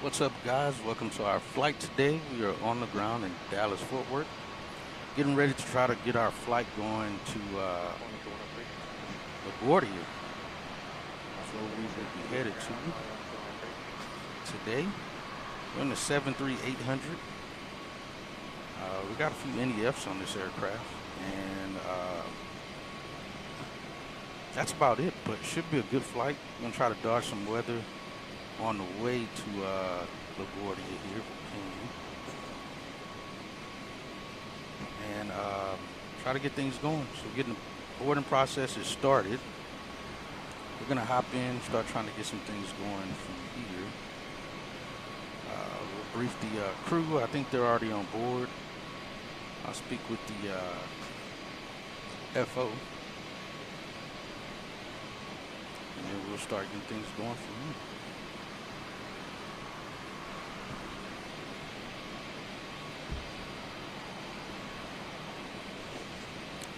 What's up, guys? Welcome to our flight today. We are on the ground in Dallas, Fort Worth, getting ready to try to get our flight going to LaGuardia. That's where we will be headed to today. We're in the 73800. We got a few NEFs on this aircraft, and that's about it. But it should be a good flight. We're gonna try to dodge some weather on the way to LaGuardia here, and try to get things going. So getting the boarding process is started. We're gonna hop in, start trying to get some things going from here. We'll brief the crew. I think they're already on board. I'll speak with the FO, and then we'll start getting things going from here.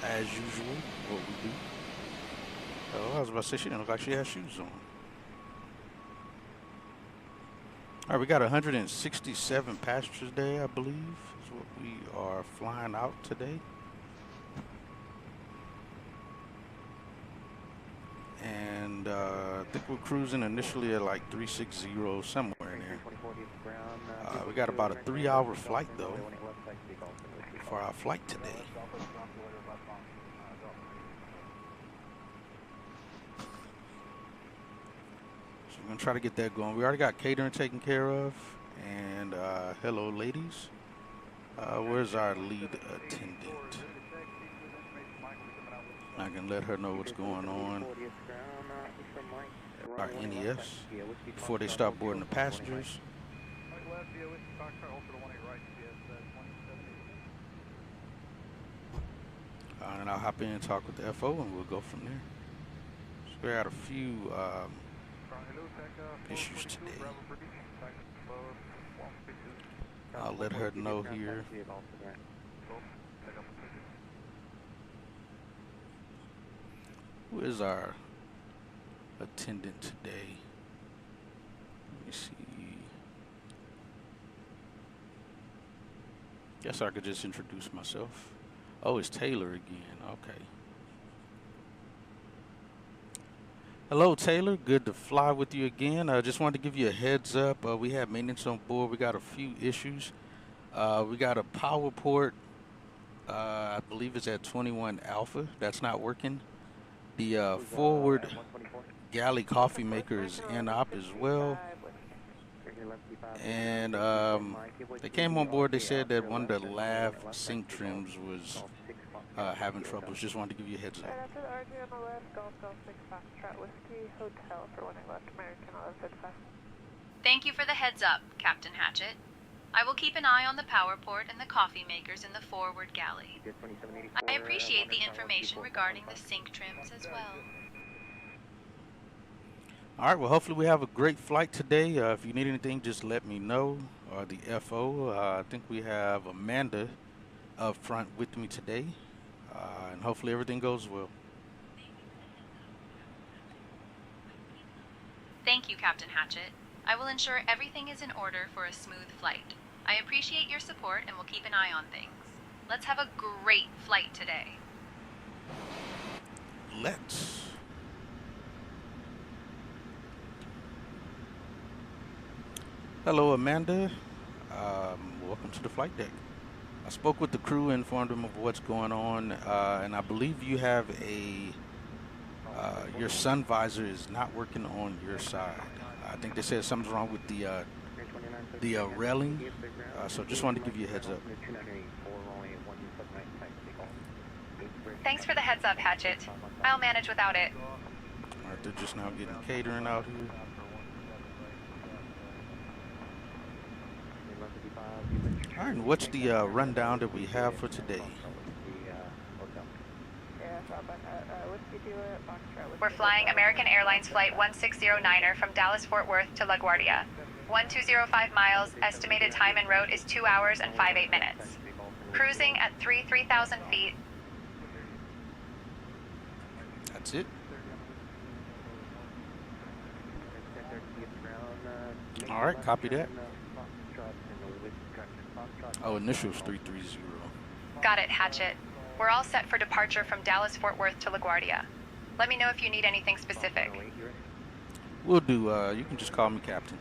As usual, what we do. Oh, I was about to say she didn't look like she had shoes on. All right, we got 167 passengers today, I believe, is what we are flying out today. And I think we're cruising initially at like 360, somewhere in there. We got about a 3-hour flight, though, for our flight today. We're gonna try to get that going. We already got catering taken care of. And hello, ladies. Where's our lead attendant? I can let her know what's going on. Our NES before they start boarding the passengers. And I'll hop in and talk with the FO, and we'll go from there. So we had a few issues today. I'll let her know here. Who is our attendant today? Let me see. Guess I could just introduce myself. Oh, it's Taylor again. Okay. Hello, Taylor. Good to fly with you again. I just wanted to give you a heads up. We have maintenance on board. We got a few issues. We got a power port. I believe it's at 21 Alpha. That's not working. The forward galley coffee maker is in-op as well. And they came on board. They said that one of the lav sink trims was having troubles. Just wanted to give you a heads up. Thank you for the heads up, Captain Hatchett. I will keep an eye on the power port and the coffee makers in the forward galley. I appreciate the information regarding the sink trims as well. All right, well, hopefully we have a great flight today. If you need anything, just let me know, or the FO. I think we have Amanda up front with me today, and hopefully everything goes well. Thank you, Captain Hatchett. I will ensure everything is in order for a smooth flight. I appreciate your support and will keep an eye on things. Let's have a great flight today. Let's. Hello, Amanda. Welcome to the flight deck. I spoke with the crew, informed them of what's going on, and I believe you have your sun visor is not working on your side. I think they said something's wrong with the railing, so just wanted to give you a heads up. Thanks for the heads up, Hatchet. I'll manage without it. All right, they're just now getting catering out here. All right, and what's the rundown that we have for today? We're flying American Airlines Flight 1609er from Dallas-Fort Worth to LaGuardia. 1205 miles, estimated time en route is 2 hours and 58 minutes. Cruising at 3,000 feet. That's it. All right, copy that. Oh, initials 330. Got it, Hatchet. We're all set for departure from Dallas Fort Worth to LaGuardia. Let me know if you need anything specific. We'll do. You can just call me Captain.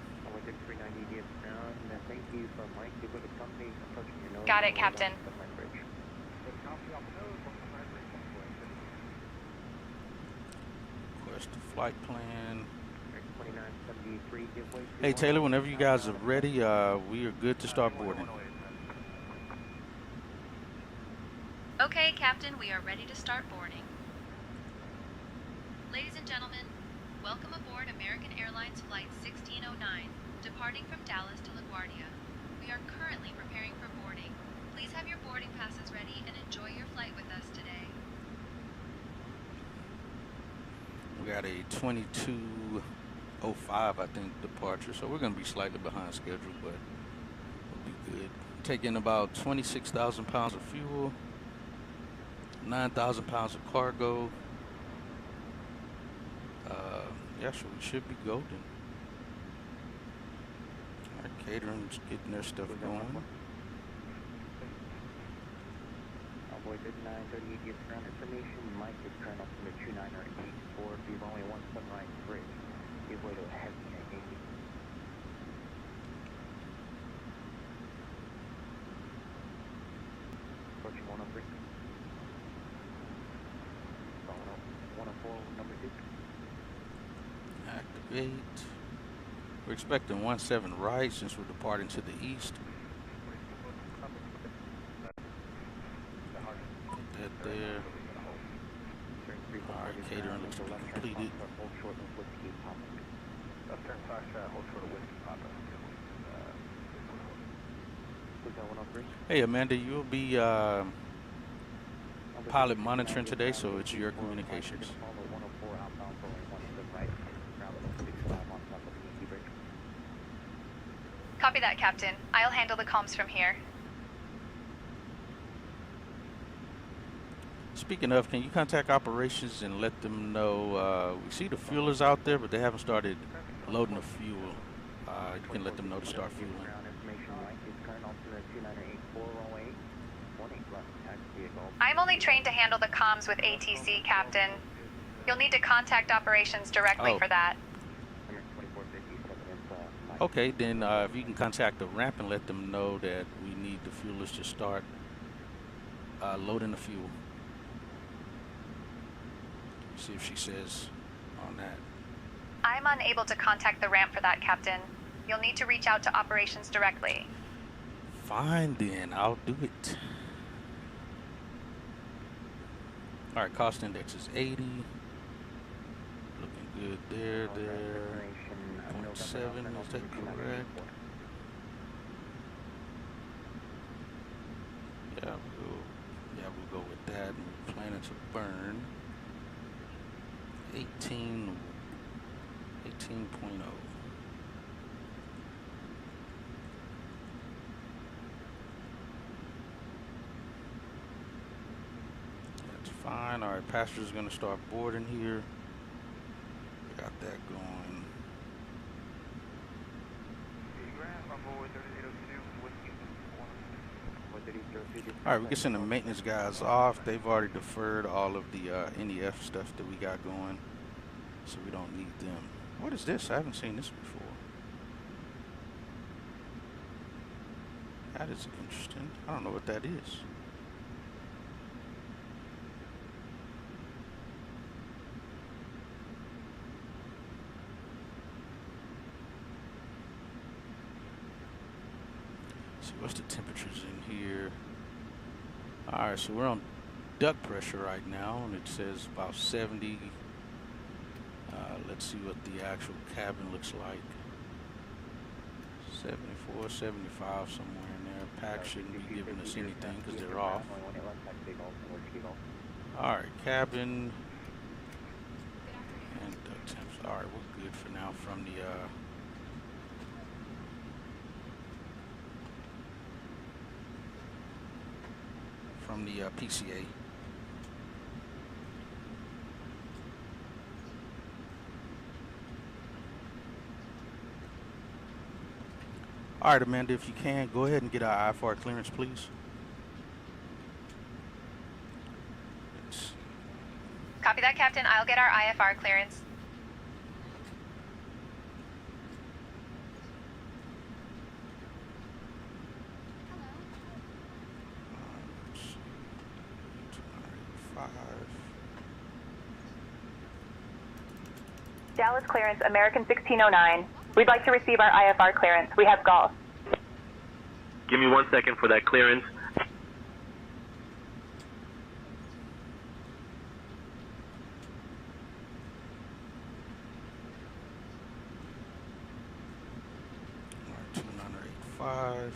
Got it, Captain. Request a flight plan. Hey Taylor, whenever you guys are ready, we are good to start boarding. Okay, Captain, we are ready to start boarding. Ladies and gentlemen, welcome aboard American Airlines Flight 1609, departing from Dallas to LaGuardia. We are currently preparing for boarding. Please have your boarding passes ready and enjoy your flight with us today. We got a 22:05, I think, departure, so we're going to be slightly behind schedule, but we'll be good. Taking about 26,000 pounds of fuel, 9,000 pounds of cargo. Yeah, so we should be golden. Our catering's getting their stuff going. Avoided 938 gets ground information. Mike is current altimeter 2984. Be runway 17 right bridge. Give way to a heavy negative. Approaching 103. 104, number 2. Activate. We're expecting 17 right since we're departing to the east. Put that there. Alright, catering looks to be completed. Hey Amanda, you'll be pilot monitoring today, so it's your communications. Copy that, Captain. I'll handle the comms from here. Speaking of, can you contact operations and let them know, we see the fuelers out there, but they haven't started loading the fuel. You can let them know to start fueling. I'm only trained to handle the comms with ATC, Captain. You'll need to contact operations directly for that. Okay, then if you can contact the ramp and let them know that we need the fuelers to start loading the fuel. See if she says on that. I'm unable to contact the ramp for that, Captain. You'll need to reach out to operations directly. Fine then, I'll do it. Alright, cost index is 80. Looking good there. 0.7, is that correct? Yeah, we'll go with that. And we're planning to burn 18.0. That's fine. All right, passengers going to start boarding here. Got that going. All right, we can send the maintenance guys off. They've already deferred all of the NEF stuff that we got going, so we don't need them. What is this? I haven't seen this before. That is interesting. I don't know what that is. See, what's the temperatures in here? All right, so we're on duct pressure right now, and it says about 70. Let's see what the actual cabin looks like. 74, 75, somewhere in there. Pack shouldn't be giving us anything because they're off. All right, cabin and duct temps. All right, we're good for now from the PCA. All right, Amanda, if you can, go ahead and get our IFR clearance, please. Let's see. Copy that, Captain. I'll get our IFR clearance. Let's see. 285. Dallas clearance, American 1609. We'd like to receive our IFR clearance. We have golf. Give me 1 second for that clearance. All right, 2985.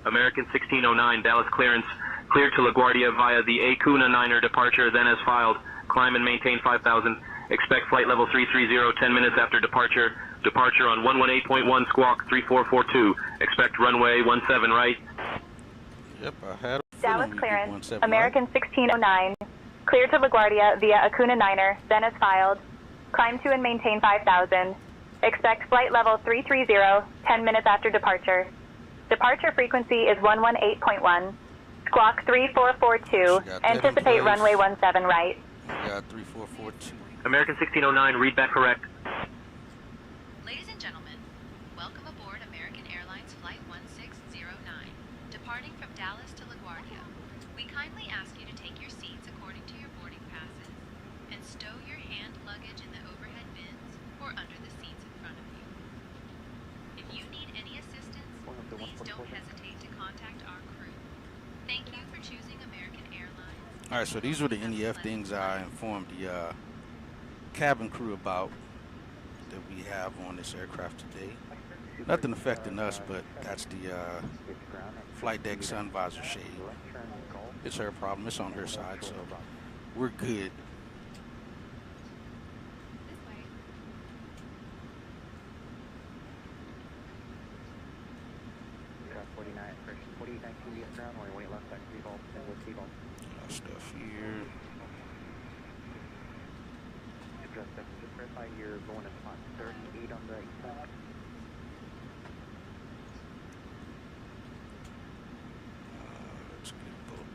American 1609, Dallas clearance. Cleared to LaGuardia via the Acuna Niner departure, then as filed. Climb and maintain 5,000. Expect flight level 330 10 minutes after departure. Departure on 118.1 squawk 3442. Expect runway 17 right. Yep, I had a Dallas feeling we did clearance, 17, American right? 1609. Cleared to LaGuardia via Acuna Niner, then as filed. Climb to and maintain 5,000. Expect flight level 330 10 minutes after departure. Departure frequency is 118.1. Squawk 3442. Anticipate runway 17 right. We got 3442. American 1609, read back correct. Ladies and gentlemen, welcome aboard American Airlines Flight 1609, departing from Dallas to LaGuardia. We kindly ask you to take your seats according to your boarding passes and stow your hand luggage in the overhead bins or under the seats in front of you. If you need any assistance, please don't hesitate to contact our crew. Thank you for choosing American Airlines. All right, so these were the NEF things I informed the cabin crew about that we have on this aircraft today. Nothing affecting us, but that's the flight deck sun visor shade. It's her problem. It's on her side, so we're good. Stuff here. You're going to spot 38 on the east. Let's get both of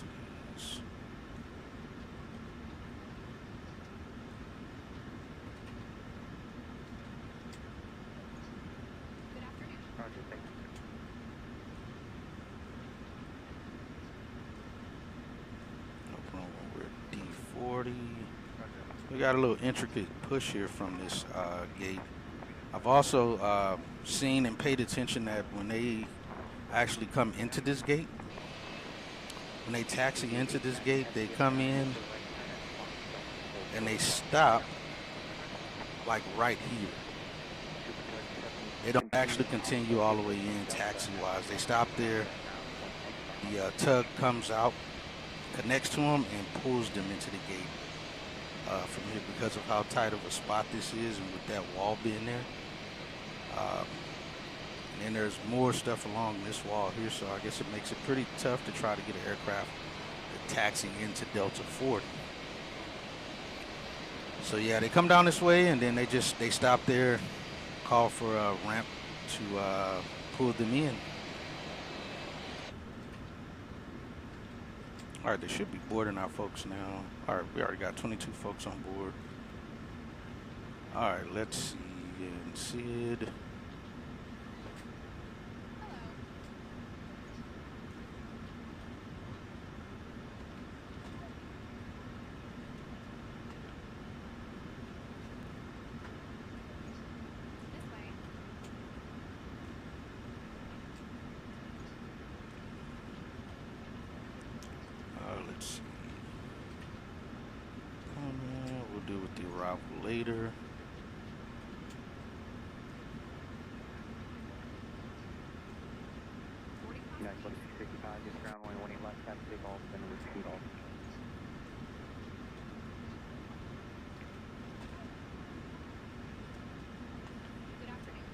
these. Good afternoon. Roger, thank you. No problem. We're at D40. We got a little intricate push here from this gate. I've also seen and paid attention that when they actually come into this gate, when they taxi into this gate, they come in and they stop like right here. They don't actually continue all the way in taxi-wise. They stop there. The tug comes out, connects to them, and pulls them into the gate. From here, because of how tight of a spot this is and with that wall being there. And then there's more stuff along this wall here, so I guess it makes it pretty tough to try to get an aircraft to taxi into Delta 40. So yeah, they come down this way and then they stop there, call for a ramp to pull them in. All right, they should be boarding our folks now. All right, we already got 22 folks on board. All right, let's see. And Sid. Let's see. We'll deal with the arrival later. United 65, just ground 118 left, have to take off, then repeat off. Good afternoon.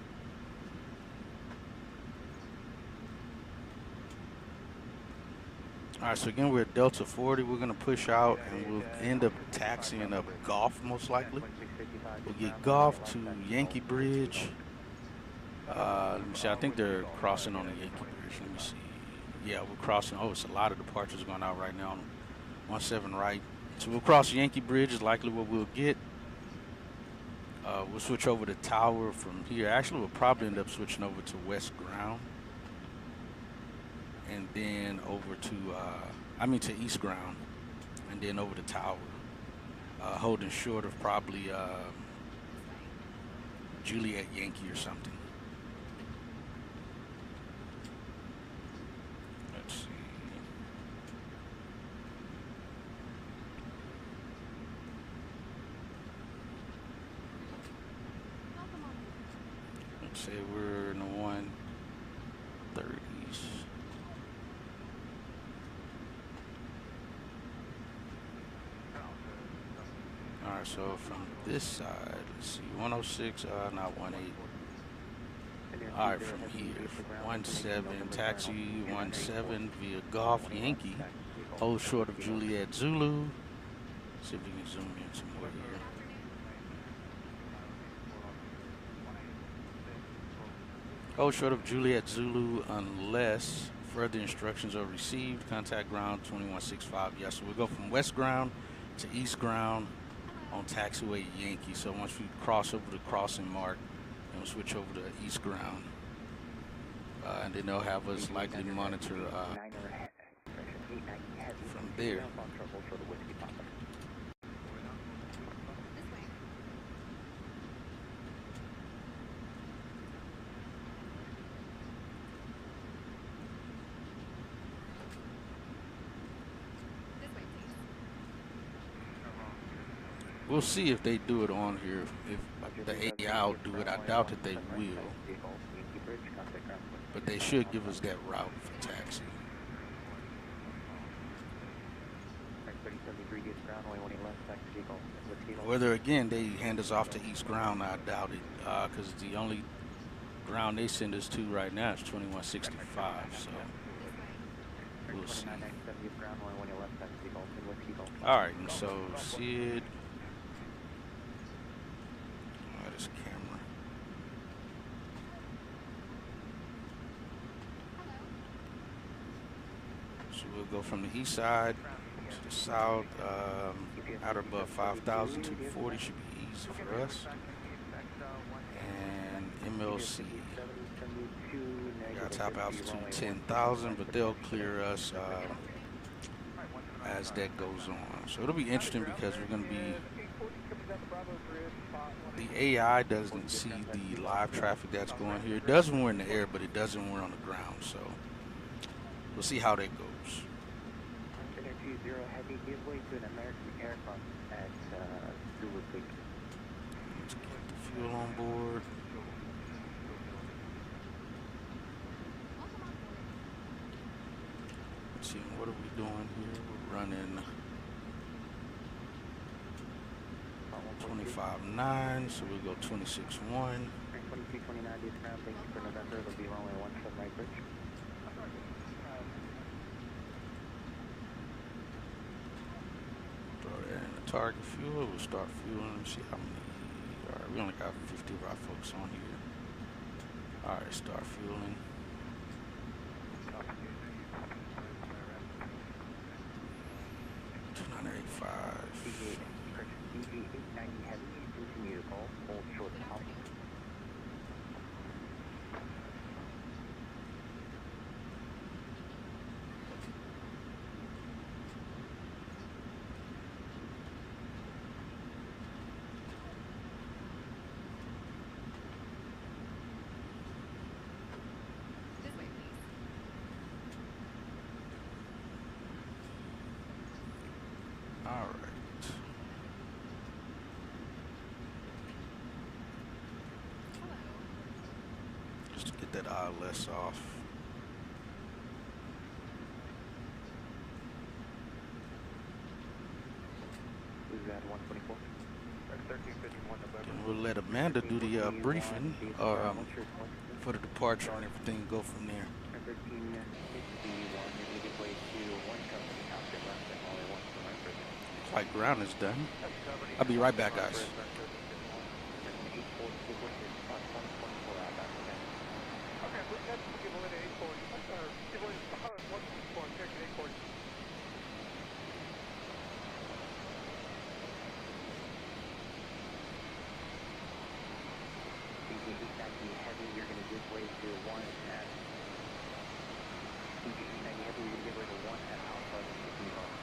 All right, so again, we're at Delta 40. We're going to push out, and we'll end up taxiing up Gulf, most likely. We'll get Gulf to Yankee Bridge. Let me see. I think they're crossing on the Yankee Bridge. Let me see. Yeah, we're crossing. Oh, it's a lot of departures going out right now on 17 right. So we'll cross Yankee Bridge is likely what we'll get. We'll switch over to Tower from here. Actually, we'll probably end up switching over to West Ground. And then over to, to East Ground. And then over to Tower. Holding short of probably Juliet Yankee or something. Let's see. Let's say we're in the 130s. All right, so from this side, let's see, 106, not 18. All right, from here, 17, taxi 17 via Golf Yankee, hold short of Juliet Zulu. See if we can zoom in some more here. Hold short of Juliet Zulu unless further instructions are received. Contact ground 2165. Yes, so we'll go from West Ground to East Ground on taxiway Yankee. So once we cross over the crossing mark, and we'll switch over to East Ground. And then they'll have us likely monitor from there. We'll see if they do it on here. If the AI will do it, I doubt that they will. But they should give us that route for taxi. Whether again they hand us off to East Ground, I doubt it, because the only ground they send us to right now is 2165. So we'll see. All right, and so Sid. This camera. So we'll go from the east side to the south, out above 5,000 to 40 should be easy for us. And MLC. We got top altitude 10,000, but they'll clear us as that goes on. So it'll be interesting because we're going to be. The AI doesn't see the live traffic that's going here. It does when we're in the air, but it doesn't when we're on the ground. So we'll see how that goes. Heavy give way to an American aircraft at Kdfw-Klga. Let's get the fuel on board. Let's see, what are we doing here? We're running 25.9, so we'll go 26.1. 2329 this ground, thank you for November. It'll be runway 17 right bridge. Throw that in the target fuel. We'll start fueling. See how many. All right, we only got 50 of our folks on here. All right, start fueling. DG890 heavy, continue to call, hold short of top. This way, please. All right. Just to get that ILS off. Who's that 124? 1351 November. And we'll let Amanda do the briefing for the departure and everything, go from there. 1361, immediate way to 1 flight ground is done. I'll be right back, guys. Heavy, you're going to give way to 1 at CGE 90 Heavy, you're going to give way to 1 at Alpha 50.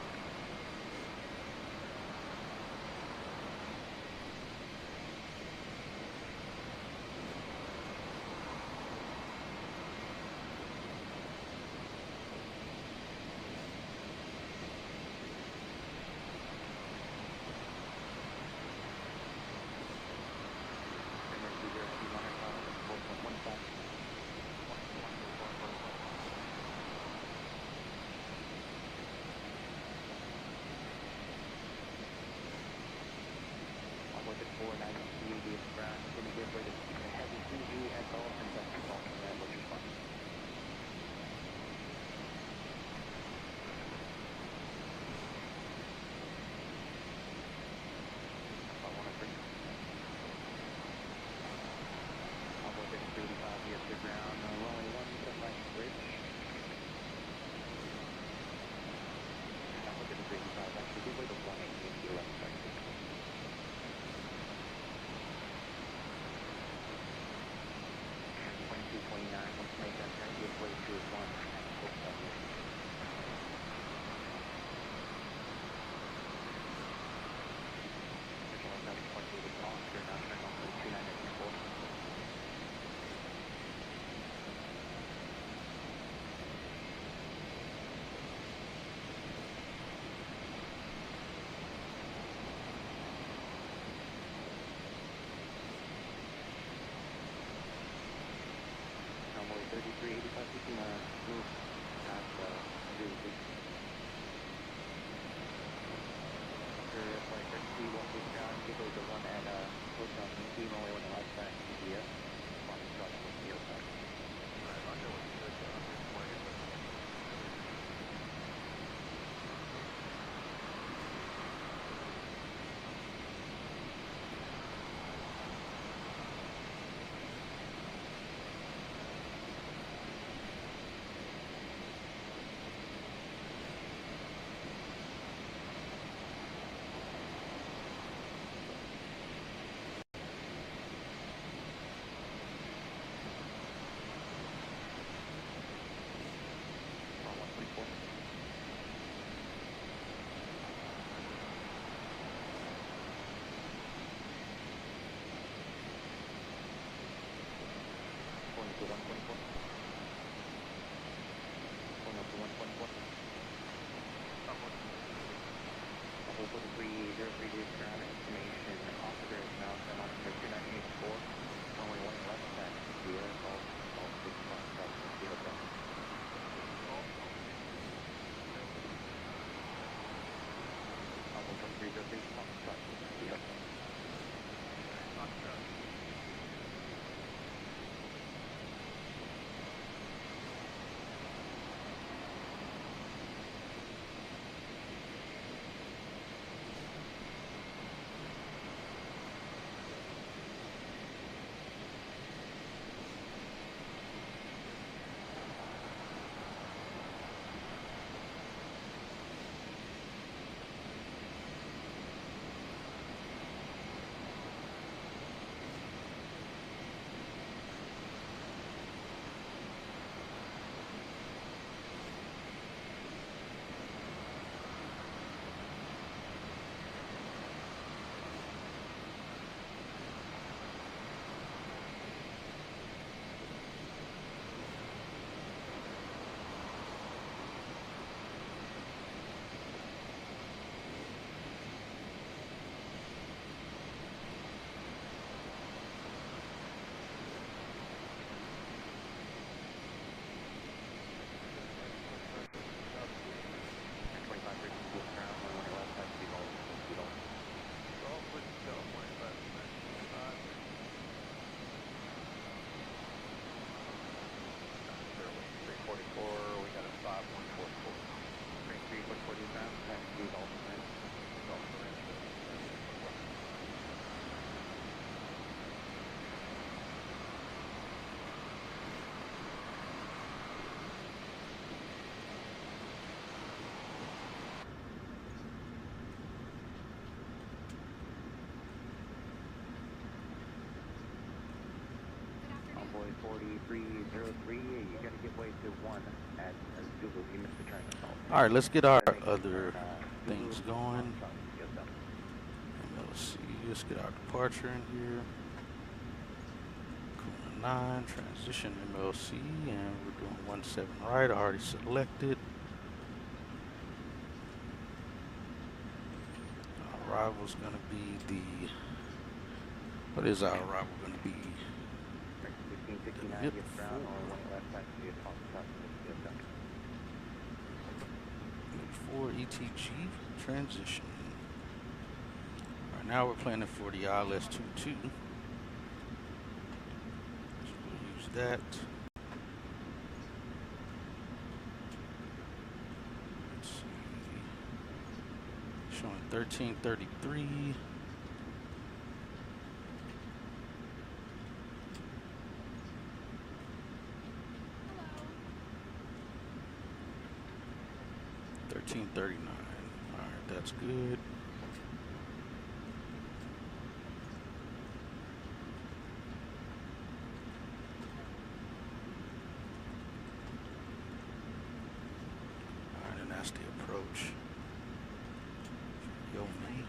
way to 1 at Zulu. You missed the turn. All right, let's get our other things going. MLC, let's get our departure in here. Kuna 9, transition MLC, and we're doing 17 right, already selected. Our arrival's gonna be the, what is our arrival gonna be? Yep. 4 ETG transition. Right now we're planning for the ILS 22. So we'll use that. Let's see. Showing 1333. $13.39. All right, that's good. All right, and that's the approach. Yo, me.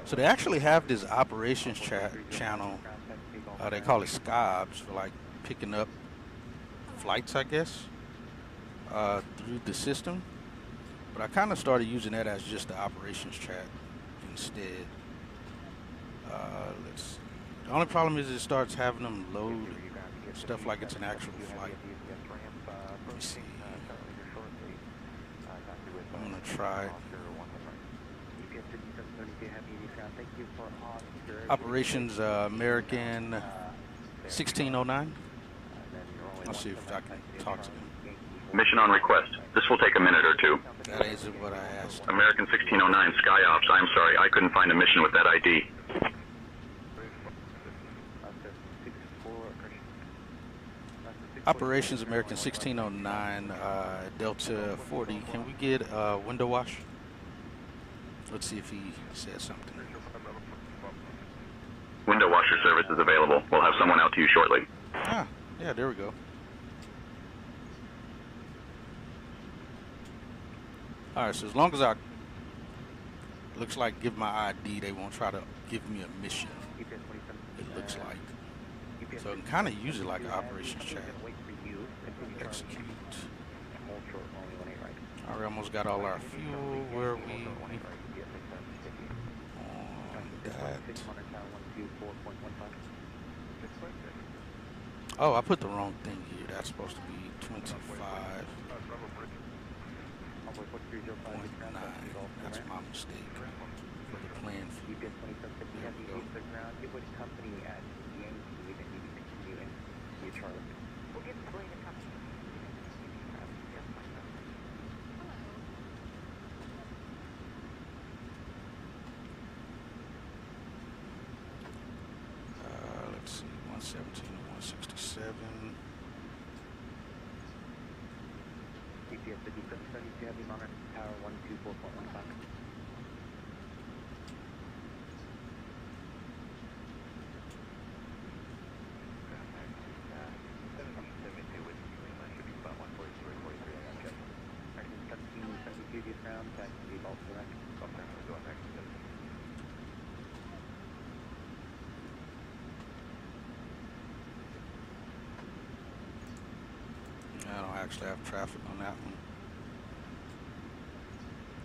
So they actually have this operations channel. They call it SkyOps for like picking up flights, I guess, through the system. But I kind of started using that as just the operations chat instead. Let's see. The only problem is it starts having them load stuff like it's an actual flight. Let me see. I'm gonna try it. Operations American 1609. I'll see if I can talk to them. Mission on request. This will take a minute or two. That isn't what I asked. American 1609 SkyOps. I'm sorry, I couldn't find a mission with that ID. Operations American 1609 Delta 40. Can we get window wash? Let's see if he says something. Window washer service is available. We'll have someone out to you shortly. Ah, yeah, there we go. All right, so as long as I, looks like give my ID, they won't try to give me a mission. It looks like. So I can kind of use it like an operations chat. Execute. All right, almost got all our fuel. Where are we? On that. Oh, I put the wrong thing here. That's supposed to be 25.9. That's my mistake for the plan fuel. There we go. Let's see, 117 to 167. Tower 124.15. I don't actually have traffic on that one.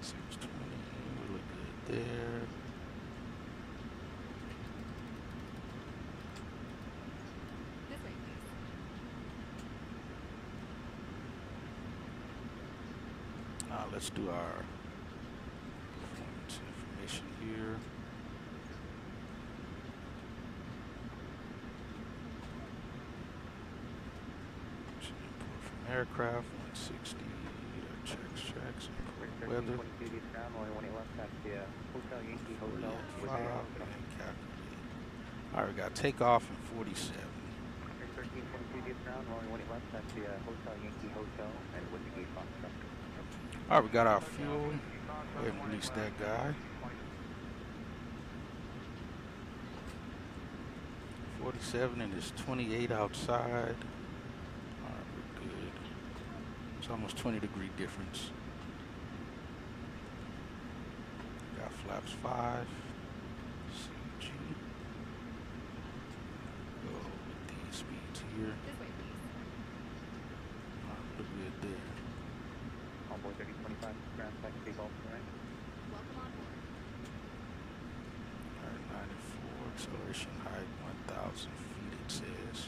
620, we look good there. let's do our performance information here. Import from aircraft 160. Checks. Import weather. Alright, we got takeoff in 47. Alright, we got our fuel. Go ahead and release that guy. 47 and it's 28 outside. Alright, we're good. It's almost 20-degree difference. Got flaps 5. CG. Go with these speeds here. Alright, look good there. Onboard 3025, ground taxi, Gulf right. Welcome on board. Alright, 94, acceleration height 1,000 feet it says.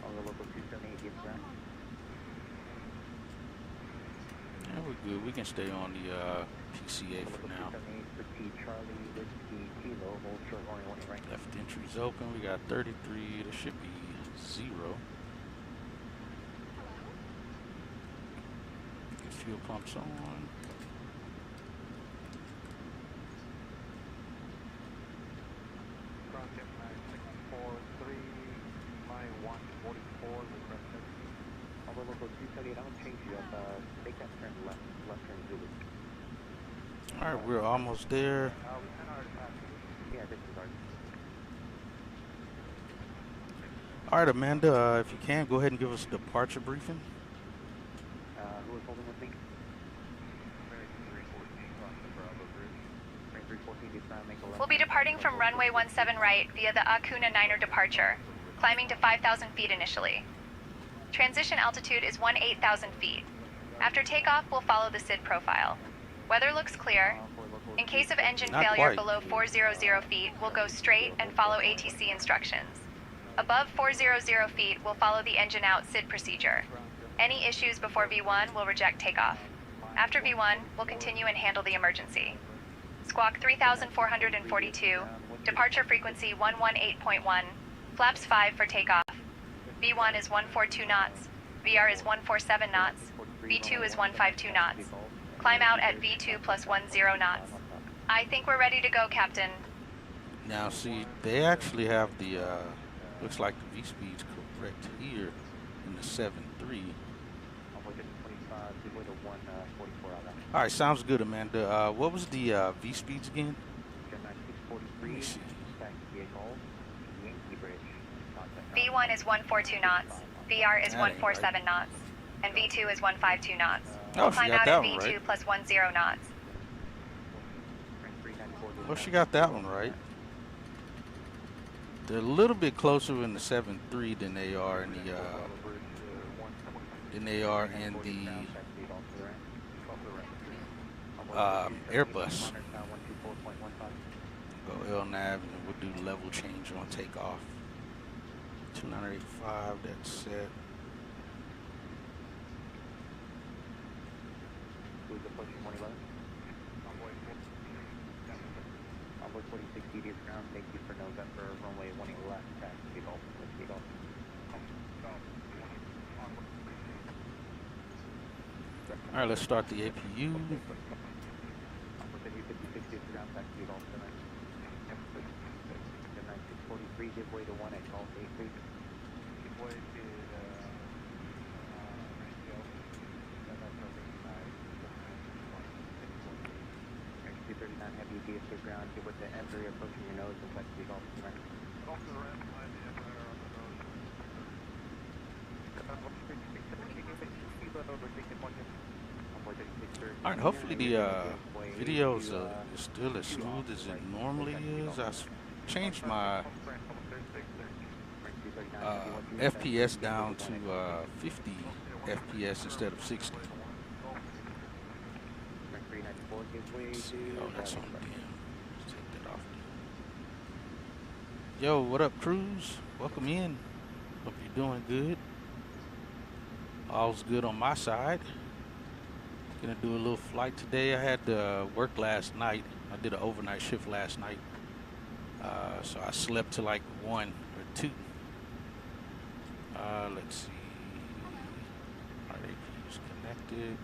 On the local 278, deep ground. Yeah, we're good. We can stay on the PCA for now. Left entry's open. We got 33. There should be 0. Get fuel pumps on. Alright, we're almost there. Yeah, this is ours. Alright, Amanda, if you can, go ahead and give us a departure briefing. Who is holding with me? We'll be departing from runway 17 right via the Acuna 9er departure, climbing to 5,000 feet initially. Transition altitude is 18,000 feet. After takeoff, we'll follow the SID profile. Weather looks clear. In case of engine Not failure quite. below 400 feet, we'll go straight and follow ATC instructions. Above 400 feet, we'll follow the engine out SID procedure. Any issues before V1 will reject takeoff. After V1, we'll continue and handle the emergency. Squawk 3442, departure frequency 118.1, flaps 5 for takeoff. V1 is 142 knots, VR is 147 knots, V2 is 152 knots. Climb out at V2 plus 10 knots. I think we're ready to go, Captain. Now, see, they actually have the, looks like the V-speed's correct here in the 7.3. Alright, sounds good, Amanda. What was the V-speeds again? Let me see. V1 is 142 knots, VR is That ain't 147 knots, and V2 is 152 knots. Oh, she Climb got out that at one V2 right. plus 10 knots. Oh, she got that one right. They're a little bit closer in the 7.3 than they are in the Airbus. Go LNAV and then we'll do the level change on takeoff. 2985, that's set. Who's approaching 111? Onboard 4060 deep ground, thank you for November, runway 18 left, taxi Gulf, whiskey Gulf. Alright, let's start the APU. Onboard 5056 deep ground, taxi Gulf, 9643, give way to 1 at Gulf 8, please. Give way to, 239 heavy DSA ground, give with the Embraer approaching your nose and taxi Gulf, correct. Gulf to the right, behind the Embraer on the nose. Alright, hopefully the video is still as smooth as it normally is. I changed my FPS down to 50 FPS instead of 60. Let's see. Oh, that's on dim. Let's take that off. Yo, what up, crews? Welcome in. Hope you're doing good. All's good on my side. Gonna do a little flight today. I had to work last night. I did an overnight shift last night. So I slept till like 1 or 2. Let's see. Our APU's connected.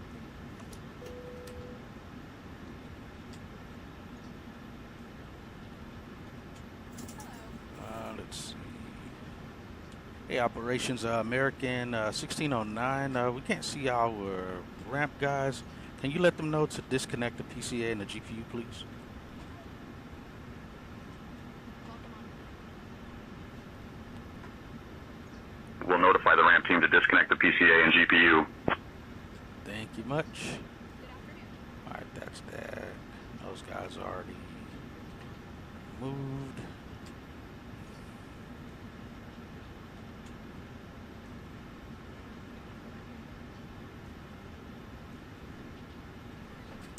Let's see. Hey, operations, American 1609. We can't see our ramp guys. Can you let them know to disconnect the PCA and the GPU, please? We'll notify the ramp team to disconnect the PCA and GPU. Thank you much. All right, that's that. Those guys are already moved.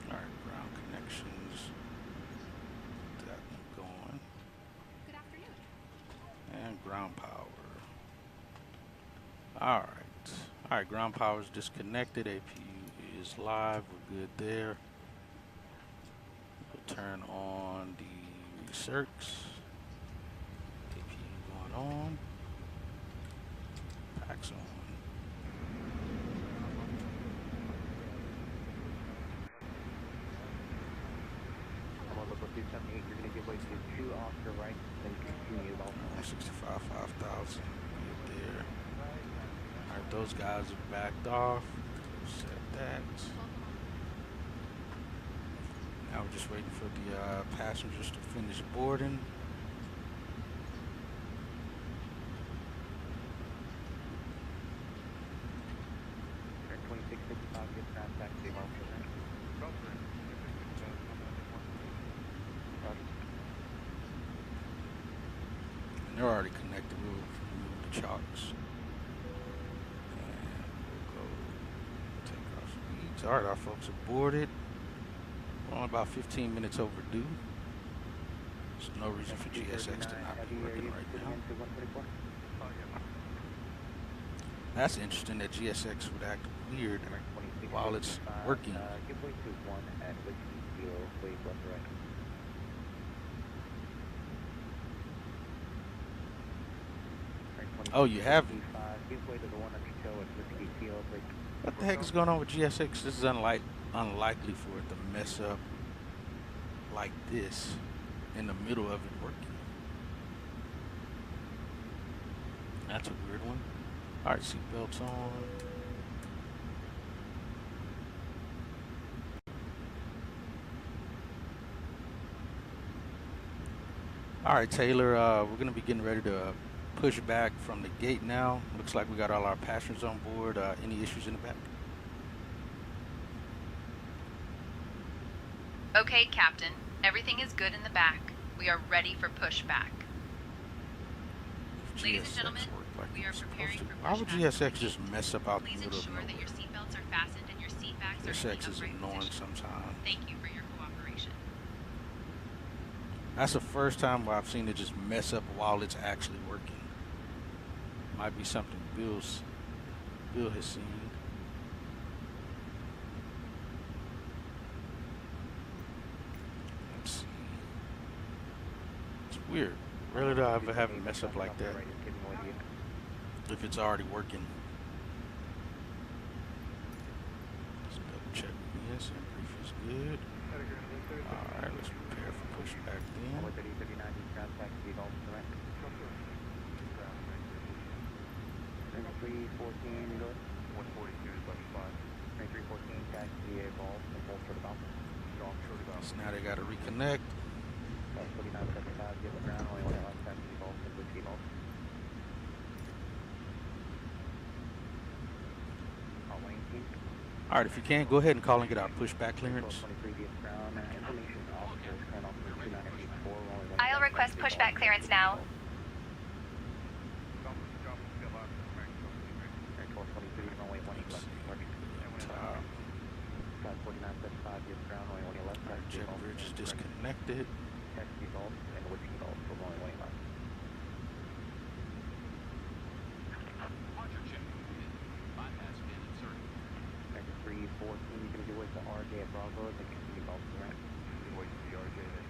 All right, ground connections. That one going. Good afternoon. And ground power. All right. All right, ground power is disconnected. APU is live. We're good there. We'll turn on the circs. APU going on. Packs on. I'm on level 278. You're going to give way to 2 off the right, then continue about 165, 5,000. Good there. All right, those guys are backed off. Set that. Now we're just waiting for the passengers to finish boarding. turn 2665, get ground taxi, mark for that. And they're already connected. We'll remove the chocks. And we'll go take our speeds. All right, our folks are boarded. We're only about 15 minutes overdue. There's no reason for GSX to not be working right now. That's interesting that GSX would act weird while it's working. Give way to 1 at Whiskey Kilo, wave left to right. Oh, you have. Give way to the one at Chico at Whiskey Kilo, wave. What the heck is going on with GSX? This is unlikely for it to mess up like this in the middle of it working. That's a weird one. All right, seatbelts on. All right, Taylor, we're going to be getting ready to push back from the gate now. Looks like we got all our passengers on board. Any issues in the back? Okay, Captain. Everything is good in the back. We are ready for pushback. If Ladies and GSX gentlemen, worked like we it are was supposed preparing to. for Why would pushback. GSX just mess up out the Please middle of ensure that nowhere? your seatbelts are fastened and your seat backs are in GSX the is upright annoying position. sometimes. Thank you for your cooperation. That's the first time where I've seen it just mess up while it's actually working. Might be something Bill has seen. Let's see. It's weird. Rarely do I ever have it mess up like that if it's already working. Let's double check this. And brief is good. Alright, let's prepare for pushback then. 3039, ground taxi, Golf direct. 314, go. 142 is left 5. 314, taxi, Golf, and full short about. Strong short about. So now they got to reconnect. 4975, get the ground, only one left taxi, Golf, and Whiskey Golf. All Wayne team. Alright, if you can, go ahead and call and get our pushback clearance. 23 get ground, information officers, current officer 2984, only one. I'll request pushback clearance now. 1223, runway 18 left, departure. Top. 4975, get ground, only one left, taxi, disconnected. Taxi Golf and Whiskey Golf for only way left. Next 314, you're going to do it to RJ at Bravo and then continue Golf to the right. Wait to the RJ and then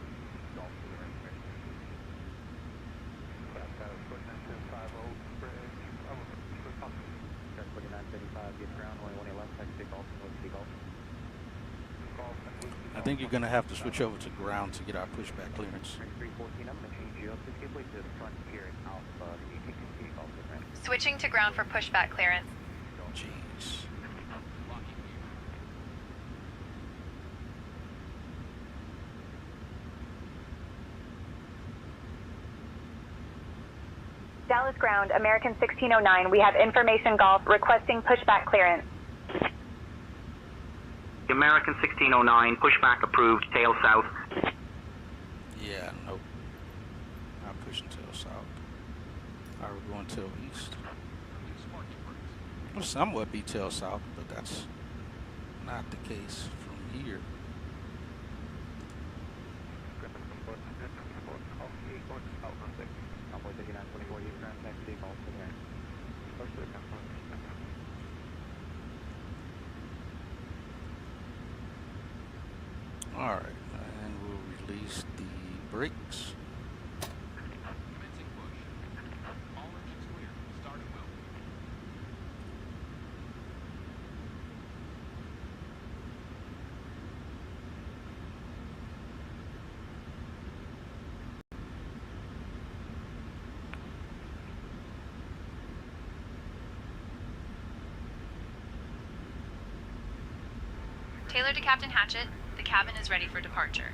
Golf to the right. I've got a foot 950 bridge. Check 4935, get ground, only one left, taxi Golf and Whiskey Golf. I think you're going to have to switch over to ground to get our pushback clearance. 314, I'm going to change you up. Just give way to the front here in Alpha. You can continue Golf to the right. Switching to ground for pushback clearance. Jeez. Dallas ground, American 1609. We have information golf requesting pushback clearance. American 1609, pushback approved, tail south. Yeah, nope. Not pushing tail south. Alright, we're going tail east. It'll somewhat be tail south, but that's not the case from here. Alright, and we'll release the brakes. Taylor to Captain Hatchett. The cabin is ready for departure.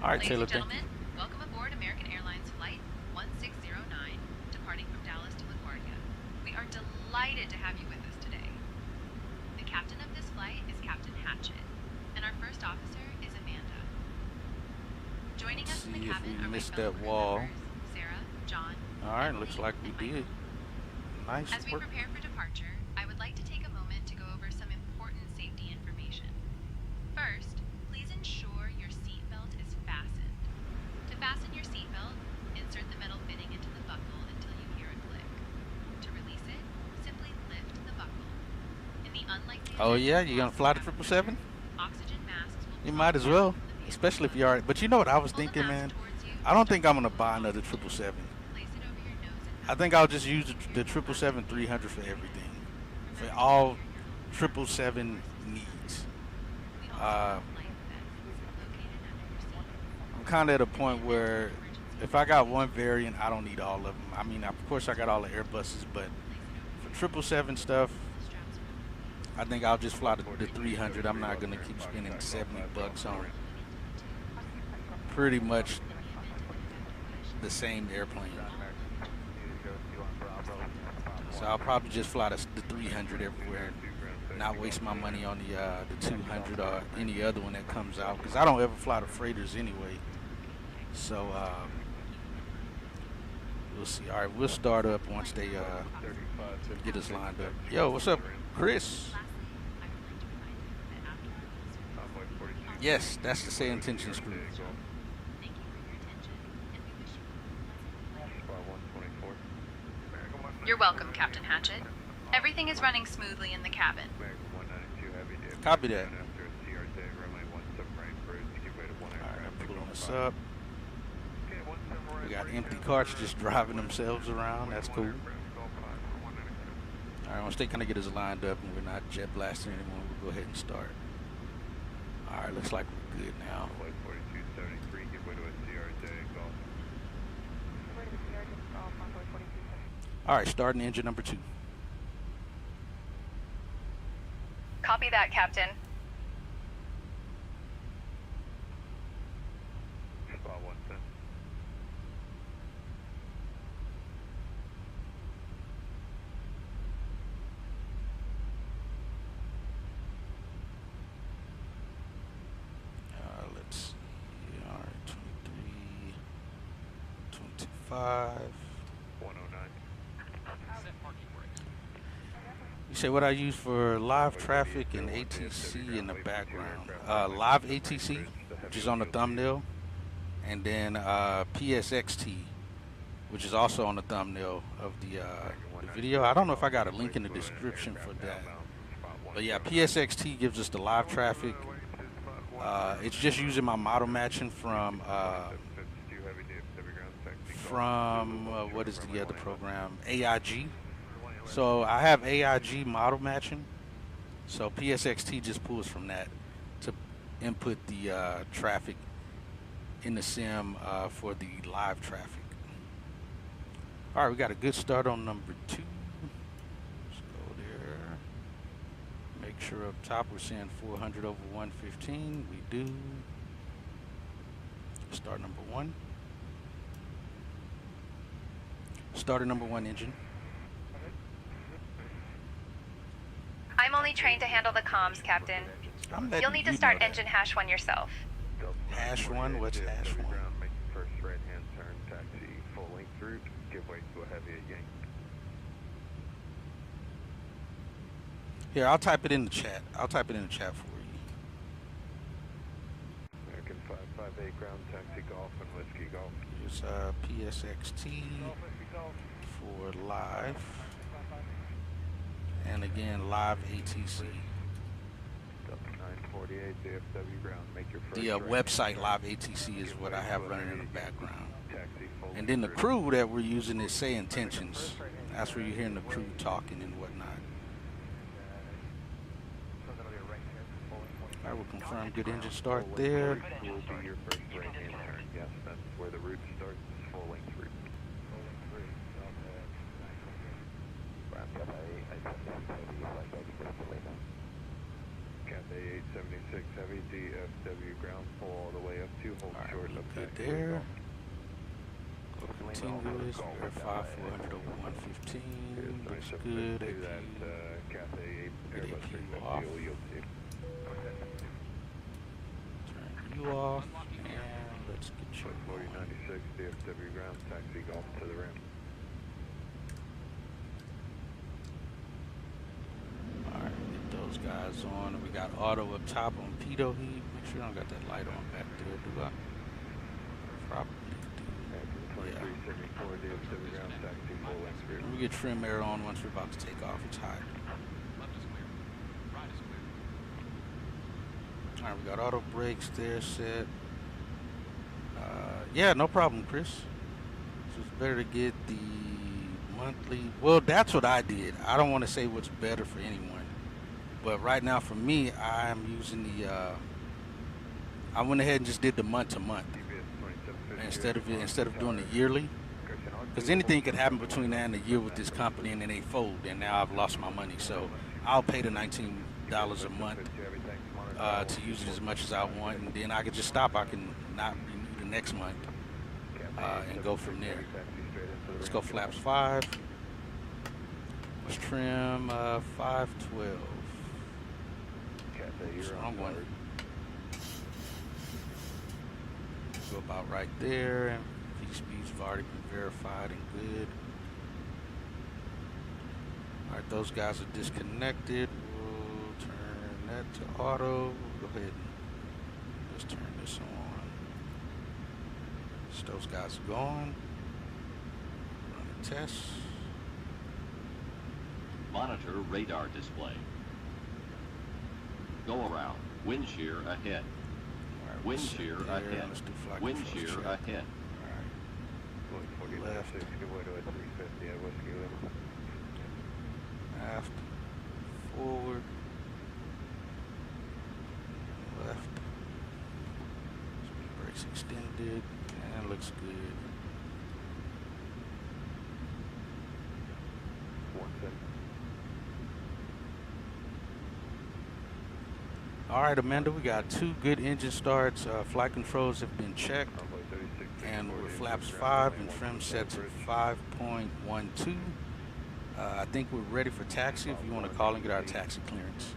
Alright, Ladies Taylor, and thank you. gentlemen, welcome aboard American Airlines Flight 1609, departing from Dallas to LaGuardia. We are delighted to have you with us today. The captain of this flight is Captain Hatchett, and our first officer is Amanda. Joining Let's us in the see if cabin we are my missed fellow that crew wall. members, Sarah, John, Alright, looks like we and Michael. did. Nice As we work. prepare for departure, I would like to take a moment to go over some important safety information. First, please ensure your seatbelt is fastened. To fasten your seatbelt, insert the metal fitting into the buckle until you hear a click. To release it, simply lift the buckle. In the unlikely Oh event yeah, of you gonna loss fly of the temperature, 777? oxygen masks will You be might as well, from the vehicle especially if above. you are. But you know what I was Pull the thinking, mask man? towards you, I don't start think I'm gonna to buy blow another off. 777. Place it over your nose and I think I'll just use the 777-300 for everything, for all 777 needs. I'm kind of at a point where if I got one variant, I don't need all of them. I mean, of course I got all the Airbuses, but for 777 stuff, I think I'll just fly the 300. I'm not gonna keep spending $70 on pretty much the same airplane. So I'll probably just fly the 300 everywhere and not waste my money on the 200 or any other one that comes out, because I don't ever fly the freighters anyway. So we'll see. All right, we'll start up once they get us lined up. Yo, what's up, Chris? Yes, that's the Say Intentions crew. You're welcome, Captain Hatchett. Everything is running smoothly in the cabin. Copy that. Alright, pulling us up. We got empty carts just driving themselves around. That's cool. Alright, once they kind of get us lined up and we're not jet blasting anymore, we'll go ahead and start. Alright, looks like we're good now. Alright, starting engine number 2. Copy that, Captain. Let's see. Alright, 23, 25. You say what I use for live traffic and ATC in the background. Live ATC, which is on the thumbnail, and then PSXT, which is also on the thumbnail of the video. I don't know if I got a link in the description for that. But yeah, PSXT gives us the live traffic. It's just using my model matching from what is the other program? AIG. So I have AIG model matching. So PSXT just pulls from that to input the traffic in the sim for the live traffic. All right, we got a good start on number 2. Let's go there. Make sure up top we're seeing 400 over 115. We do. Start number 1. Starter number 1 engine. I'm only trained to handle the comms, Captain. You'll need to start engine #1 yourself. #1? What's #1? Make your first right-hand turn, taxi full length route, give way to a heavy again. Here, I'll type it in the chat. I'll type it in the chat for you. American 558 ground taxi golf and whiskey golf. Here's PSXT for live. And again, live ATC. Delta 948 DFW ground, make your first The website live ATC is what I have running in the background. taxi full And then the crew that we're using is Say Intentions. That's where you're hearing the crew talking and whatnot. I will confirm good engine start there. will be your first right-hand turn. Yes, that's where the route starts, full length route. Cathay 876 heavy DFW ground, pull all the way up to hold All right, short we up good to there. Continuous, verify 400 over 115. Looks good. Cathay 8 Airbus APU off. 350 yield to you. Turn you off, and let's get you 4096 DFW ground, taxi golf to the rim. Alright, get those guys on. We got auto up top on pitot heat. Make sure I don't got that light on back there, do I? Probably do. Yeah. 2374 DFW ground, taxi full length rear. We get trim air on once we're about to take off. It's hot. Alright, we got auto brakes there set. Yeah, no problem, Chris. So it's better to get the monthly. Well, that's what I did. I don't want to say what's better for anyone, but right now for me, I'm using the. I went ahead and just did the month to month instead of doing the yearly, because anything could happen between now and the year with this company, and then they fold, and now I've lost my money. So I'll pay the $19 a month to use it as much as I want, and then I can just stop. I can not renew the next month and go from there. Let's go flaps 5. Let's trim 512. Wrong one. Go about right there. And V-speeds have already been verified and good. Alright, those guys are disconnected. We'll turn that to auto. We'll go ahead and just turn this on. So those guys are gone. Run a test. Monitor radar display. Go around. Wind shear ahead. Alright, Wind we'll set shear there. ahead. Let's do flight Wind controls shear check. ahead. Alright. Left. Give way to a 350 at whiskey limit. Aft, forward, left. Speed brakes extended, and looks good. 17. All right, Amanda, we got 2 good engine starts. Flight controls have been checked, Runway 36. and we're flaps 5 and trim sets at 5.12. I think we're ready for taxi if you want to call and get our taxi clearance.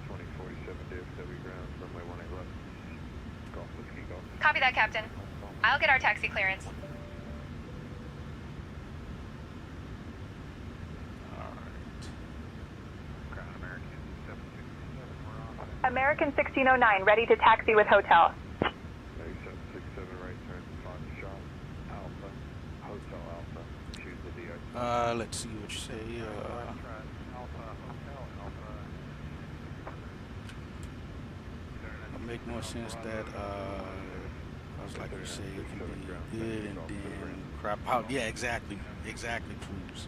2047 DFW ground, runway 18 left. Golf whiskey golf. Copy that, Captain. I'll get our taxi clearance. American 1609, ready to taxi with hotel. 8767 right turn, Foxtrot, Alpha, Hotel Alpha, choose the DX. Let's see what you say. It'll make more sense that, I was like you say, it can be good and then crap out. Yeah, exactly, Cruz.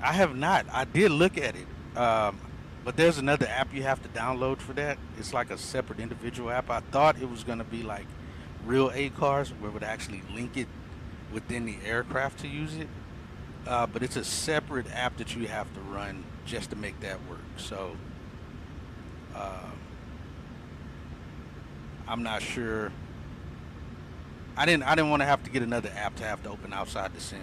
I have not. I did look at it, but there's another app you have to download for that. It's like a separate individual app. I thought it was going to be like real ACARs where it would actually link it within the aircraft to use it, but it's a separate app that you have to run just to make that work. So I'm not sure. I didn't want to have to get another app to have to open outside the sim.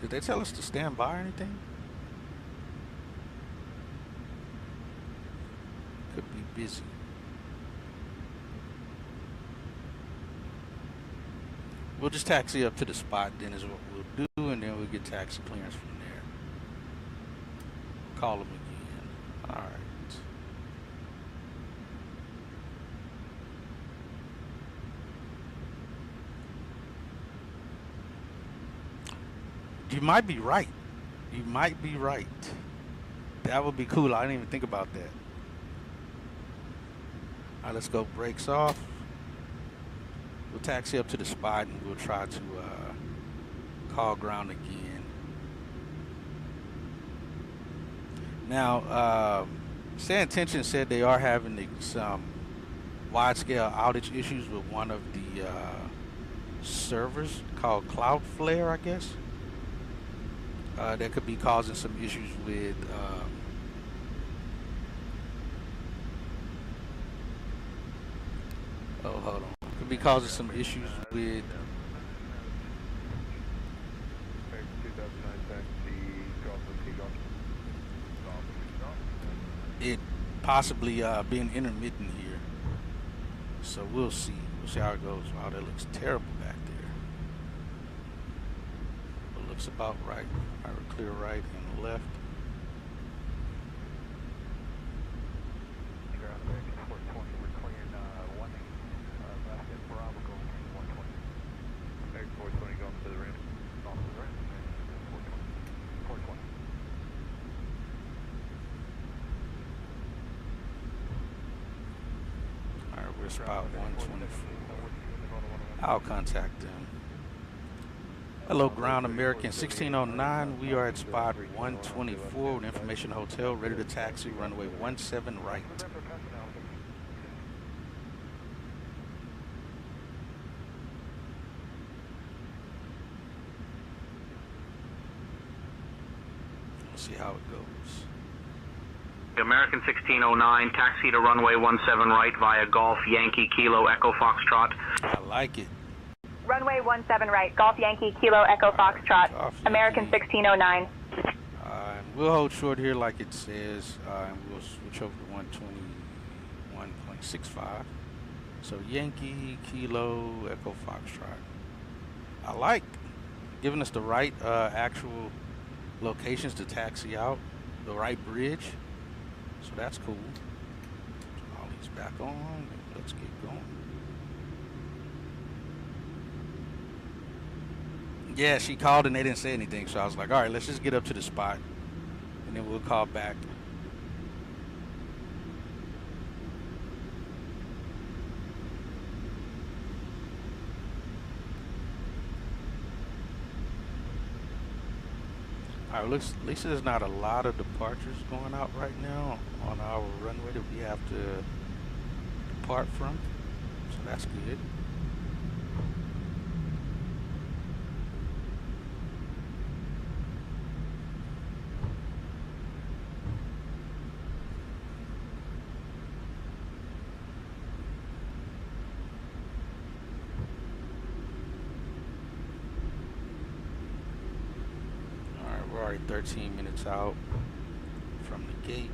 Did they tell us to stand by or anything? Could be busy. We'll just taxi up to the spot then is what we'll do, and then we'll get taxi clearance from there. Call them again. All right. You might be right. You might be right. That would be cool. I didn't even think about that. All right, let's go. Brakes off. We'll taxi up to the spot and we'll try to call ground again. Now, San Intention said they are having some wide-scale outage issues with one of the servers called Cloudflare, I guess. That could be causing some issues with hold on. Could be causing some issues with it possibly being intermittent here. So we'll see. We'll see how it goes. Wow, that looks terrible back there. It looks about right. All right, we're clear right and left. We're spot 124. I'll contact them. Hello, Ground American 1609. We are at spot 124 with Information Hotel, ready to taxi, runway 17 right. Let's see how it goes. American 1609, taxi to runway 17 right via Golf Yankee Kilo Echo Foxtrot. I like it. Runway 17 right, Golf Yankee Kilo Echo Foxtrot, American 1609. We'll hold short here like it says, and we'll switch over to 121.65. So Yankee Kilo Echo Foxtrot. I like giving us the right actual locations to taxi out, the right bridge. So that's cool. All these back on. Let's get going. Yeah, she called and they didn't say anything. So I was like, all right, let's just get up to the spot. And then we'll call back. All right, looks, at least there's not a lot of departures going out right now on our runway that we have to depart from. So that's good. We're already 13 minutes out from the gate.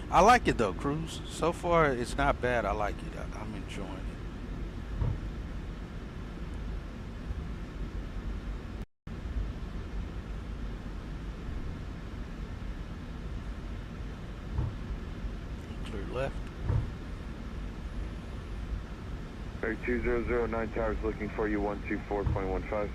I like it though, Cruz. So far, it's not bad. I like it. I'm enjoying left. 2009 Towers looking for you, 124.15.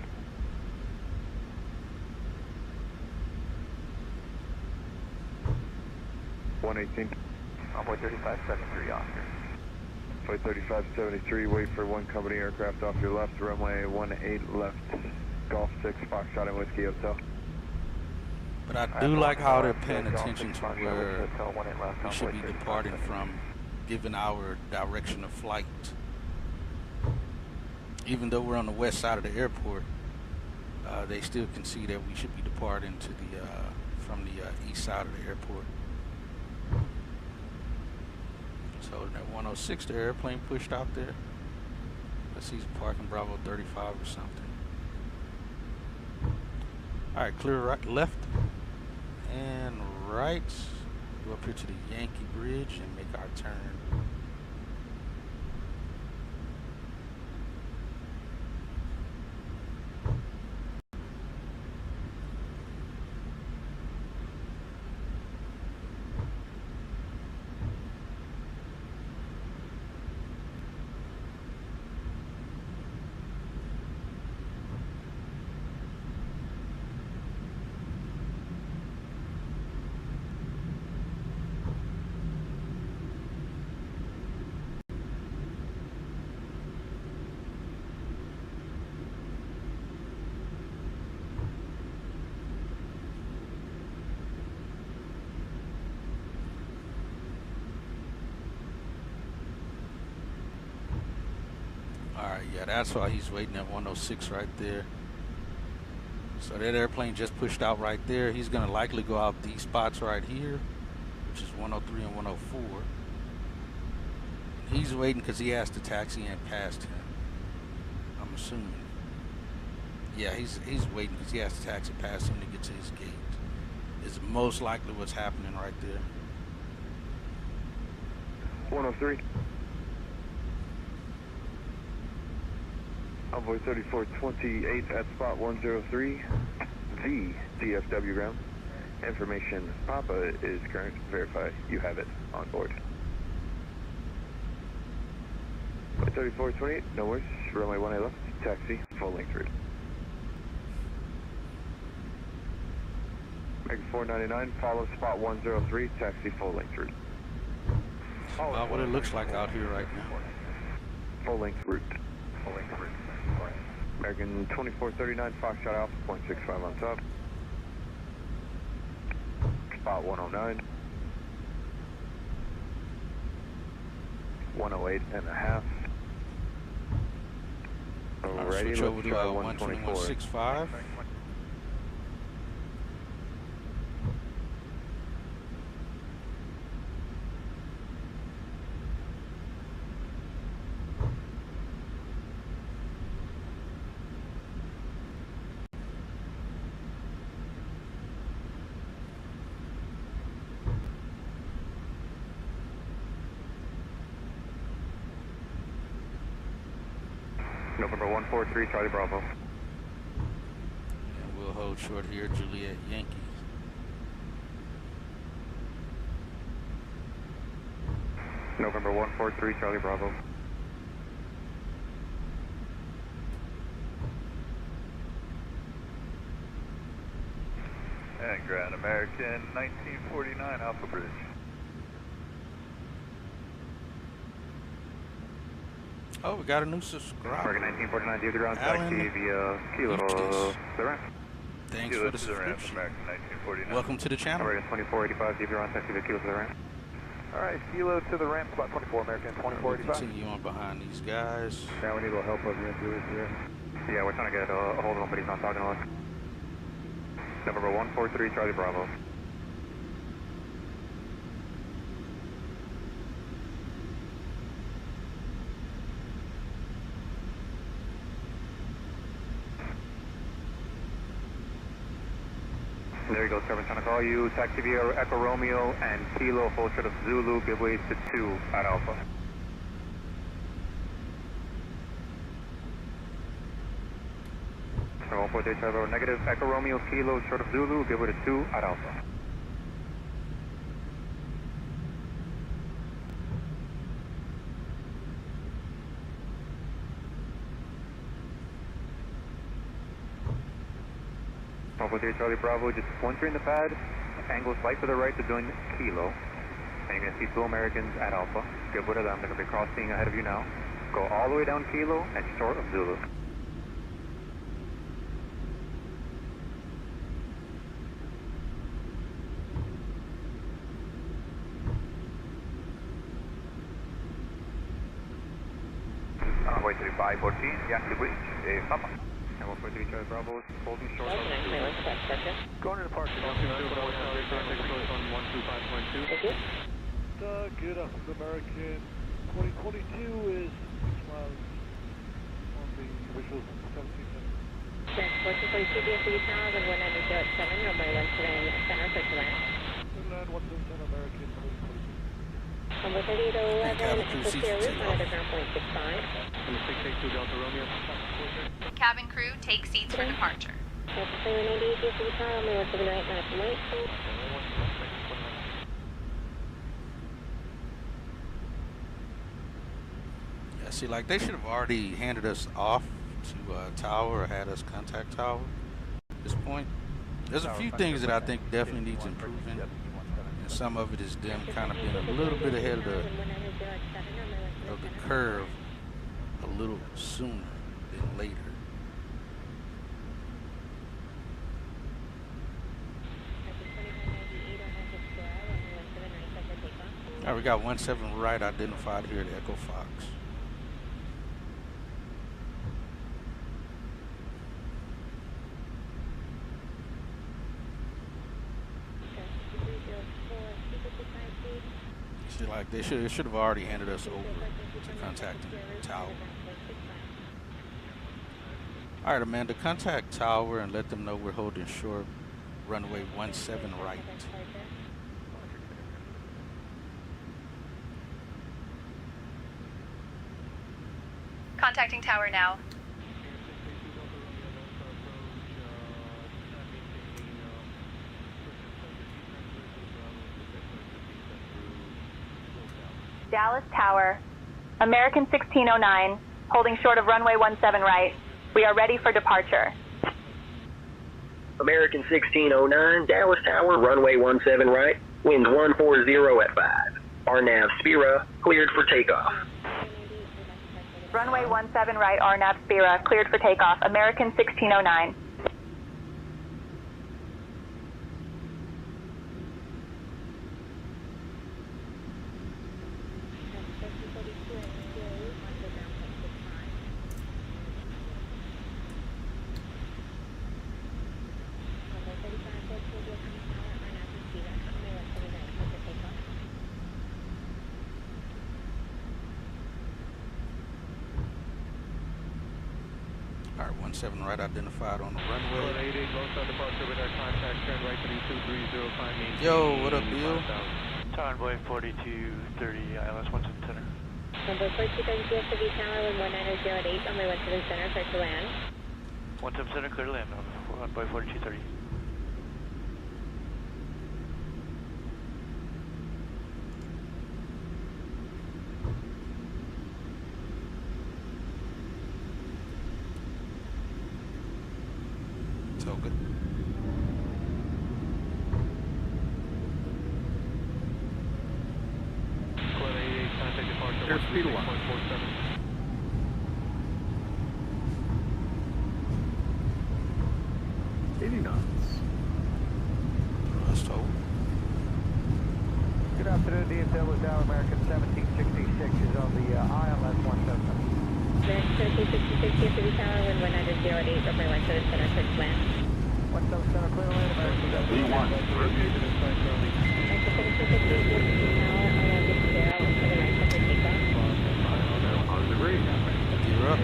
Envoy 3573, Oscar. Flight 3573, wait for one company aircraft off your left, runway 18 left, Golf 6, Foxtrot and Whiskey Hotel. But I do like how they're paying attention to where we should be departing from, given our direction of flight. Even though we're on the west side of the airport, they still can see that we should be departing to the from the east side of the airport. So that 106, the airplane pushed out there. Let's see, he's parking Bravo 35 or something. All right, clear right, left and right. Go up here to the Yankee Bridge and make our turn. Alright, yeah, that's why he's waiting at 106 right there. So that airplane just pushed out right there. He's going to likely go out these spots right here, which is 103 and 104. And he's waiting because he has to taxi in past him, I'm assuming. Yeah, he's waiting because he has to taxi past him to get to his gate. Is most likely what's happening right there. 103. Envoy 3428 at spot 103, the DFW ground. Information Papa is current. Verify you have it on board. 3428, no worries. Runway 18 left, taxi, full length route. Mega 499, follow spot 103, taxi, full length route. About what it looks like out here right now. Full length route. Full length route. American 2439, Foxtrot Alpha, 0.65 on top. Spot 109. 108 and a half. Alrighty, switch over let's to try 121.65. November 143, Charlie Bravo. And we'll hold short here, Juliet Yankee. November 143, Charlie Bravo. And Grand American 1949 Alpha Bridge. Oh, we got a new subscriber. American 1949, do the ground Alan taxi via Kilo Eustace. the ramp. Thanks for the subscription. American 1949. Welcome to the channel. American 2485, do the ground taxi via Kilo to the ramp. Alright, Kilo to the ramp, spot 24, American We'll 2485. continue on behind these guys. Now we need a little help over here, Julius, here. Yeah, we're trying to get a hold of him, but he's not talking to us. November 143, Charlie Bravo. There you go, Trevor, trying to call you. Taxi via Echo Romeo and Kilo, full short of Zulu, give way to 2 at Alpha. So 143, Trevor, negative. Echo Romeo, Kilo, short of Zulu, give way to 2 at Alpha. 143 Charlie Bravo, just entering the pad, angle slight to the right to join Kilo. And you're going to see 2 Americans at Alpha. Get rid of them, they're going to be crossing ahead of you now. Go all the way down Kilo and short of Zulu. Runway 3514, Yankee Bridge, Papa. And 143 Charlie Bravo is holding short of Zulu. Going to departure. Good afternoon, American. 2022 is 6 miles on the visual 17 minutes. 1442 DFW Tower, 190.7, runway 17 center, clear to land. Land 177 American 2022. Number 3811, clear route, monitor ground point 65. 682 Delta Romeo. Cabin crew, take seats for departure. Delta 398 DFW Tower, runway 178, not from right. Yeah, see, like they should have already handed us off to tower or had us contact tower at this point. There's a few things that I think definitely needs improving, and some of it is them kind of being a little bit ahead of the curve a little sooner than later. All right, we got 17 right identified here at Echo Fox. See, like they should have already handed us over to contacting tower. All right, Amanda, contact tower and let them know we're holding short, runway 17 right. Contacting tower now. Dallas Tower, American 1609, holding short of runway 17 right. We are ready for departure. American 1609, Dallas Tower, runway 17 right, winds 140 at 5. RNAV Spira, cleared for takeoff. Runway 17 right, RNAV Spira, cleared for takeoff. American 1609. All right, 17 right identified on the runway. 88, low side departure with our contact, turn right to 2305. Yo, what up, Bill? Convoy 4230, ILS 17 center. Number 4230 DFW Tower, 190.8, runway 17 center, clear to land. 17 center, clear to land, Convoy 4230. It's all good. Airspeed alarm. 80 knots. Let's hold. Good afternoon, DFW Dow American 1766 is on the ILS 17. American 1766 DFW Tower, 190.8, runway 17 center, clear to land. 17 center, clear to land, American B1, American 1766 DFW Tower, RNAV Spira, 17 right, clear takeoff. 100 degrees. You're up.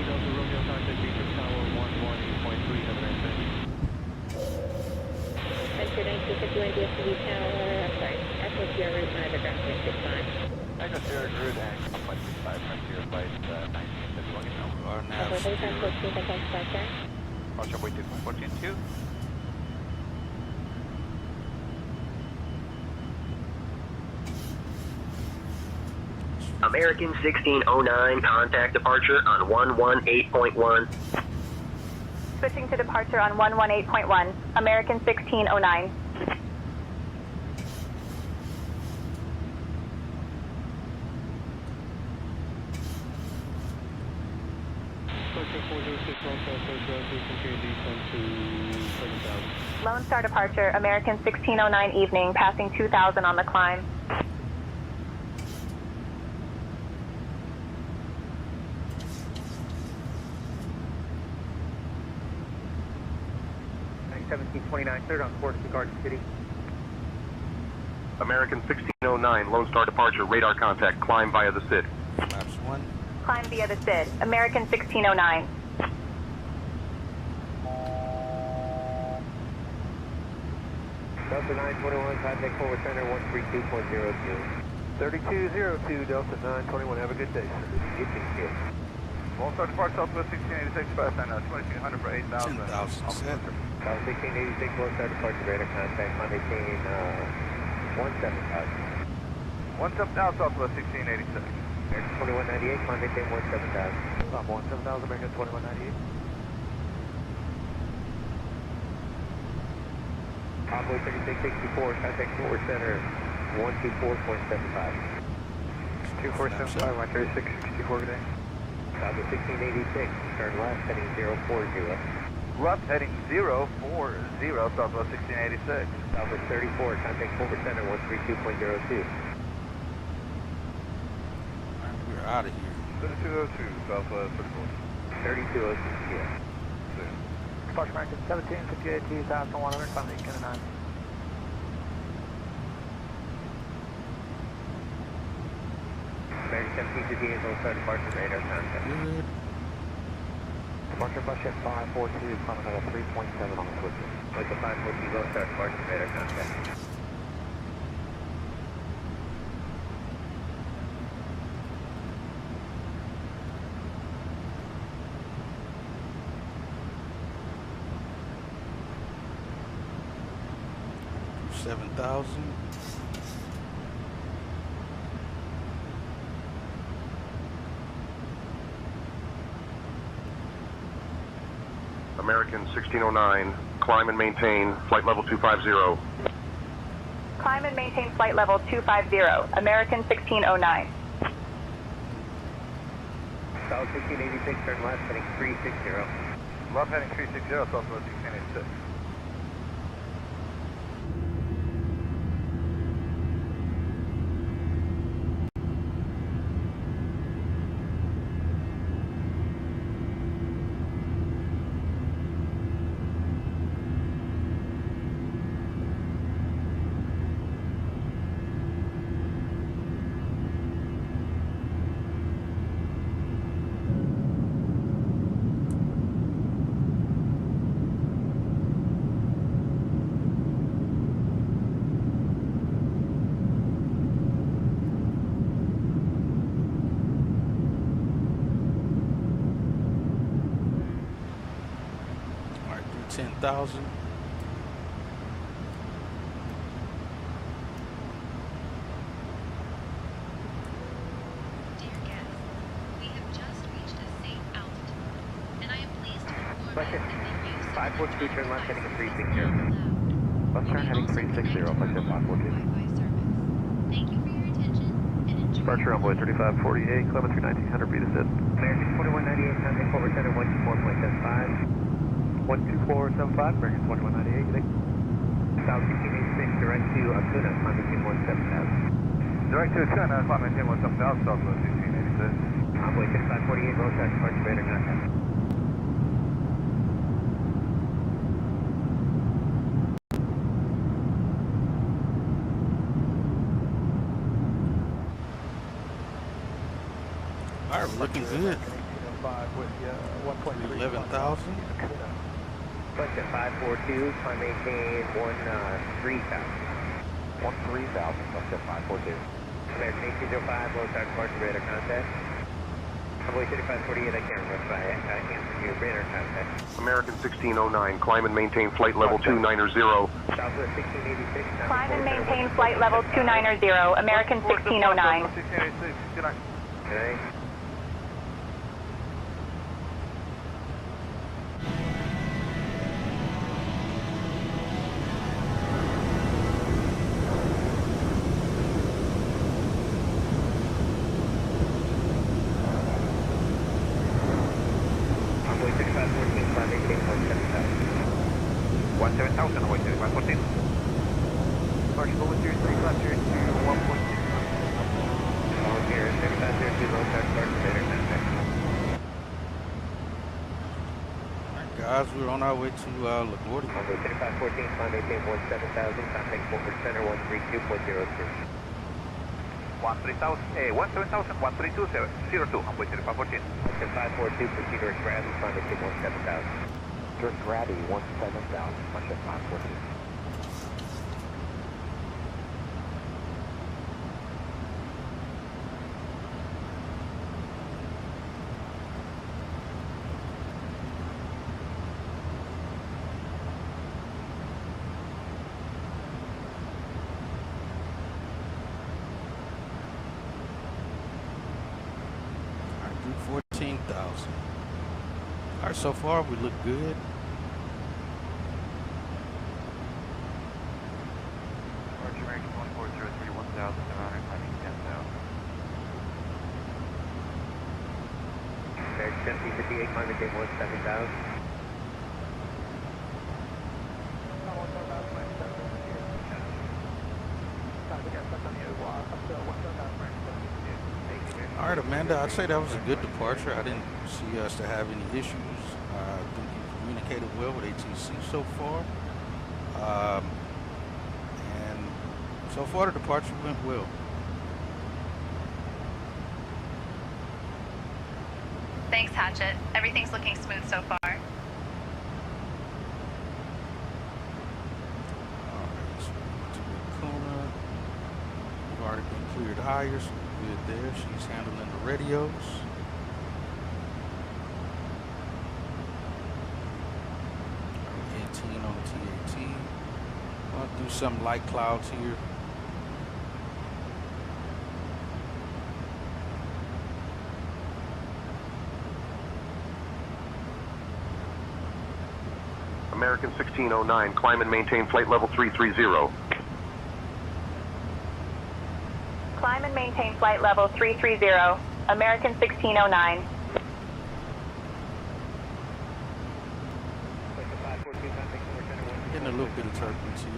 Romeo contact Beacon Tower 118.3, have a nice day. Enter 1951 DFW Tower, I'm sorry, Atmosphere route, monitor ground point 65. Atmospheric route and 1.65, frontier flight 1951 now. RNAV Number 3514, Spira. contact departure. Ultra weight 14.2. American 1609, contact departure on 118.1. Switching to departure on 118.1, American 1609. Lone Star departure, American 1609 evening, passing 2000 on the climb. Cleared on course to Garden City. American 1609, Lone Star departure, radar contact, climb via the SID. Maps 1. Climb via the SID, American 1609. Delta 921, contact forward center 132.02. 3202, Delta 921, have a good day, sir. Get you here. Lone Star departure, Southwest 1686, fast and 2200 for 8,000. 10,000 set. 1686, Lone Star departure, radar contact, maintain 17000. 17000, Southwest 1686. American 2198, maintain 17000. Stop 17000, American 2198. Envoy 3664, contact forward center 124.75. 2475, 3664, good day. Envoy 1686, turn left, heading 040. Left heading 040, Southwest 1686. Envoy 34, contact forward center 132.02. We're out of here. 3202, Southwest 34. 3202, yeah. Departure American 1758, 2100, climb 809. American 1758, Lone Star departure, radar contact. Good. Departure bus jet 542, climb level 3.7 on the switcher. Like the 542, Lone Star departure, radar contact. $7,000. American 1609, climb and maintain, flight level 250. Climb and maintain flight level 250, American 1609. South 1686, turn left, heading 360. Left heading 360, Southwest 1686. All right, through 10,000. Dear guests, we have just reached a safe altitude, and I am pleased to inform you that the use of 542, turn left, heading 360. Left turn heading 360, flight jet 542. Wi-Fi service. Thank you for your attention, and enjoy. Departure Envoy 3548, telemetry 1900, beat us at American 2198, contact forward center 124.75. 12475, American 2198, good day. South 1686, direct to Acuna, climb maintain 17000. Direct to Acuna, climb maintain 17000, Southwest 1686. Envoy 6548, Lone Star departure, radar contact. All right, we're looking good. 1805 with 1.3. 11,000. Flight jet 542, climb maintain 13000. 13000, flight jet 542. American 1805, Lone Star departure, radar contact. Convoy 3548, I can't verify. I answer your radar contact. American 1609, climb and maintain flight level 290. Southwest 1686. Climb and maintain flight level 290, American 1609. 1686, good night. Okay. Convoy 3514, climb maintain 17,000. 17,000, Hawaii 3514. Departure Boeing 3502 to 1.6. Volunteer 3502, low start, radar contact. Guys, we're on our way to LaGuardia. Convoy 3514, climb maintain 17,000, contact forward center 132.02. 17,000, 132.02, Hawaii 3514. Mountain 542, proceed direct gravity, climb maintain 17,000. Direct gravity 17,000, Mountain 542. Do 14,000. All right, so far we look good. Departure American 2403, 1,000, climbing 10,000. American 1758, climb maintain 17,000. All right, Amanda, I'd say that was a good departure. I didn't see us to have any issues. I think you communicated well with ATC so far. And so far the departure went well. Thanks, Hatchet. Everything's looking smooth so far. All right, so to Lacuna. We've already been cleared higher, so we're good there. She's handling the radios. Our 18 on the TAT. I'll do some light clouds here. American 1609, climb and maintain flight level 330. Climb and maintain flight level 330, American 1609. Getting a little bit of turbulence here.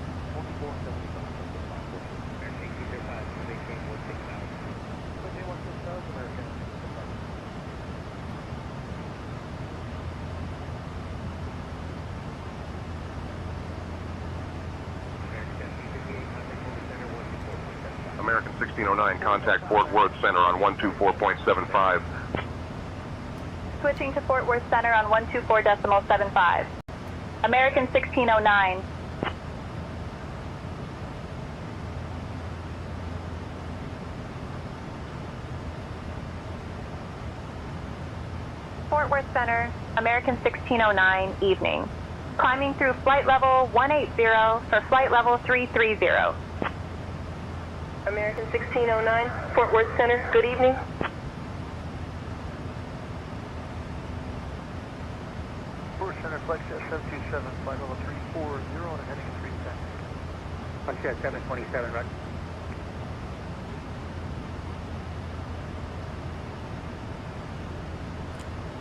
American 1609, contact Fort Worth Center on 124.75. Switching to Fort Worth Center on 124.75. American 1609. Fort Worth Center, American 1609, evening. Climbing through flight level 180 for flight level 330. American 1609, Fort Worth Center, good evening. Fort Worth Center, flight set 727, flight level 340, and heading 310. Flight set 727, right?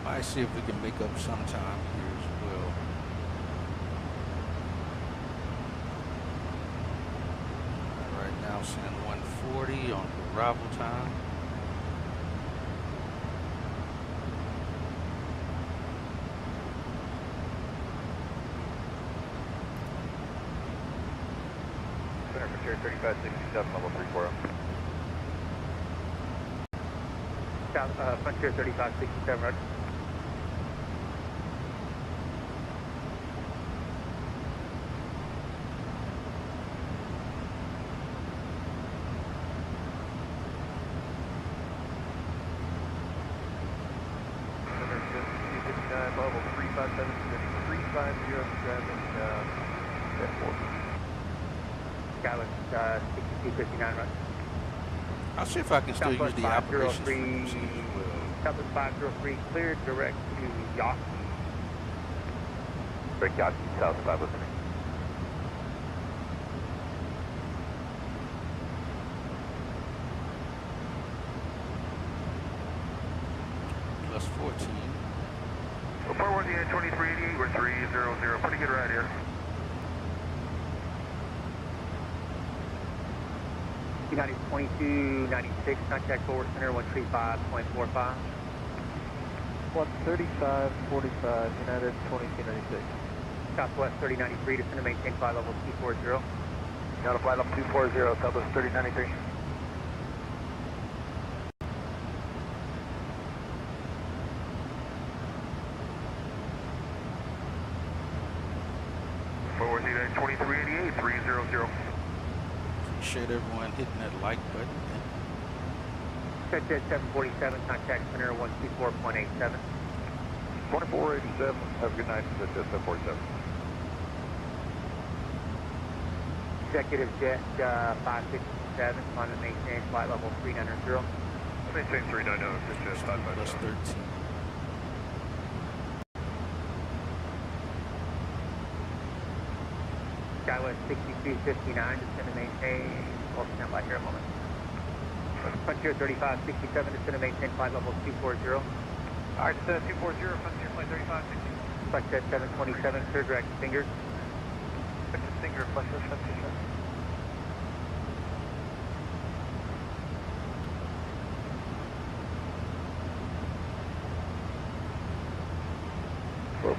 Might see if we can make up some time here as well. Right now, send 140 on arrival time. Center for 3567, level 340. Frontier 3567, right? 350 airport. Dallas 6259, right? I'll see if I can still use Southwest the operations 503, frequency as well. Southwest 503, cleared direct to Yacht. Break Yacht, South 5 listening. Plus 14. So forward the 2388, we're 300. Pretty good ride here. United 2296, contact forward center 135.45. 135.45, United 2296. Southwest 3093, descend to maintain flight level 240. Got a flight level 240, Southwest 3093. Forward the 2388, 300. Appreciate everyone hitting that like button. Set jet 747, contact center 124.87. 2487, have a good night, set jet 747. Executive jet 557, climb and maintain flight level 390. Maintain 390, set jet 557. Plus 13. Skywest 6259, descend to maintain, hold stand by here a moment. Frontier 3567, descend to maintain flight level 240. Alright, descend at 240, Frontier flight 3560. Flight jet 727, clear direct fingers. Direct finger, flight jet 727.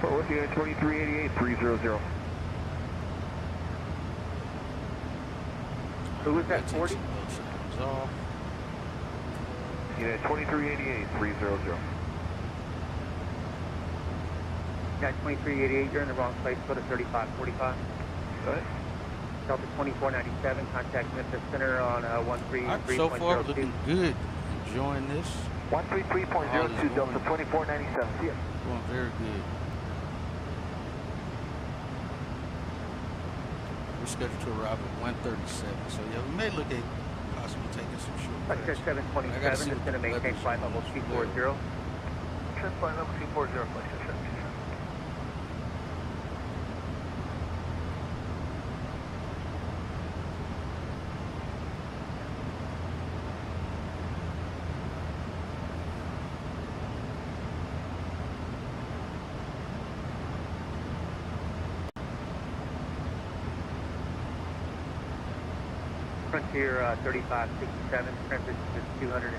Forward the 2388, 300. Who was that, 40? Off. Yeah, 2388, 300. Got 2388, you're in the wrong place, go to 3545. Go ahead. Delta 2497, contact Memphis Center on 133.02. So far, looking good. Enjoying this. 133.02, Delta 2497, see ya. Going very good. We're scheduled to arrive at 137, so yeah, we may look at possibly taking some short Flight jet 727 is going to maintain flight level 240. Trim flight level 240, flight jet 727. Frontier 3567, transition to 270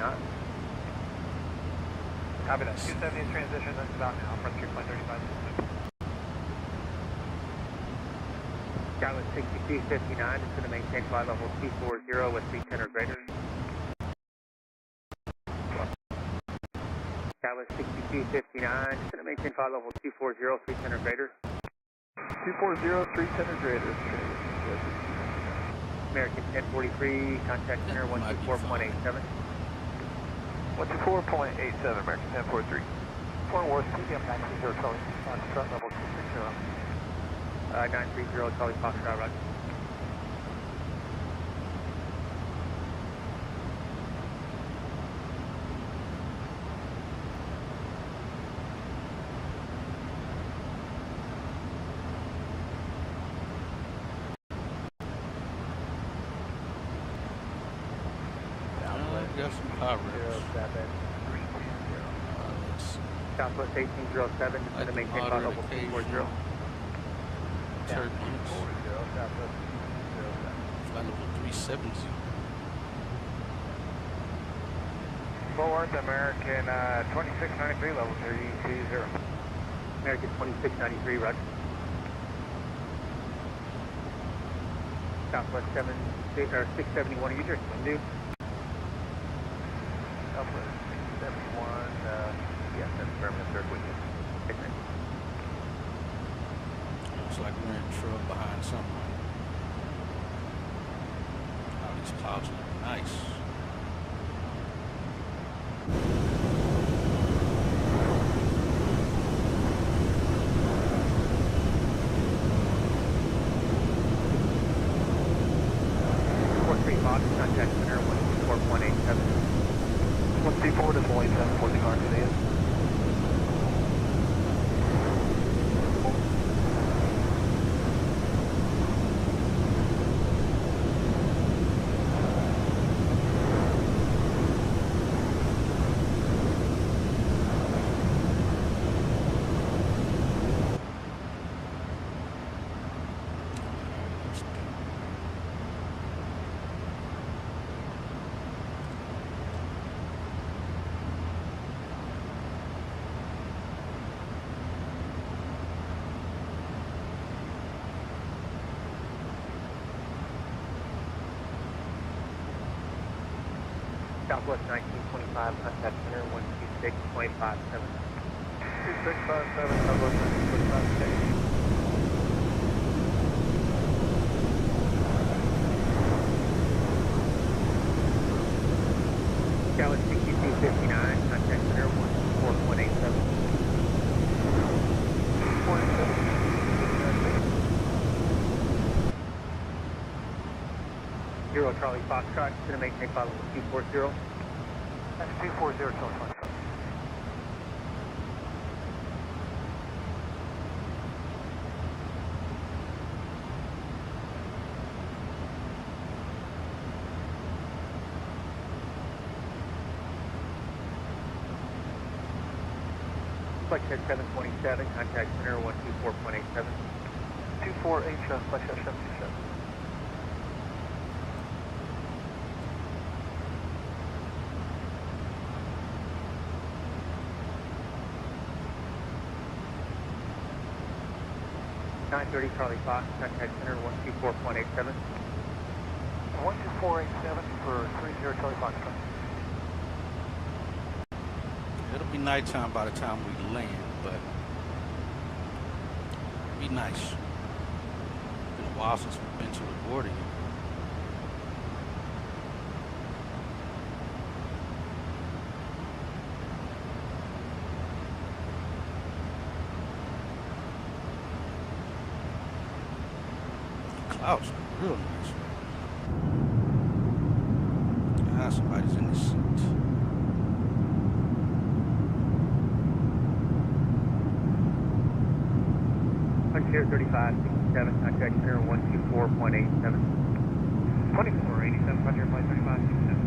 knots. Copy that. 270 transition, that's about now. Frontier flight 3567. Skywest 6259 is going to maintain flight level 240 with 310 or greater. Skywest 6259 is going to maintain flight level 240, 310 or greater. 240, 310 or greater. American 1043, contact center 124.87. 124.87, American 1043. Fort Worth, PDM 930, Charlie, on strut level 260. 930, Charlie Foxtrot, roger. Got some high reps. Southwest 1807, just going to maintain flight level 240. Turbulence. Flight level 370. Fort Worth, American 2693, level 320. American 2693, roger. Southwest 671, are you just dude? Southwest 671, yes, that's permanent third with you. Looks like we're in trouble behind someone. Oh, these clouds look nice. 64 decimal 87, 14 car, see ya. Southwest 1925, contact center 126.57. 2657, Southwest 1925, Dallas 6259, contact center 124.87. 0 Charlie Foxtrot, center maintain flight level 240. That's 240, Charlie Foxtrot. Flexjet 727, contact center 124.87. 248, Flexjet 727. Charlie Fox, contact center 124.87. 12487 for 30 Charlie Foxtrot. It'll be nighttime by the time we land, but be nice. It's been a while since we've been to LaGuardia. Clouds are real nice. Ah, somebody's in the seat. Frontier 3567, contact center 124.87. 2487, Frontier Flight 3567.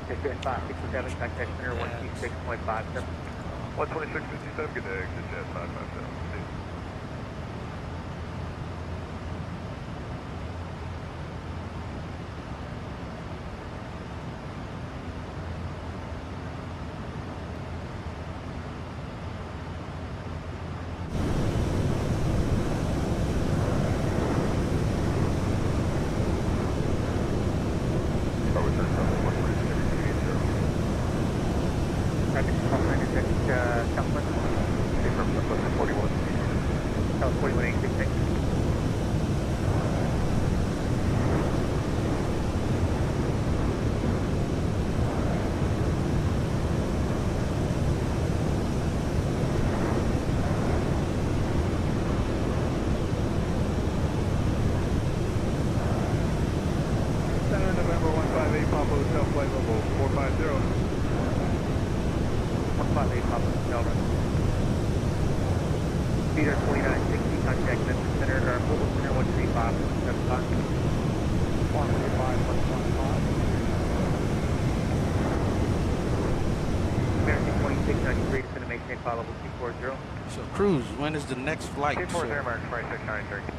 Frontier 567, contact center 126.57. 12657, good day, exit jet 557. Peter 2960, contact Memphis Center, or Global Center 135, 75. 135, American 2693, descend to maintain flight level 240. So, Cruz, when is the next flight? 240, American 2693.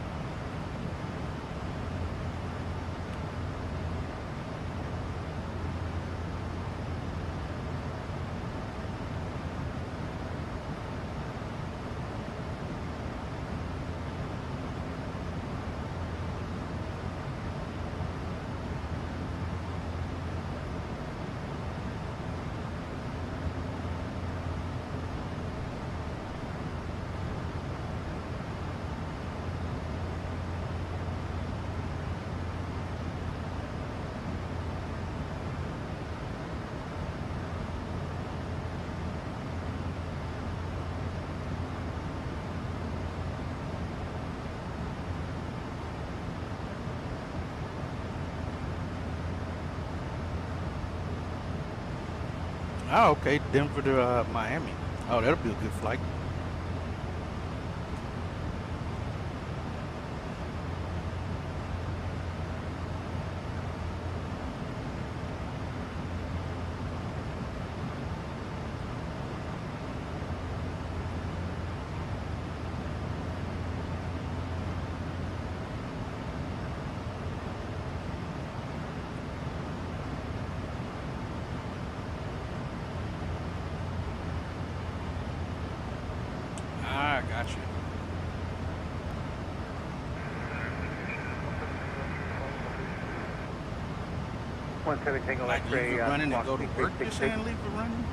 Oh, okay. Denver to Miami. Oh, that'll be a good flight. Ah, got you. 17 Tango Like X-ray, leave it running and squawk go to work, you're 3366. saying leave it running?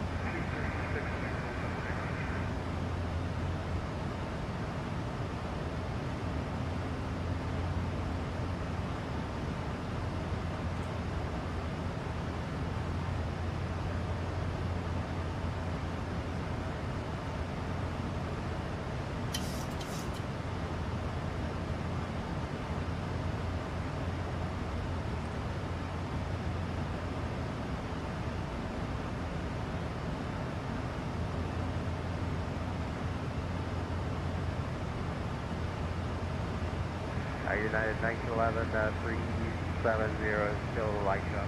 United 1911, 370, still lighting up.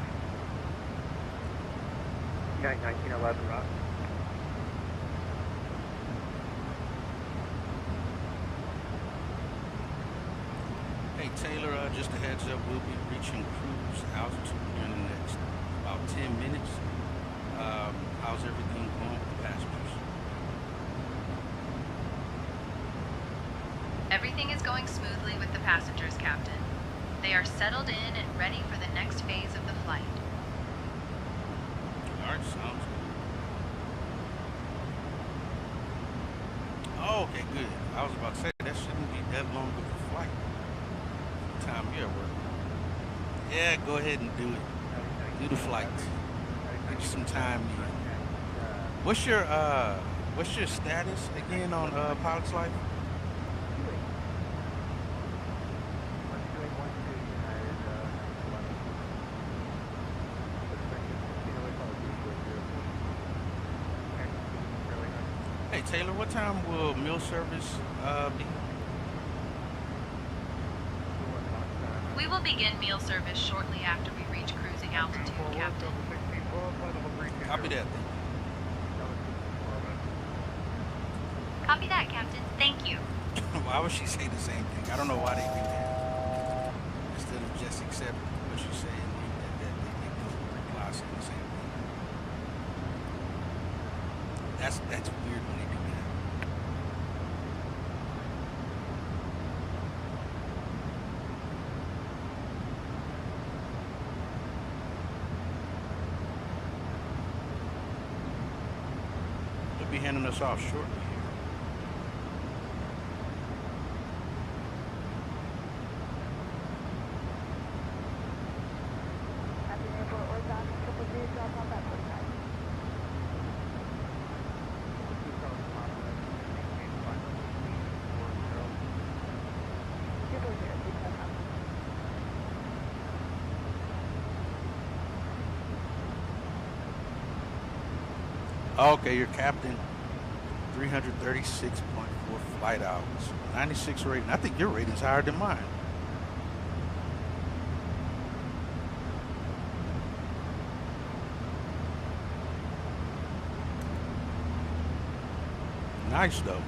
United 1911, rock. Hey Taylor, just a heads up, we'll be reaching cruise altitude here in the next about 10 minutes. How's everything going with the passengers? Everything is going smoothly with the passengers, Captain. They are settled in and ready for the next phase of the flight. Alright, sounds good. Oh, okay, good. I was about to say, that shouldn't be that long of a flight. Time you're at work. Yeah, go ahead and do it. Do the flight. Get you some time in. What's your status again on pilot's life? Hey Taylor, what time will meal service be? We will begin meal service shortly after we reach cruising altitude, Captain. Copy that then. Copy that, Captain. Thank you. Why would she say the same thing? I don't know why they do that. Instead of just accept what you say and leave that they do reply saying the same thing. That's weird when they do that. They'll be handing us off shortly here. Okay, your captain, 336.4 flight hours, 96 rating. I think your rating's higher than mine. Nice though.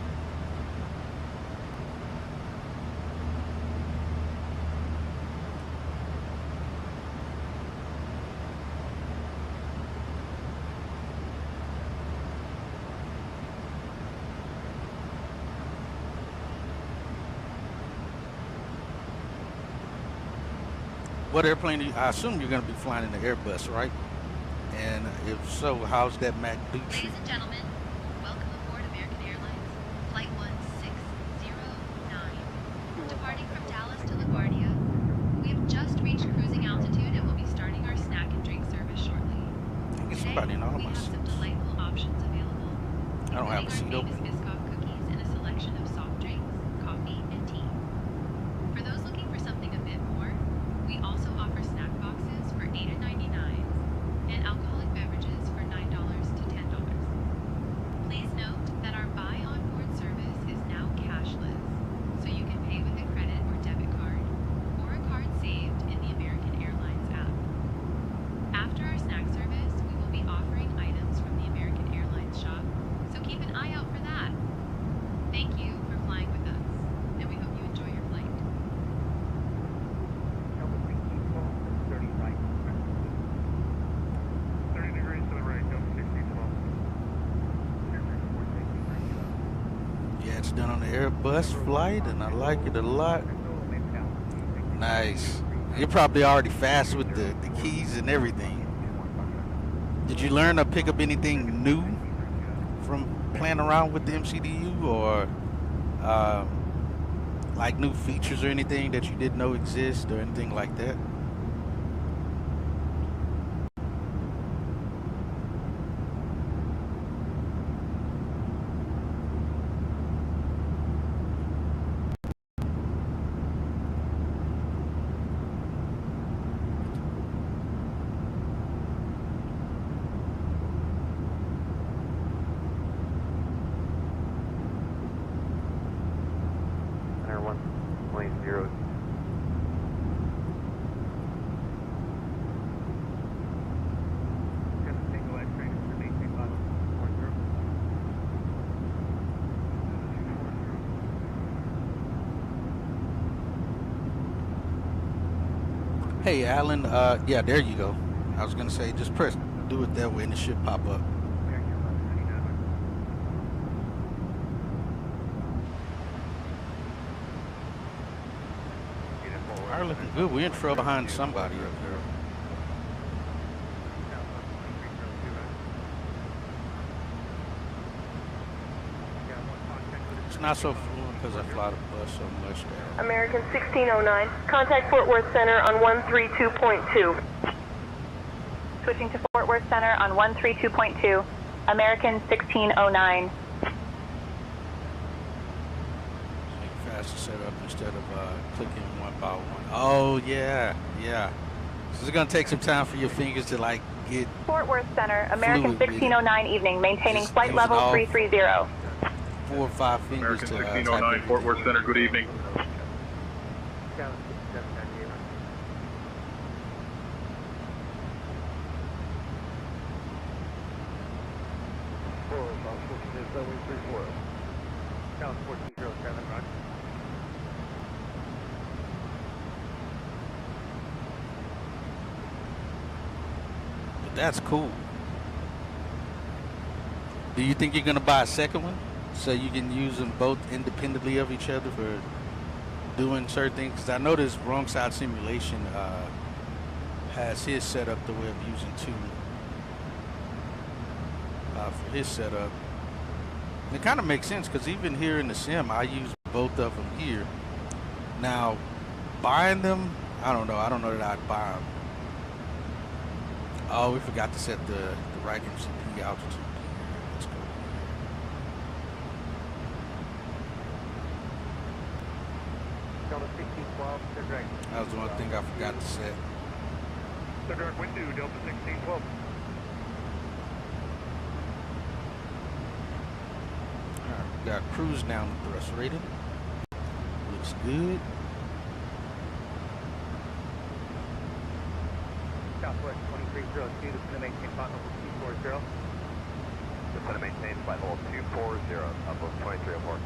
What airplane do you, I assume you're going to be flying in the Airbus, right? And if so, how's that Mac do? Ladies and gentlemen, welcome aboard American Airlines, Flight 1609. Departing from Dallas to LaGuardia, we have just reached cruising altitude and will be starting our snack and drink service shortly. I get somebody in all of my We have seats. some delightful options available. I don't have a seat including our open. famous Biscoff cookies and a selection of soft drinks, coffee, and tea. For those looking for something a bit more, we also offer snack boxes for $8.99 and alcoholic beverages for $9 to $10. That's done on the Airbus flight, and I like it a lot. Nice. You're probably already fast with the keys and everything. Did you learn or pick up anything new from playing around with the MCDU, or like new features or anything that you didn't know exist or anything like that? Hey, Alan, yeah, there you go. I was going to say, just do it that way and it should pop up. All right, looking good. We're in trouble behind somebody up here. It's not so fluid because I fly the bus so much there. American 1609. Contact Fort Worth Center on 132.2. Switching to Fort Worth Center on 132.2. American 1609. Faster setup instead of clicking one by one. Oh, yeah, yeah. So it's going to take some time for your fingers to like get Fort Worth Center, American 1609 evening, maintaining flight level 330. 4 or 5 fingers American to 1609, Fort Worth Center, good evening. But that's cool. Do you think you're going to buy a second one so you can use them both independently of each other for doing certain things? Because I know this wrong side simulation has his setup the way of using two for his setup. And it kind of makes sense because even here in the sim, I use both of them here. Now, buying them, I don't know. I don't know that I'd buy them. Oh, we forgot to set the right MCP altitude. Let's go. That was the one thing I forgot to set. Direct wind 2, Delta 1612. Alright, we got cruise down the thrust rating. Looks good. Southwest 2302, this is going to maintain flight level 240. This is going to maintain flight level 240, uplift 2304.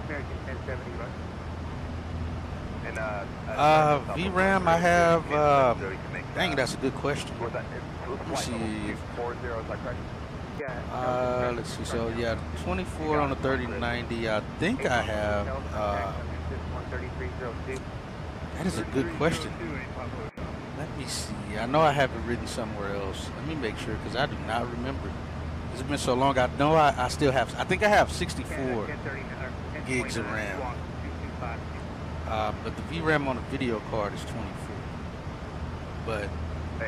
American 1070, right? And, VRAM, I have, dang, that's a good question. Let me see. Let's see, so yeah, 24 on the 3090, I think I have, that is a good question. Let me see, I know I have it written somewhere else. Let me make sure, because I do not remember. It's been so long, I know I still have, I think I have 64 gigs of RAM. But the VRAM on the video card is 24. But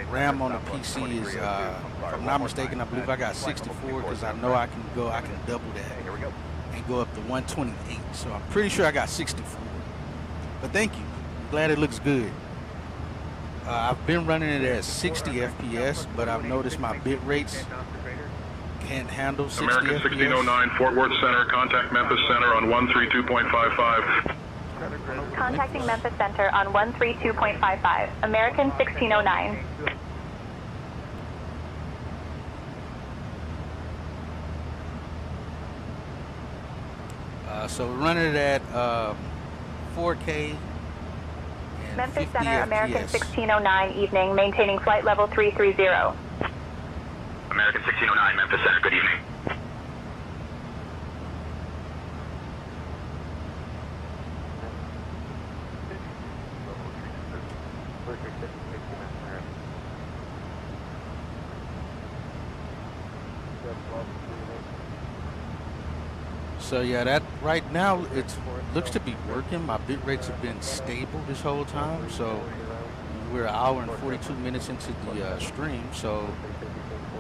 RAM on the PC is, if I'm not mistaken, I believe I got 64 because I know I can double that and go up to 128. So I'm pretty sure I got 64. But thank you. I'm glad it looks good. I've been running it at 60 FPS, but I've noticed my bit rates can't handle 60 American FPS. 1609, Fort Worth Center, contact Memphis Center on 132.55. Contacting Memphis Center on 132.55. American 1609. So we're running it at 4K and Memphis 50 Center, American FPS. 1609, evening, maintaining flight level 330. American 1609, Memphis Center, good evening. So yeah, that right now it looks to be working. My bit rates have been stable this whole time. So we're an hour and 42 minutes into the stream. So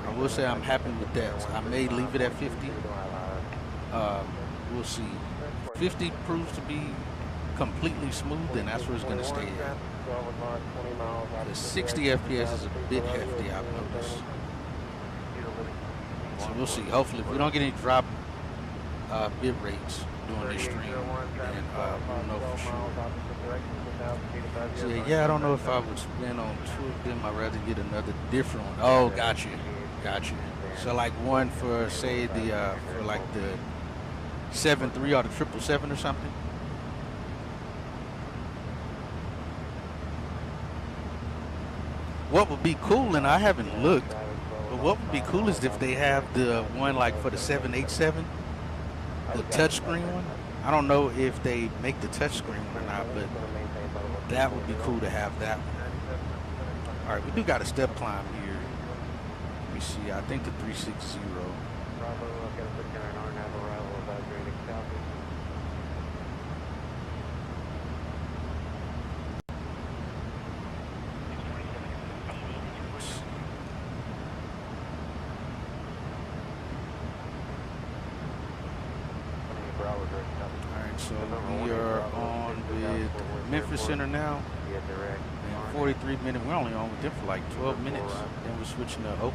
I will say I'm happy with that. I may leave it at 50. We'll see. 50 proves to be completely smooth, and that's where it's going to stay at. The 60 FPS is a bit hefty, I've noticed. So we'll see. Hopefully, if we don't get any drop bit rates during this stream, then we'll know for sure. So yeah, I don't know if I would spend on two of them. I'd rather get another different one. Oh, got you. So like one for, say, the for like the 7.3 or the 777 or something. What would be cool, and I haven't looked, but what would be cool is if they have the one like for the 787, the touchscreen one. I don't know if they make the touchscreen one or not, but that would be cool to have that one. All right, we do got a step climb here. Let me see. I think the 360. So we are on with Memphis Center now. And 43 minutes. We're only on with them for like 12 minutes. Then we're switching to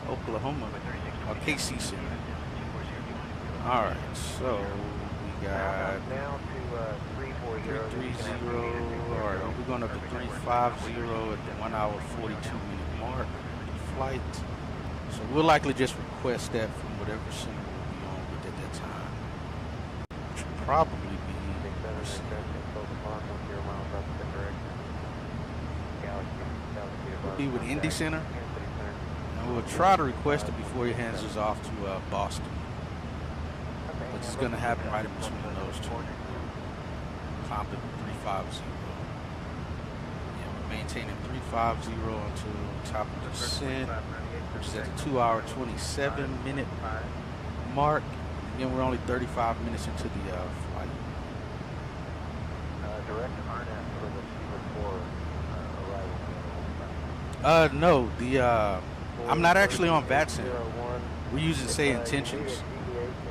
Oklahoma or KC Center. All right. So we got 330. All right. We're going up to 350 at the 1 hour 42 minute mark flight. So we'll likely just request that from whatever center we'll be on with at that time. Probably be with Indy Center, and we'll try to request it before he hands us off to Boston. But it's going to happen right in between those two. Climb to 350. Yeah, we're maintaining 350 until top of descent, which is at the 2 hour 27 minute mark. Again, we're only 35 minutes into the flight. Direct RNAV for the Receiver 4 arrival. No, I'm not actually on VATSIM. We're using Say Intentions,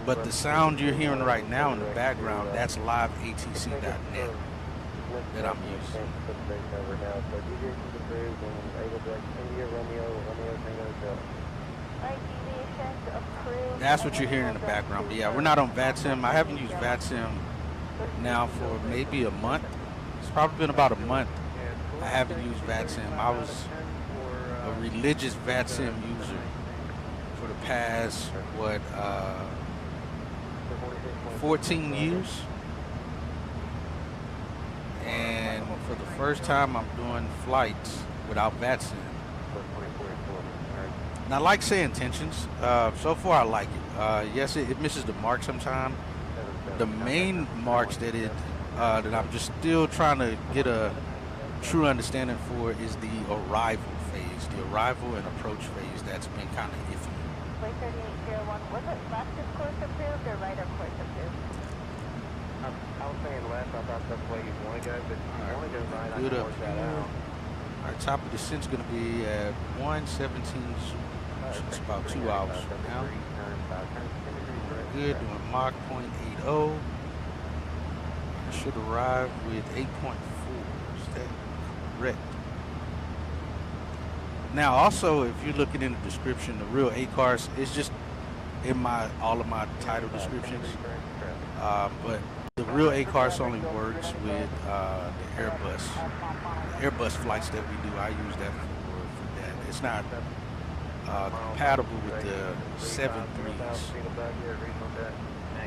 but the sound you're hearing right now in the background, that's live ATC.net that I'm using. That's what you're hearing in the background. But yeah, we're not on VATSIM. I haven't used VATSIM now for maybe a month. It's probably been about a month. I haven't used VATSIM. I was a religious VATSIM user for the past, 14 years. And for the first time, I'm doing flights without VATSIM. And I like Say Intentions. So far, I like it. Yes, it misses the mark sometime. The main marks that that I'm just still trying to get a true understanding for is the arrival phase, the arrival and approach phase. That's been kind of iffy. Flight 3801, was it left of course approved or right of course approved? I was saying left, I thought that's the way you want to go, but if you want to go right, I can work that out. All right, top of the descent's going to be at 117, it's about 2 hours from now. Good, doing Mach 0.80. I should arrive with 8.4. Is that correct? Now, also, if you're looking in the description, the real ACARS, it's just in all of my title descriptions. But the real ACARS only works with the Airbus flights that we do. I use that for that. It's not compatible with the 7.3s.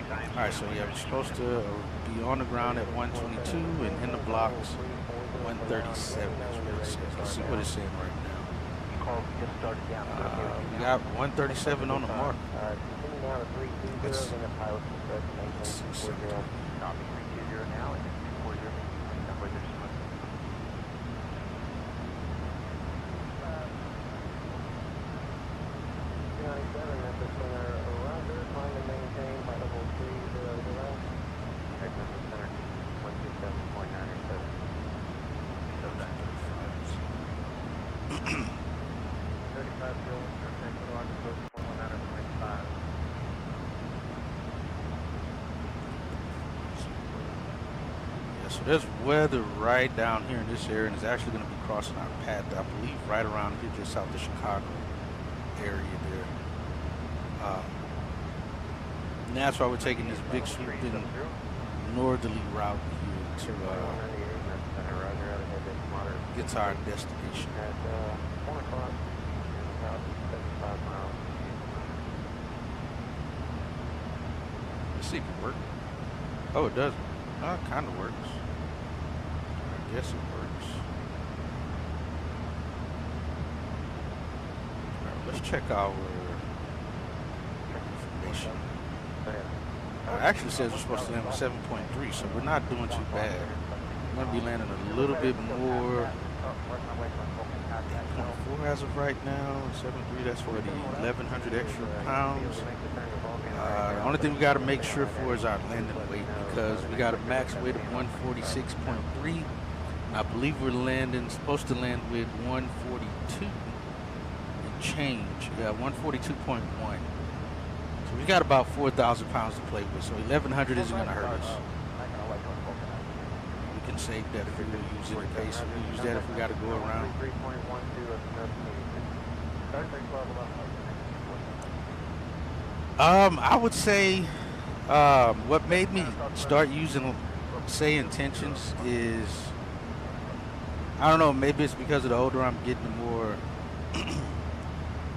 Alright, so yeah, we're supposed to be on the ground at 122 and in the blocks 137 is what it says. Let's see what it's saying right now. We got 137 on the mark. Let's see something. So there's weather right down here in this area, and it's actually going to be crossing our path, I believe, right around here, just south of Chicago area there. And that's why we're taking this big swooping northerly route here to get to our destination. Let's see if it works. Oh, it does. It kind of works. I guess it works. Right, let's check our information. It actually says we're supposed to land with 7.3, so we're not doing too bad. We're going to be landing a little bit more. 8.4 as of right now. 7.3, that's for the 1,100 extra pounds. The only thing we got to make sure for is our landing weight, because we got a max weight of 146.3. I believe we're supposed to land with 142 and change. Yeah, 142.1. So we got about 4,000 pounds to play with. So 1,100 isn't going to hurt us. We can save that if we use it in case. We use that if we got to go around. I would say what made me start using say intentions is, I don't know, maybe it's because of the older I'm getting, the more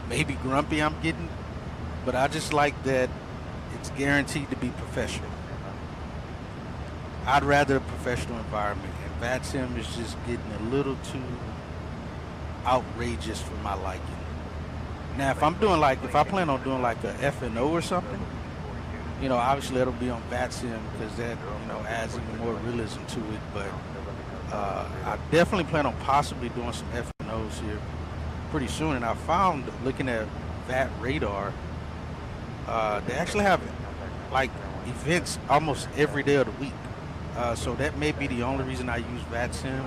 maybe grumpy I'm getting, but I just like that it's guaranteed to be professional. I'd rather a professional environment, and VATSIM is just getting a little too outrageous for my liking. Now, if I plan on doing like a F&O or something, you know, obviously that'll be on VATSIM because that, you know, adds even more realism to it. But I definitely plan on possibly doing some F&Os here pretty soon. And I found, looking at VAT Radar, they actually have like events almost every day of the week. So that may be the only reason I use VATSIM.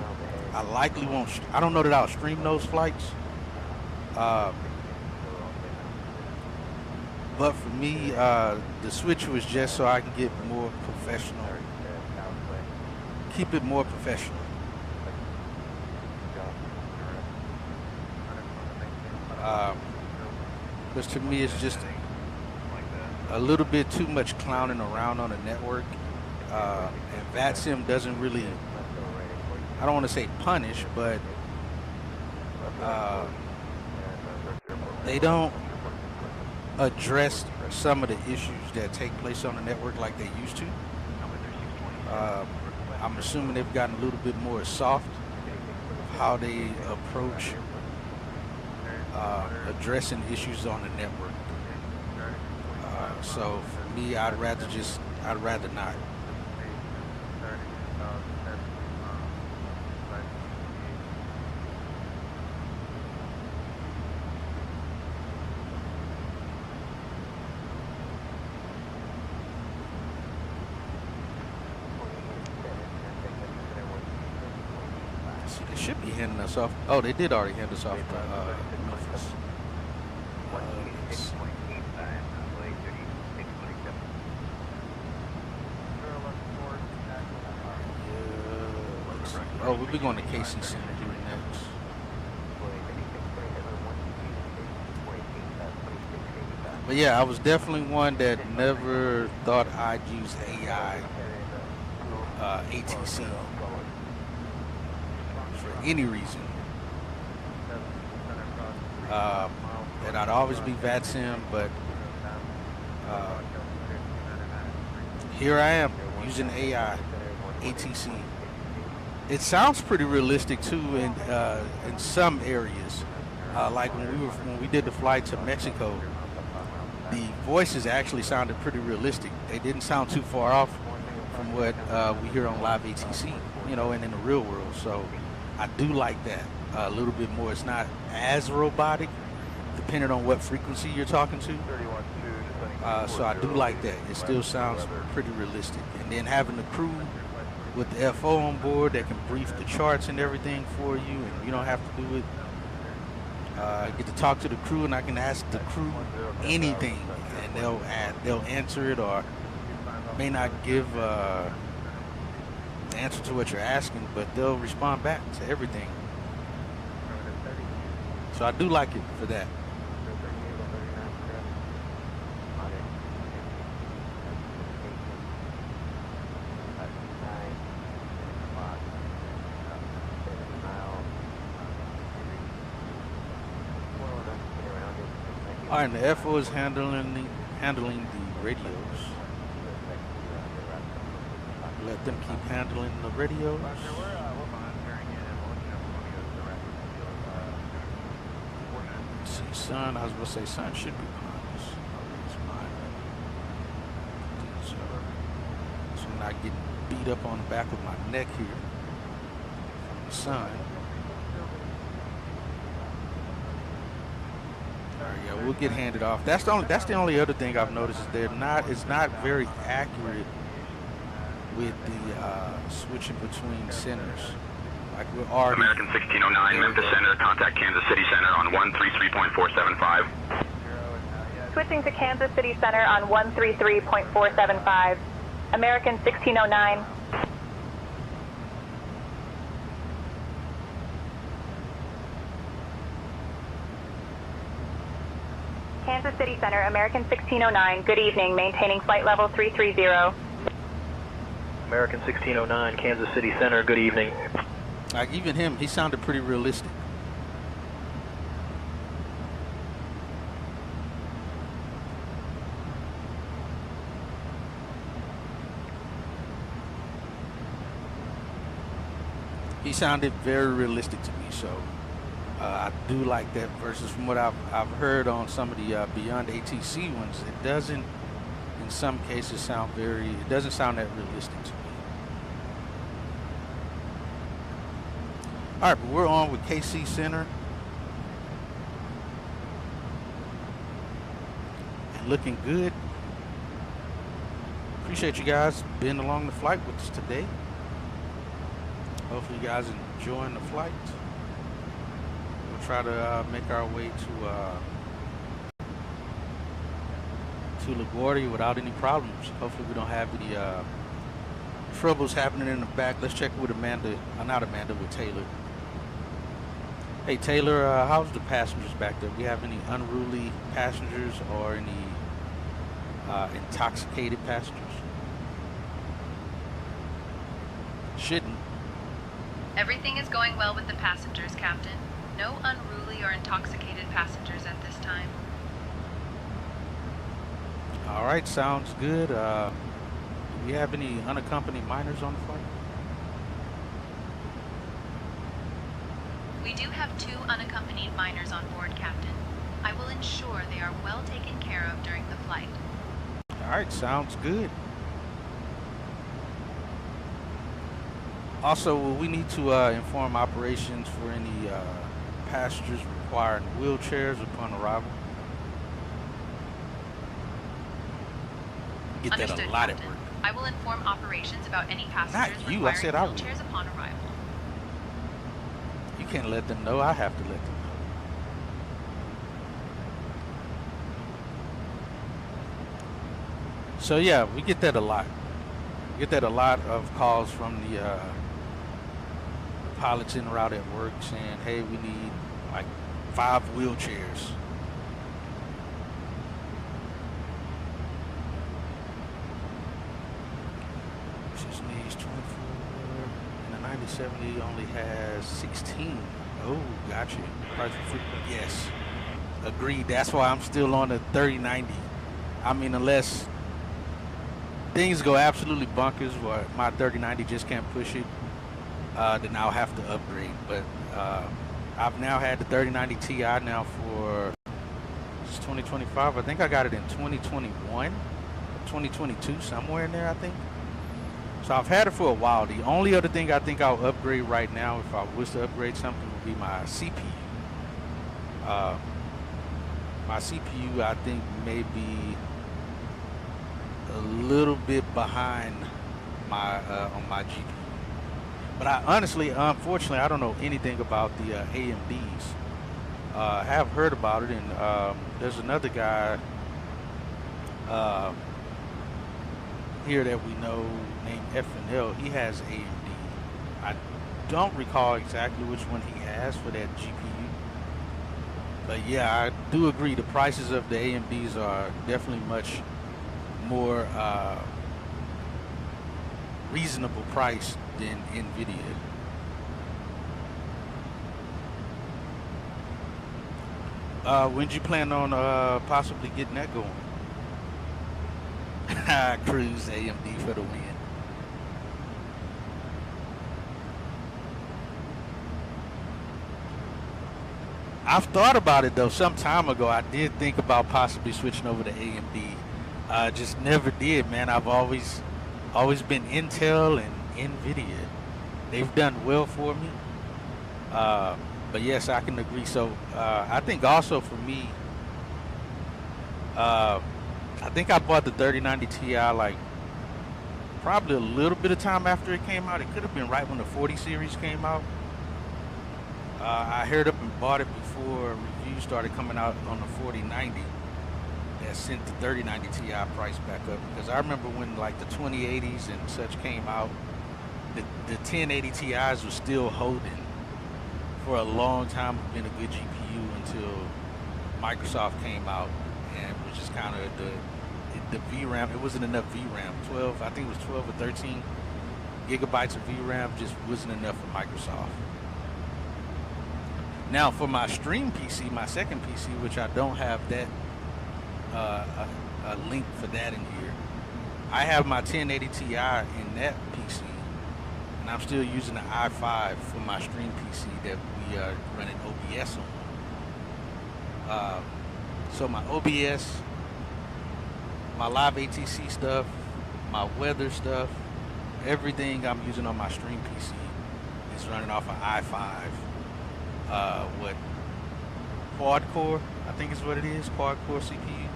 I likely won't. I don't know that I'll stream those flights. But for me, the switch was just so I can get more professional, keep it more professional. Because to me, it's just a little bit too much clowning around on the network. And VATSIM doesn't really, I don't want to say punish, but they don't address some of the issues that take place on the network like they used to. I'm assuming they've gotten a little bit more soft how they approach addressing issues on the network. So for me, I'd rather not. They should be handing us off. Oh, they did already hand us off to Memphis. Oh, we'll be going to Casey Center here next. But yeah, I was definitely one that never thought I'd use AI ATC for any reason. That I'd always be VATSIM, but Here I am using AI, ATC. It sounds pretty realistic too in some areas. Like when we did the flight to Mexico, the voices actually sounded pretty realistic. They didn't sound too far off from what we hear on live ATC, you know, and in the real world. So I do like that a little bit more. It's not as robotic, depending on what frequency you're talking to. So I do like that. It still sounds pretty realistic. And then having the crew with the FO on board that can brief the charts and everything for you, and you don't have to do it. I get to talk to the crew, and I can ask the crew anything, and they'll answer it, or may not give the answer to what you're asking, but they'll respond back to everything. So I do like it for that. All right, and the FO is handling the radios. Let them keep handling the radios. Let's see, Sun, I was going to say Sun should be behind us. It's mine. So I'm not getting beat up on the back of my neck here from the Sun. Yeah, we'll get handed off. That's the only other thing I've noticed is it's not very accurate with the switching between centers. Like we're already American 1609, Memphis Center, contact Kansas City Center on 133.475. Switching to Kansas City Center on 133.475. American 1609. Kansas City Center, American 1609. Good evening, maintaining flight level 330. American 1609, Kansas City Center, good evening. Like even him, he sounded pretty realistic. He sounded very realistic to me, so I do like that versus from what I've heard on some of the Beyond ATC ones. It doesn't, in some cases, it doesn't sound that realistic to me. All right, but we're on with KC Center. And looking good. Appreciate you guys being along the flight with us today. Hopefully you guys enjoying the flight. We'll try to make our way to LaGuardia without any problems. Hopefully we don't have any troubles happening in the back. Let's check with Amanda, not Amanda, with Taylor. Hey Taylor, how's the passengers back there? Do we have any unruly passengers or any intoxicated passengers? Shouldn't. Everything is going well with the passengers, Captain. No unruly or intoxicated passengers at this time. All right, sounds good. Do we have any unaccompanied minors on the flight? We do have 2 unaccompanied minors on board, Captain. I will ensure they are well taken care of during the flight. All right, sounds good. Also, we need to inform operations for any passengers requiring wheelchairs upon arrival. Get that Understood, a lot Captain. at work. I will inform operations about any passengers Not you, requiring I said I would. wheelchairs upon arrival. You can't let them know. I have to let them know. So yeah, we get that a lot. We get that a lot of calls from the pilots en route at work saying, hey, we need like 5 wheelchairs. Just needs 24, and the 9070 only has 16. Oh, gotcha. Yes, agreed. That's why I'm still on the 3090. I mean, unless things go absolutely bonkers where my 3090 just can't push it, then I'll have to upgrade. But I've now had the 3090 Ti now for 2025. I think I got it in 2021, 2022, somewhere in there, I think. So I've had it for a while. The only other thing I think I'll upgrade right now, if I was to upgrade something, would be my CPU. My CPU, I think, may be a little bit behind my on my GPU. But I honestly, unfortunately, I don't know anything about the AMDs. I have heard about it, and there's another guy here that we know named FNL. He has AMD. I don't recall exactly which one he has for that GPU. But yeah, I do agree the prices of the AMDs are definitely much more reasonable price than NVIDIA. When do you plan on possibly getting that going? Cruise AMD for the win. I've thought about it though. Some time ago, I did think about possibly switching over to AMD. Just never did, man. I've always been Intel and NVIDIA. They've done well for me. But yes, I can agree. So I think also for me, I think I bought the 3090 Ti like probably a little bit of time after it came out. It could have been right when the 40 series came out. I hurried up and bought it before reviews started coming out on the 4090. That sent the 3090 Ti price back up, because I remember when like the 2080s and such came out, the 1080 Ti's were still holding for a long time, been a good GPU until Microsoft came out, and it was just kind of the VRAM. It wasn't enough VRAM. 12, I think it was 12 or 13 gigabytes of VRAM just wasn't enough for Microsoft. Now for my stream PC, my second PC, which I don't have that a link for that in here. I have my 1080 Ti in that PC, and I'm still using the i5 for my stream PC that we are running OBS on. So my OBS, my live ATC stuff, my weather stuff, everything I'm using on my stream PC is running off an i5. What, quad core, I think is what it is, quad core CPU.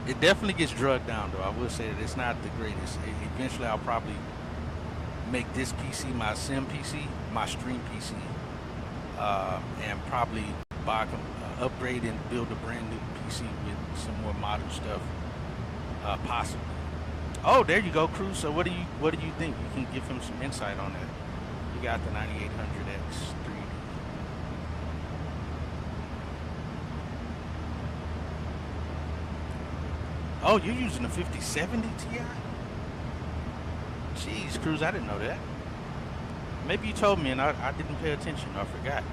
It definitely gets drugged down though. I will say that it's not the greatest. Eventually I'll probably make this PC my sim PC, my stream PC, and probably upgrade and build a brand new PC with some more modern stuff, possibly. Oh, there you go, Cruz. So what do you think? You can give him some insight on that. You got the 9800X 3D. Oh, you're using the 5070 Ti? Jeez, Cruz, I didn't know that. Maybe you told me and I didn't pay attention or forgot.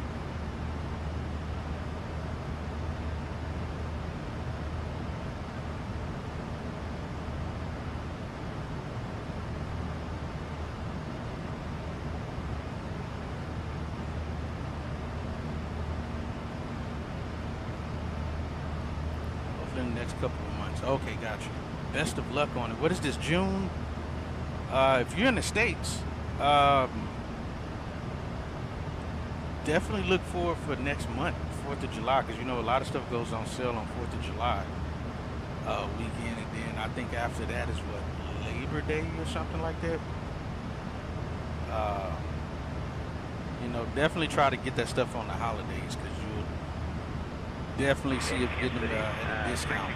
Hopefully in the next couple of months. Okay, gotcha. Best of luck on it. What is this, June? If you're in the States, definitely look forward for next month, 4th of July, because you know a lot of stuff goes on sale on 4th of July weekend, and then I think after that is what, Labor Day or something like that. You know, definitely try to get that stuff on the holidays, because you'll definitely see it getting at a discount.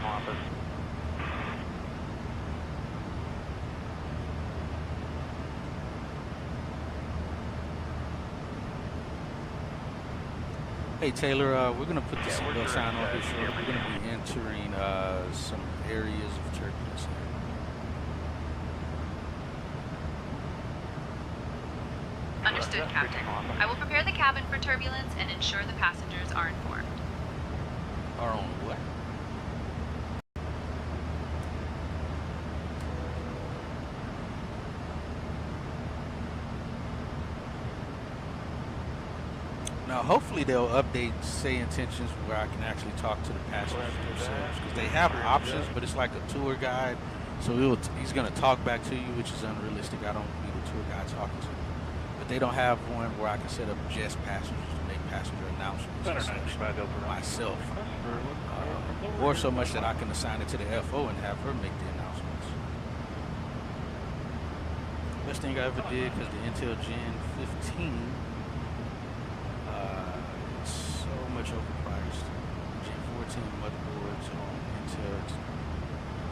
Hey Taylor, we're gonna put the seatbelt sign on here shortly. We're gonna be entering some areas of turbulence here. Understood, Captain. I will prepare the cabin for turbulence and ensure the passengers are informed. Are on what? Now, hopefully they'll update say intentions where I can actually talk to the passengers themselves, because they have options, but it's like a tour guide, so he's going to talk back to you, which is unrealistic. I don't need a tour guide talking to me. But they don't have one where I can set up just passengers to make passenger announcements myself, or so much that I can assign it to the FO and have her make the announcements. Best thing I ever did, because the Intel Gen 15 it's so much overpriced. Gen 14 motherboards on Intel, it's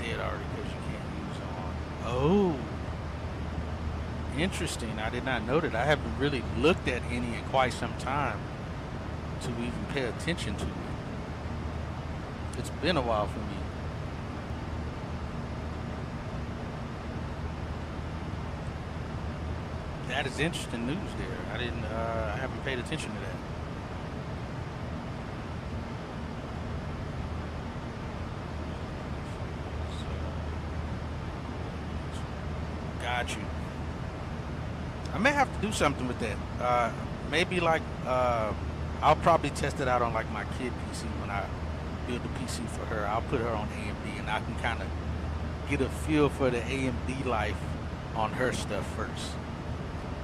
dead already because you can't use on. Oh, interesting. I did not know that. I haven't really looked at any in quite some time to even pay attention to it. It's been a while for me. That is interesting news there. I haven't paid attention to that. Got you. I may have to do something with that. Maybe like I'll probably test it out on like my kid PC when I build the PC for her. I'll put her on AMD and I can kind of get a feel for the AMD life on her stuff first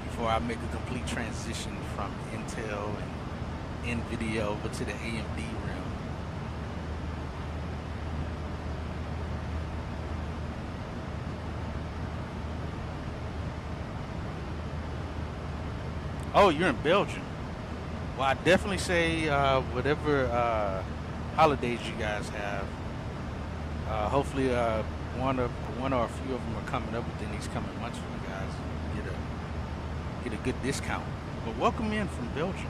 before I make a complete transition from Intel and NVIDIA over to the AMD realm. Oh, you're in Belgium. Well, I definitely say whatever holidays you guys have. Hopefully, one or a few of them are coming up within these coming months for you guys. Get a good discount. But welcome in from Belgium.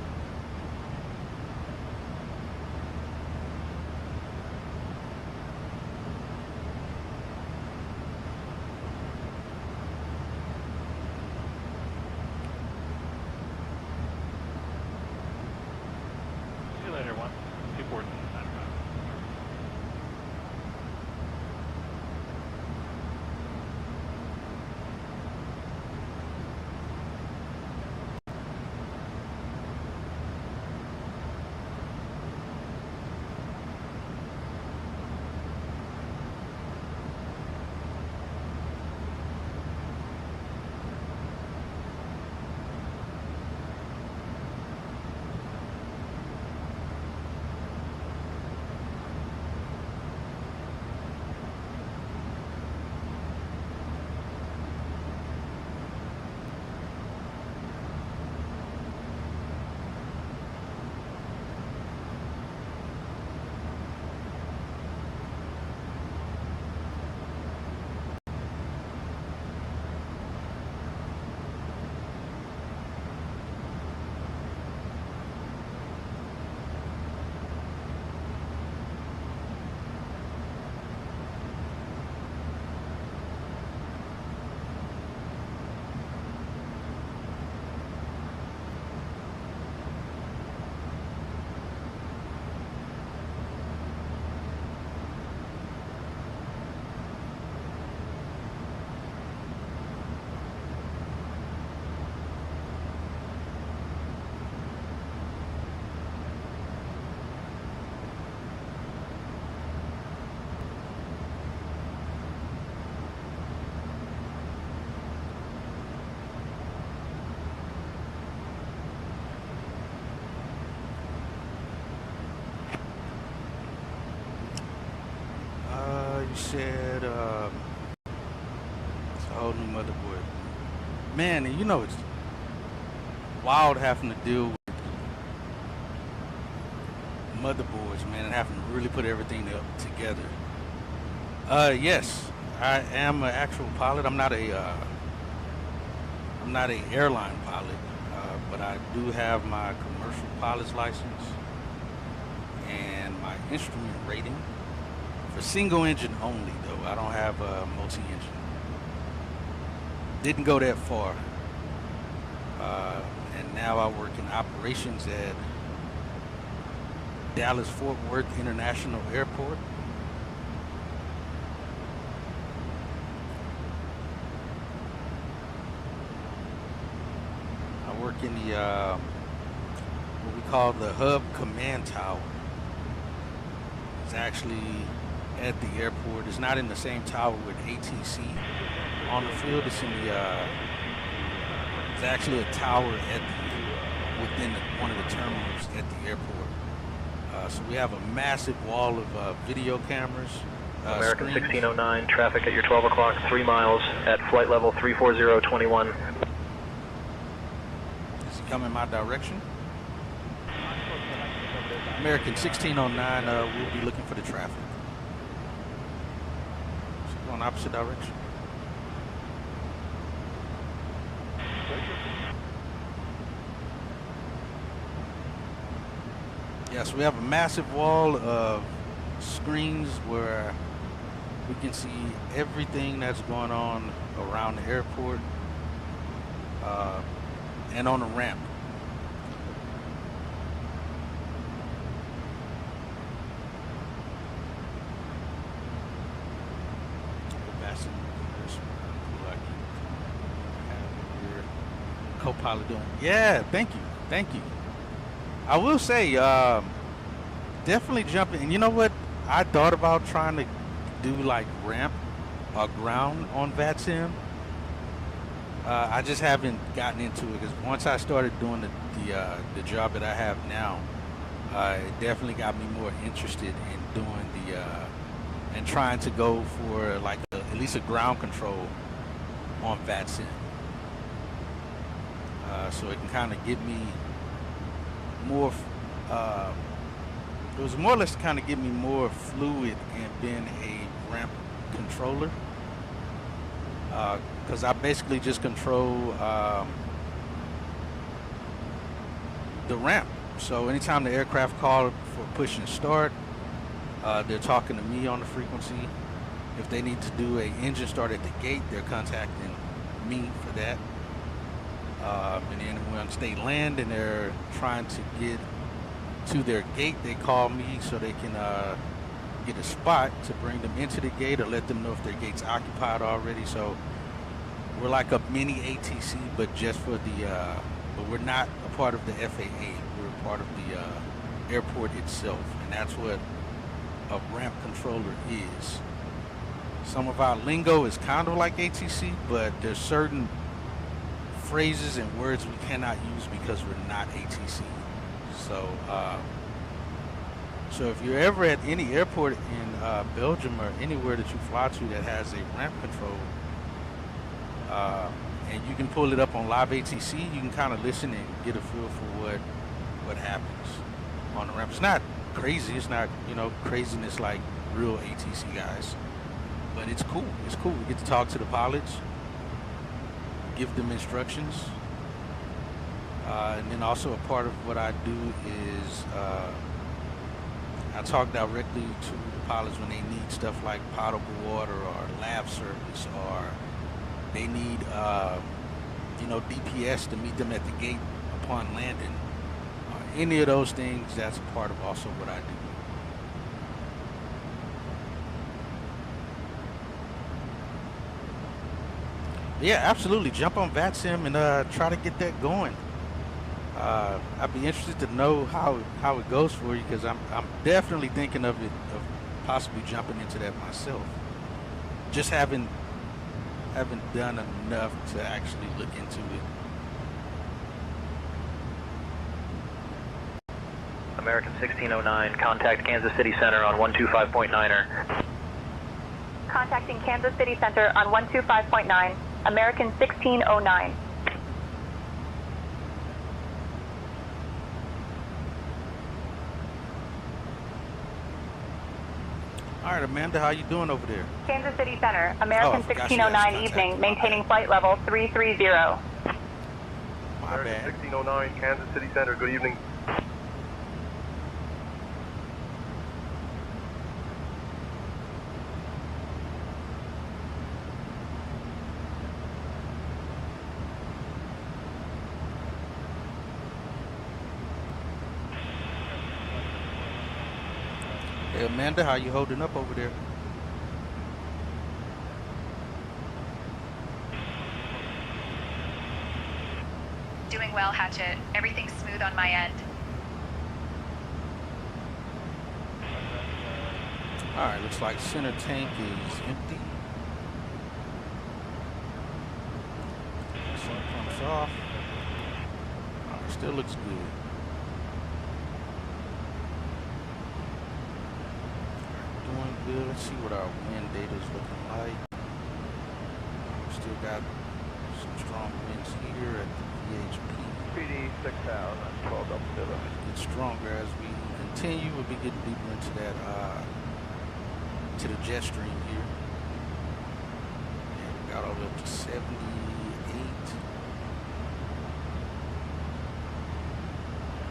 You said it's a whole new motherboard. Man, and you know it's wild having to deal with motherboards, man, and having to really put everything together. Yes, I am an actual pilot. I'm not a airline pilot, but I do have my commercial pilot's license and my instrument rating. For single engine only, though. I don't have a multi-engine. Didn't go that far. And now I work in operations at Dallas-Fort Worth International Airport. I work in the what we call the hub command tower. It's actually at the airport. It's not in the same tower with ATC on the field. It's in the. It's actually a tower within one of the terminals at the airport. So we have a massive wall of video cameras. American screens. 1609, traffic at your 12 o'clock, 3 miles at flight level 34021. Is he coming my direction? American 1609, we'll be looking for the traffic. Is he going opposite direction? Yes, we have a massive wall of screens where we can see everything that's going on around the airport and on the ramp. Co-pilot doing. Yeah, thank you. I will say, definitely jumping. And you know what? I thought about trying to do like ramp or ground on VATSIM. I just haven't gotten into it because once I started doing the job that I have now, it definitely got me more interested in doing and trying to go for like at least a ground control on VATSIM. So it can kind of get me more. It was more or less to kind of get me more fluid in being a ramp controller. Because I basically just control the ramp. So anytime the aircraft call for push and start, they're talking to me on the frequency. If they need to do an engine start at the gate, they're contacting me for that. And then once they land and they're trying to get to their gate, they call me so they can get a spot to bring them into the gate or let them know if their gate's occupied already. So we're like a mini ATC, but just for the, but we're not a part of the FAA. We're a part of the airport itself, and that's what a ramp controller is. Some of our lingo is kind of like ATC, but there's certain phrases and words we cannot use because we're not ATC. So, so if you're ever at any airport in Belgium or anywhere that you fly to that has a ramp control, and you can pull it up on live ATC, you can kind of listen and get a feel for what happens on the ramp. It's not crazy. It's not, you know, craziness like real ATC guys, but it's cool. It's cool. We get to talk to the pilots, give them instructions, and then also a part of what I do is I talk directly to the pilots when they need stuff like potable water or lab service, or they need you know, DPS to meet them at the gate upon landing. Any of those things, that's a part of also what I do. Yeah, absolutely. Jump on VATSIM and try to get that going. I'd be interested to know how it goes for you, because I'm definitely thinking of possibly jumping into that myself. Just haven't done enough to actually look into it. American 1609, contact Kansas City Center on 125.9er. Contacting Kansas City Center on 125.9, American 1609. All right, Amanda, how you doing over there? Kansas City Center, American 1609 evening, maintaining flight level 330. My bad. 1609, Kansas City Center, good evening. Hey, Amanda, how you holding up over there? Doing well, Hatchet. Everything's smooth on my end. All right, looks like center tank is empty. Center pumps off. All right, still looks good. Doing good. Let's see what our wind data is looking like. Still got some strong winds here at the VHP. PD 6000, 12 double zero. Get stronger as we continue. We'll be getting deeper into that, to the jet stream here. And we got all the way up to 78.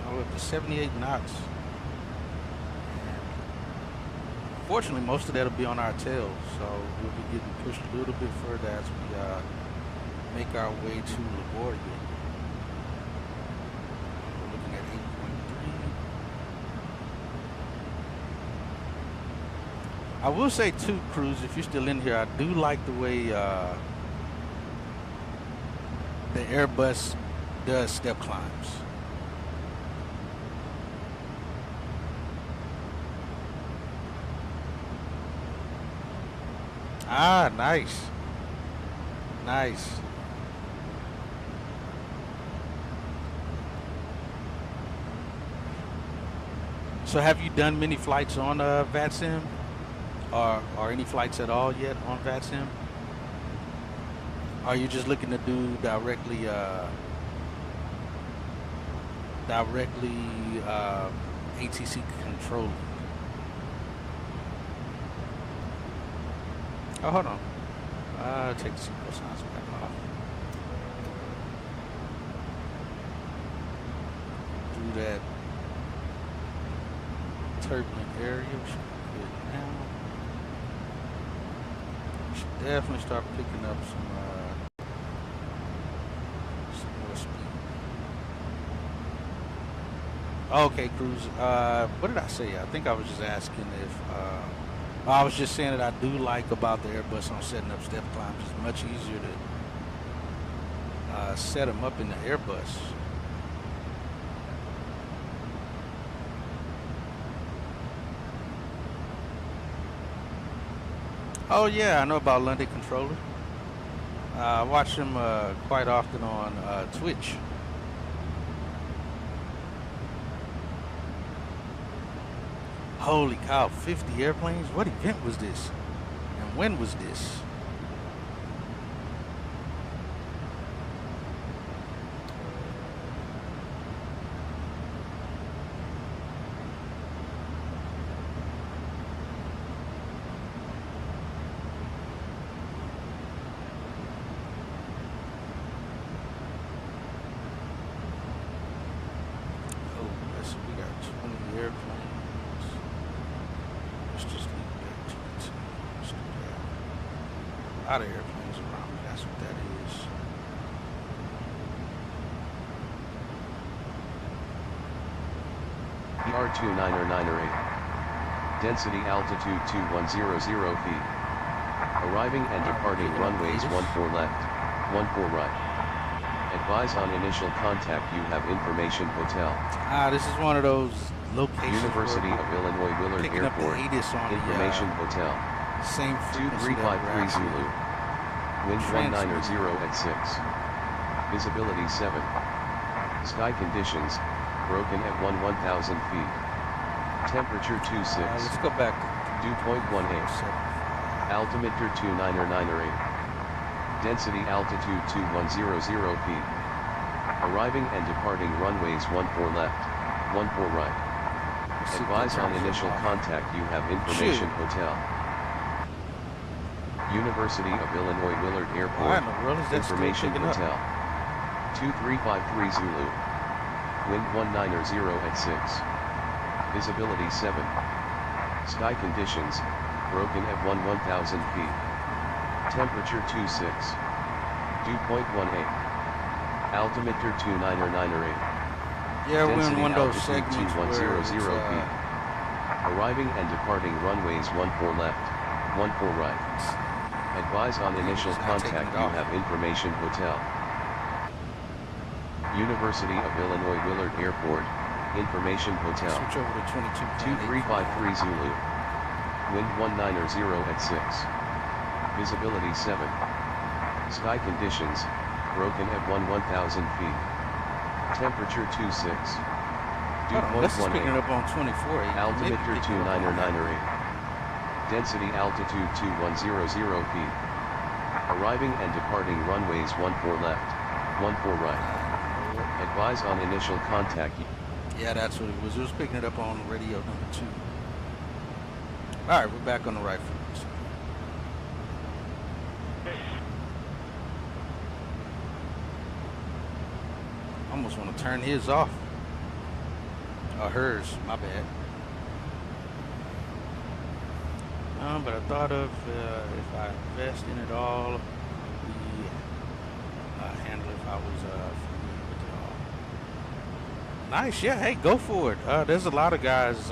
All the way up to 78 knots. And fortunately, most of that will be on our tail, so we'll be getting pushed a little bit further as we make our way to LaGuardia. We're looking at 8.3. I will say too, Cruz, if you're still in here, I do like the way the Airbus does step climbs. Ah, nice. Nice. So have you done many flights on VATSIM? Or any flights at all yet on VATSIM? Are you just looking to do directly ATC control? Oh, hold on. Take the seatbelt signs back off. Through that turbulent area. Should be good now. Should definitely start picking up some more speed. Okay, Cruz. What did I say? I think I was just asking if. I was just saying that I do like about the Airbus on setting up step climbs. It's much easier to set them up in the Airbus. Oh yeah, I know about London Controller. I watch them quite often on Twitch. Holy cow, 50 airplanes? What event was this? And when was this? A lot of airplanes around me, that's what that is. ER29er 8. Density altitude 2100 feet. Arriving and departing runways 14 left, 14 right. Advise on initial contact, you have information hotel. This is one of those locations. University of Illinois Willard Airport. Information hotel. Same 2353 Zulu. Wind 190 at 6. Visibility 7. Sky conditions, broken at 1000 feet. Temperature 26. Let's go back. Dew point 18. Altimeter 299er 8. Density altitude 2100 feet. Arriving and departing runways 14 left, 14 right. Advise on initial contact, you have information hotel. University of Illinois Willard Airport. Information hotel. 2353 Zulu. Wind 190 at 6. Visibility 7. Sky conditions, broken at 1000 feet. Temperature 26. Dew point 18. Altimeter 299er 8. Yeah, we're in Density one of those altitude segments 2100 feet. Arriving and departing runways 14 left, 14 right. Advise on initial contact, you have information hotel. University of Illinois Willard Airport, information hotel. Switch over to 22. 2353 Zulu. Wind 190 at 6. Visibility 7. Sky conditions, broken at 1000 feet. Temperature 26. Dew point Let's pick it up on 24. Altimeter 2998. Density altitude 2100 feet. Arriving and departing runways 14 left, 14 right. Advise on initial contact. Yeah, that's what it was. It was picking it up on radio number 2. All right, we're back on the right frequency. Almost want to turn his off. Or hers, my bad. But I thought of if I invest in it all, the handle if I was familiar with it all. Nice, yeah, hey, go for it. There's a lot of guys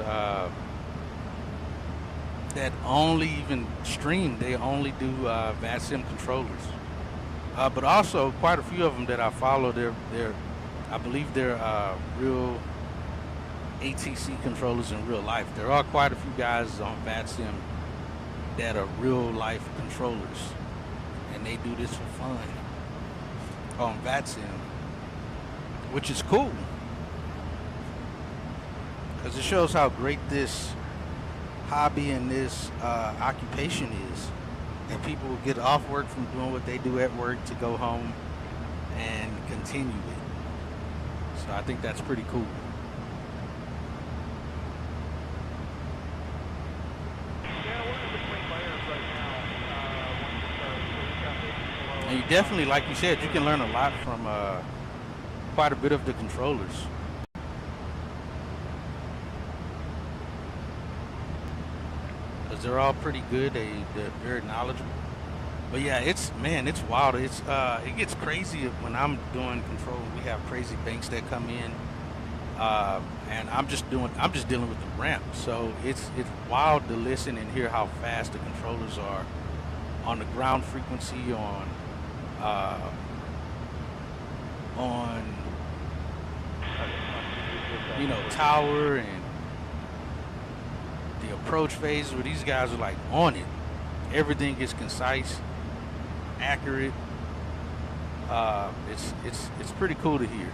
that only even stream. They only do VATSIM controllers. But also quite a few of them that I follow, I believe they're real ATC controllers in real life. There are quite a few guys on VATSIM that are real life controllers, and they do this for fun on VATSIM, which is cool because it shows how great this hobby and this occupation is, and people will get off work from doing what they do at work to go home and continue it. So I think that's pretty cool. And you definitely, like you said, you can learn a lot from quite a bit of the controllers. Because they're all pretty good. They're very knowledgeable. But yeah, it's wild. It gets crazy when I'm doing control. We have crazy banks that come in, and I'm just dealing with the ramp. So it's wild to listen and hear how fast the controllers are on the ground frequency, on tower and the approach phase where these guys are like on it. Everything is concise, accurate. It's pretty cool to hear.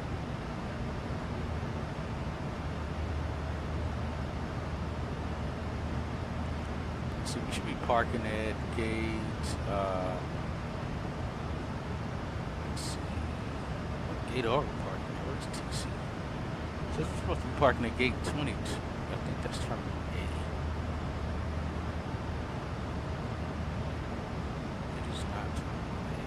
So we should be parking at gate. Let's see. What gate are we parking at? Where's TC? So we're supposed to be parking at gate 22. I think that's terminal A. It is not terminal A.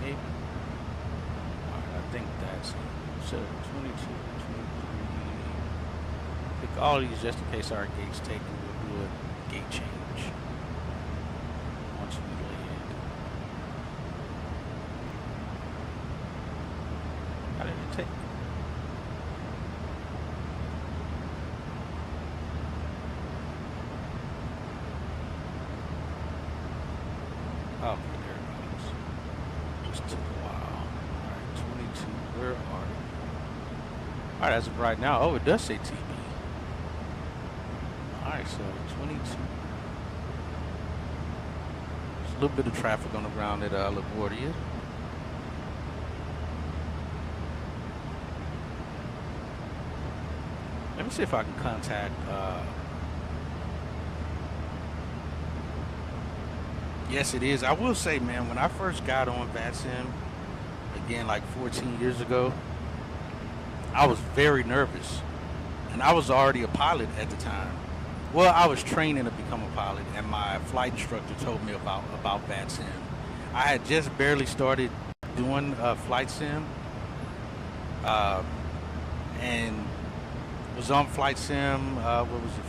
Maybe. Alright, I think that's it. So 22, 23. Pick all these just in case our gate's taken. We'll do a gate change once we land. How did it take? Oh, there it goes. Just took a while. Alright, 22. Where are we? Alright, as of right now, oh, it does say TB. Alright, so 22. There's a little bit of traffic on the ground at LaGuardia. Let me see if I can contact yes, it is. I will say, man, when I first got on VATSIM, again, like 14 years ago, I was very nervous. And I was already a pilot at the time. Well, I was training to become a pilot, and my flight instructor told me about VATSIM. I had just barely started doing flight sim, and was on flight sim. What was it?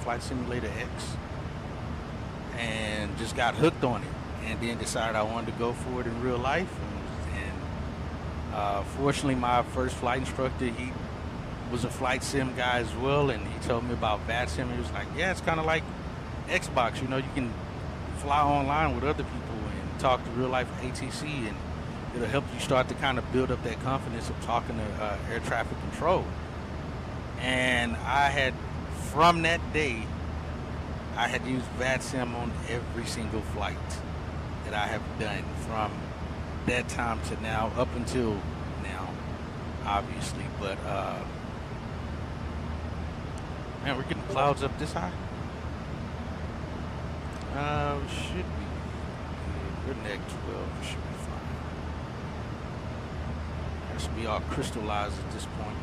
Flight Simulator X, and just got hooked on it, and then decided I wanted to go for it in real life. And fortunately, my first flight instructor, he was a flight sim guy as well, and he told me about VATSIM. He was like, yeah, it's kind of like Xbox, you can fly online with other people and talk to real life ATC, and it'll help you start to kind of build up that confidence of talking to air traffic control. And I had, from that day, I had used VATSIM on every single flight that I have done from that time to now, up until now, obviously. But, man, we're getting clouds up this high. Should be good. We're neck 12, should be fine. Has to be all crystallized at this point.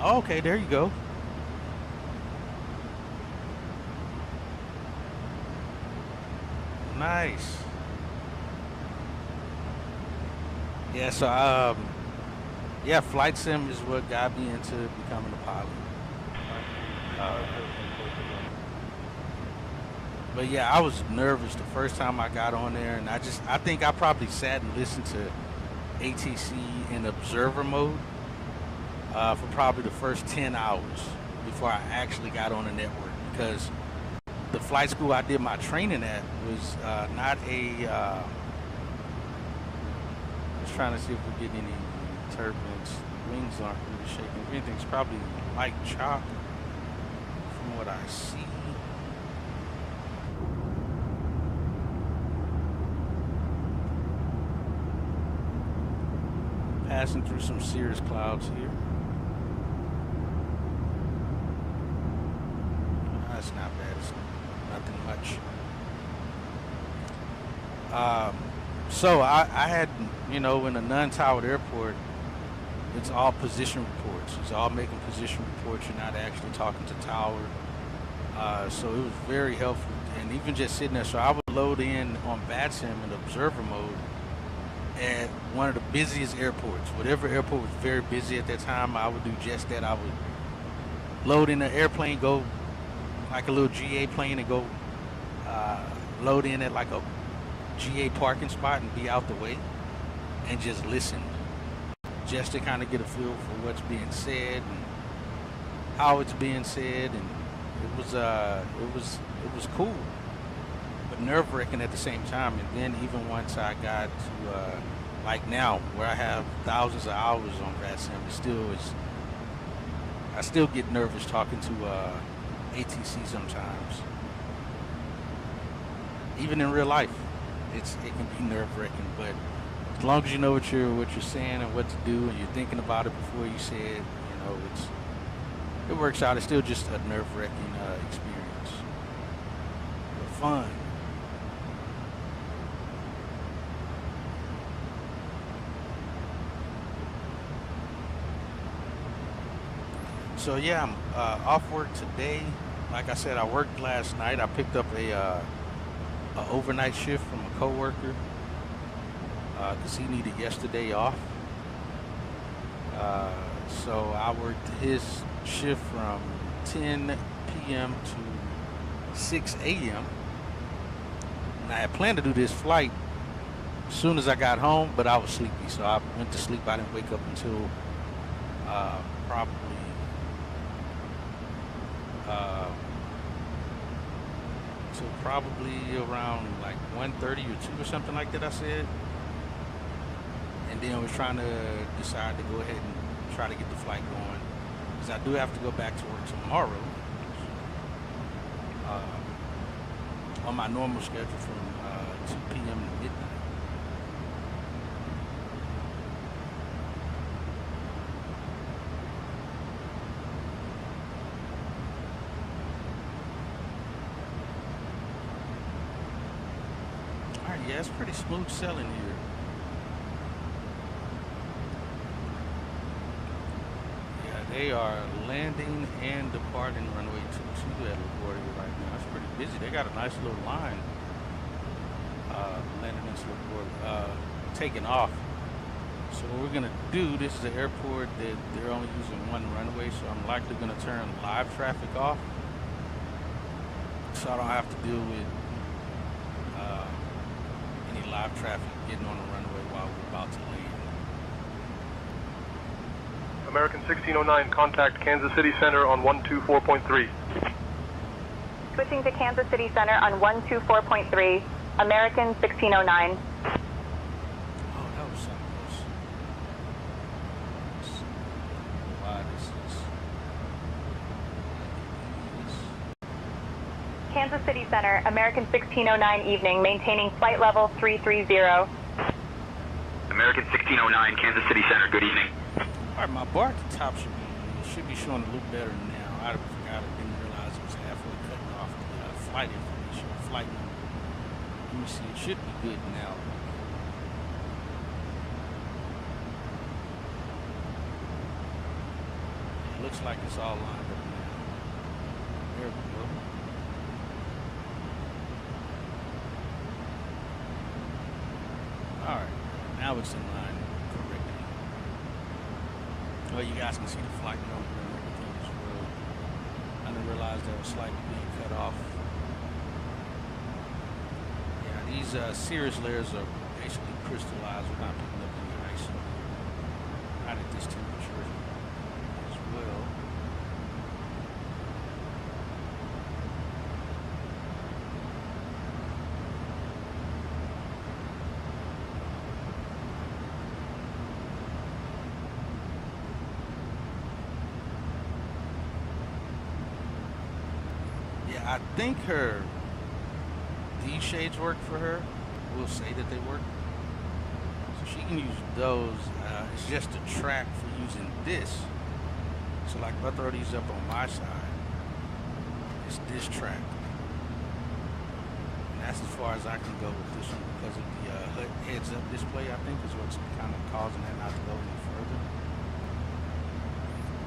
Oh, okay, there you go. Nice. Yeah, so yeah, flight sim is what got me into becoming a pilot. But yeah, I was nervous the first time I got on there, and I think I probably sat and listened to ATC in observer mode for probably the first 10 hours before I actually got on the network, because the flight school I did my training at was not a, I was trying to see if we get any turbulence. Wings aren't really shaking. If anything, it's probably light chop from what I see. Passing through some serious clouds here. That's not bad. It's nothing much. So I had, you know, in a non-towered airport, it's all position reports. It's all making position reports. You're not actually talking to tower. So it was very helpful. And even just sitting there, so I would load in on VATSIM in observer mode at one of the busiest airports. Whatever airport was very busy at that time, I would do just that. I would load in an airplane, go like a little GA plane, and go load in at like a GA parking spot and be out the way and just listen, just to kind of get a feel for what's being said and how it's being said. And it was cool, but nerve-wracking at the same time. And then even once I got to like now, where I have thousands of hours on VATSIM, I still get nervous talking to ATC sometimes. Even in real life, it can be nerve-wracking. But as long as you know what you're saying and what to do, and you're thinking about it before you say it, you know, it works out. It's still just a nerve-wracking experience, but fun. So yeah, I'm off work today. Like I said, I worked last night. I picked up a overnight shift from a coworker because he needed yesterday off. So I worked his shift from 10 p.m. to 6 a.m. And I had planned to do this flight as soon as I got home, but I was sleepy, so I went to sleep. I didn't wake up until probably around like 1:30 or 2 or something like that, I said. And then I was trying to decide to go ahead and try to get the flight going, because I do have to go back to work tomorrow on my normal schedule from 2 p.m. to midnight. Yeah, it's pretty smooth sailing here. Yeah, they are landing and departing runway 22 at LaGuardia right now. It's pretty busy. They got a nice little line landing into LaGuardia, taking off. So what we're gonna do, this is an airport that they're only using one runway, so I'm likely gonna turn live traffic off, so I don't have to deal with live traffic getting on the runway while we're about to land. American 1609, contact Kansas City Center on 124.3. Switching to Kansas City Center on 124.3. American 1609. Oh, that was something else. Let's see why this is. Kansas City Center, American 1609 evening, maintaining flight level 330. American 1609, Kansas City Center, good evening. All right, my bar at the top should be showing a little better now. I forgot, I didn't realize it was halfway cut off the flight information, flight number. Let me see, it should be good now. It looks like it's all lined up now. There we go. All right, now it's in line correctly. Well, you guys can see the flight number and everything as well. I didn't realize that was slightly being cut off. Yeah, these cirrus layers are basically crystallized. We're not picking up any ice. Not at this temperature as well. I think these shades work for her. We'll say that they work. So she can use those. It's just a track for using this. So like if I throw these up on my side, it's this track. And that's as far as I can go with this one because of the heads up display, I think is what's kind of causing that not to go any further.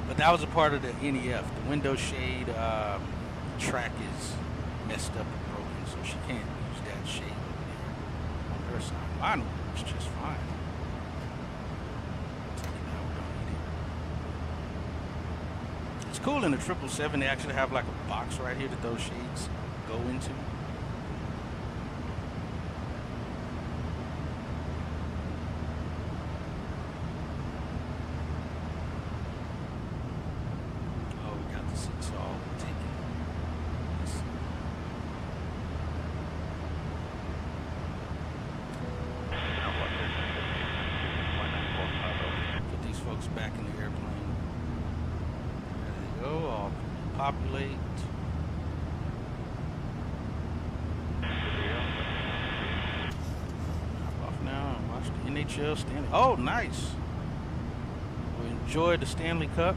But that was a part of the NEF. The window shade track is messed up and broken, so she can't use that shade over there on her side. Mine works just fine. It's cool in the 777. They actually have like a box right here that those shades go into. Back in the airplane. There they go, all populate. Hop off now and watch the NHL Stanley. Oh, nice. We enjoyed the Stanley Cup.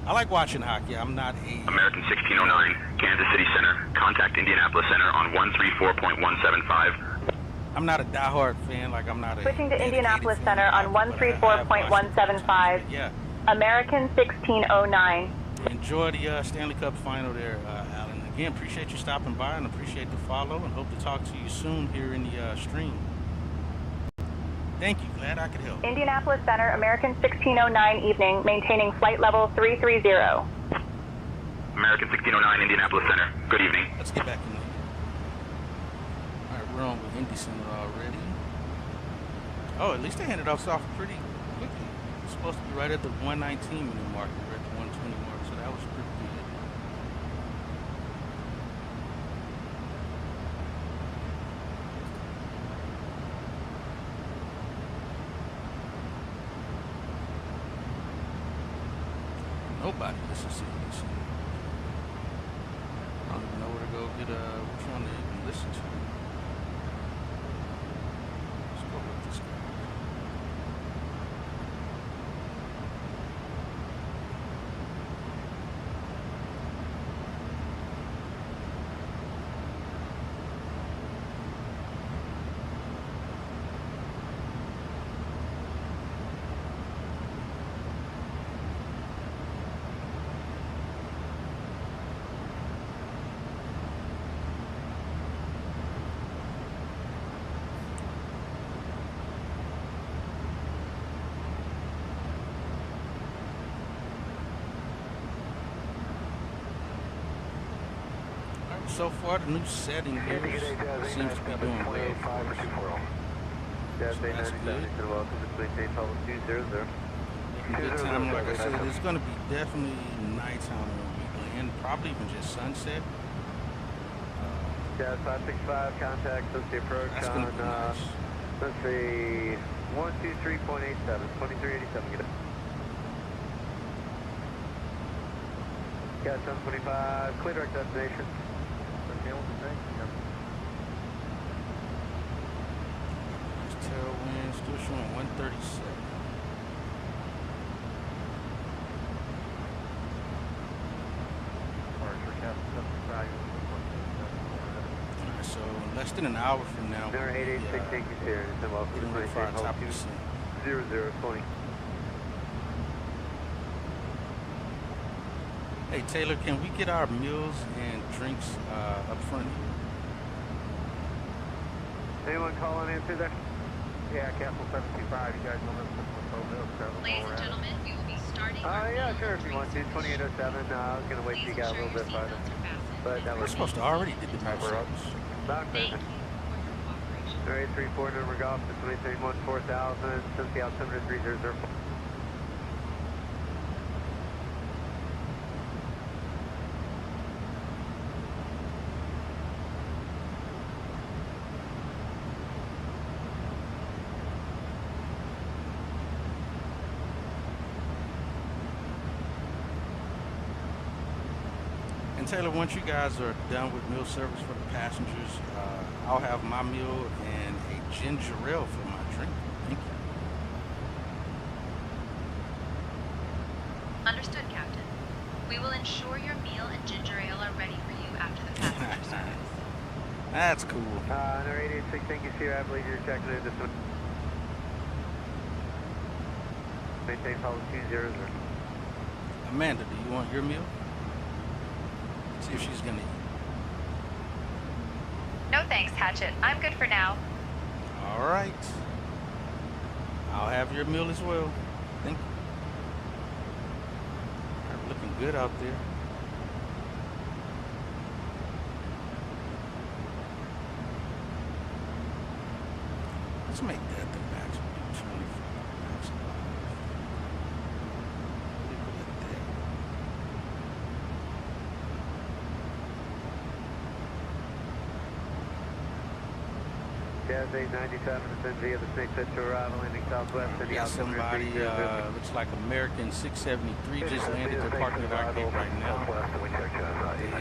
I like watching hockey. I'm not a... American 1609, Kansas City Center. Contact Indianapolis Center on 134.175. I'm not a diehard fan, like I'm not a... Switching to Indianapolis Center on 134.175. Yeah. American 1609. Enjoy the Stanley Cup final there, Alan. Again, appreciate you stopping by and appreciate the follow and hope to talk to you soon here in the stream. Thank you. Glad I could help. Indianapolis Center, American 1609 evening, maintaining flight level 330. American 1609, Indianapolis Center. Good evening. Let's get back in there. We're on with Indy Center already. Oh, at least they handed us off pretty quickly. It's supposed to be right at the 119 minute mark. We're at the 120 mark, so that was pretty good. Nobody listens to this. I don't even know where to go get which one to even listen to. So far, the new setting here seems to be doing well. So that's good. Good time, like I said, it's going to be definitely nighttime when we and probably even just sunset. Yeah, 565, contact, let's see, approach That's on, gonna be nice. let's see, 123.87, 2387, get it. Got 725, clear direct destination. Okay, what to say? Yep. Tailwind still showing 137. Alright, so less than an hour from now, Number 886, thank you, sir. And welcome to getting ready for our top descent. 0020. Hey Taylor, can we get our meals and drinks up front here? Anyone call on answer there? Yeah, Castle 725, you guys know this is Ladies and gentlemen, we will be starting yeah, sure, if you want to. 2807, I was going to wait till you got a little bit farther. But that We're was supposed to already did the match service. Alright, 34 number golf to 2031 4000, since the altimeter 300. And Taylor, once you guys are done with meal service for the passengers, I'll have my meal and a ginger ale for my drink. Thank you. Understood, Captain. We will ensure your meal and ginger ale are ready for you after the passenger service. That's cool. Number 886, thank you, sir. I believe you're checking in this one. Maintain follow 200. Amanda, do you want your meal? See if she's gonna eat. No thanks, Hatchet. I'm good for now. All right. I'll have your meal as well. Thank you. You're looking good out there. Let's make that the max. 25 max. Leave it at that. Jazz 897 has been via the Snake Pit to arrival, landing southwest in the Got somebody, looks like American 673 just landed. They're parking at our gate right now. They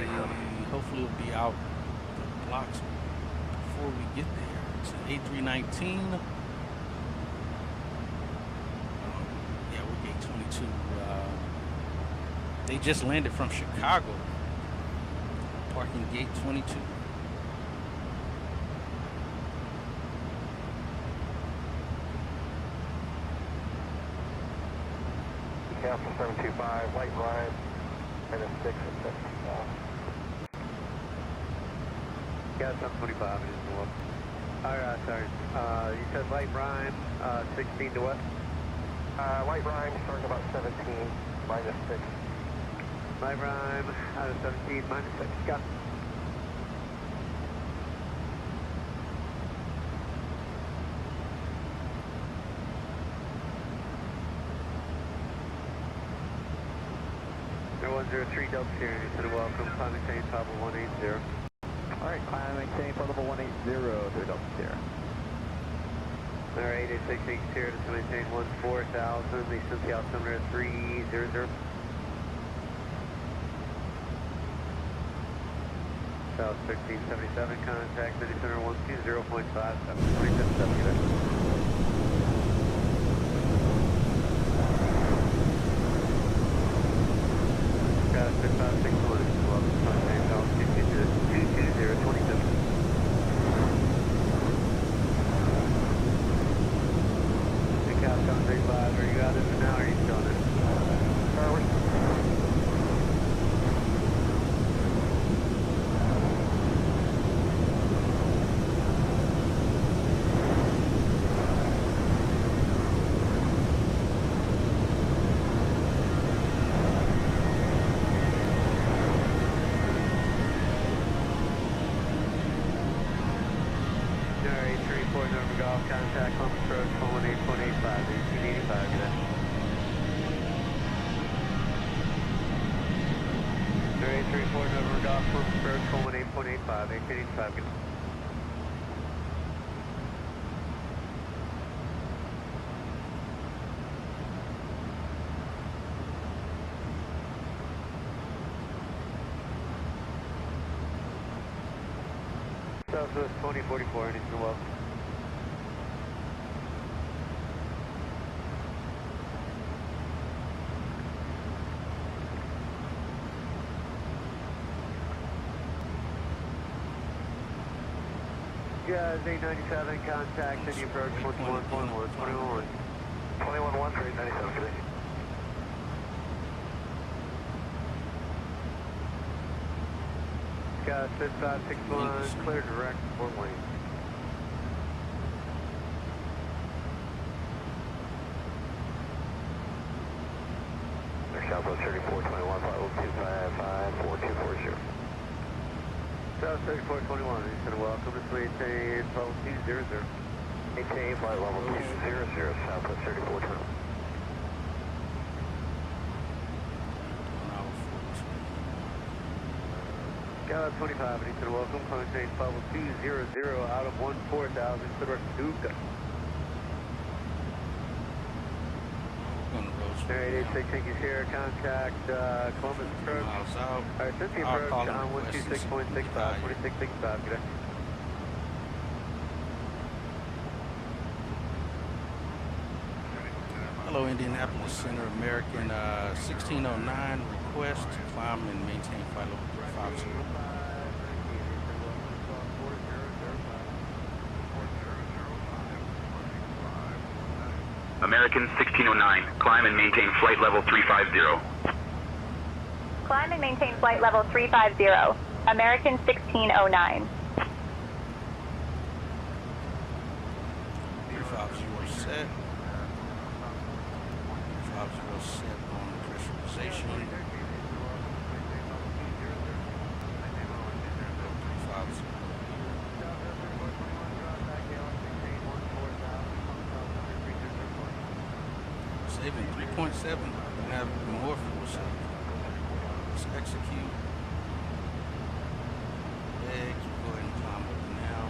hopefully will be out the blocks before we get there. It's an A319. Yeah, we're gate 22. They just landed from Chicago. Parking gate 22. Castle 725, White Line, and a 6 and 6. Yeah, 725, it is the one. Alright, sorry. You said Light Rhyme, 16 to what? Light Rhyme starting about 17, minus 6. Light Rhyme, out of 17, minus 6. Got it. Air 103 Delta Sierra, you said welcome, climb maintain, top of 180. Alright, climb maintain, top of 180 through Delta Sierra. Alright, 886 Sierra to maintain 14,000, the Cincinnati altimeter 300. South 1377, contact City Center 120.57, 27.7. Contact Columbus Road 418.85, 1885, good. 34, November Golf, Bird, Coleman 8.85, 1885, good. Southwest 2044, anything well. Guys, 897, contact, any approach 121.1, 21. 21-1 for 897 today. Guys, 5561, clear direct, Fort Wayne. Southwest 3421, 5255, 4240. South 3421, Eastern welcome, it's maintain level 200. Maintain flight level 200, Southwest 3421. Gallop 25, Eastern welcome, maintain level 200 out of 14,000, Kdfw-Klga. Alright, 86, thank you, share, contact, Columbus approach. Alright, since the approach on 126.65, 2665, good day. Hello, Indianapolis Center, American 1609, request to climb and maintain flight level 350. American 1609, climb and maintain flight level 350. Climb and maintain flight level 350. American 1609. 350 set. 350 set on pressurization. 350. Saving 3.7. We have more fuel saving. Let's execute. Big, go ahead and climb up now.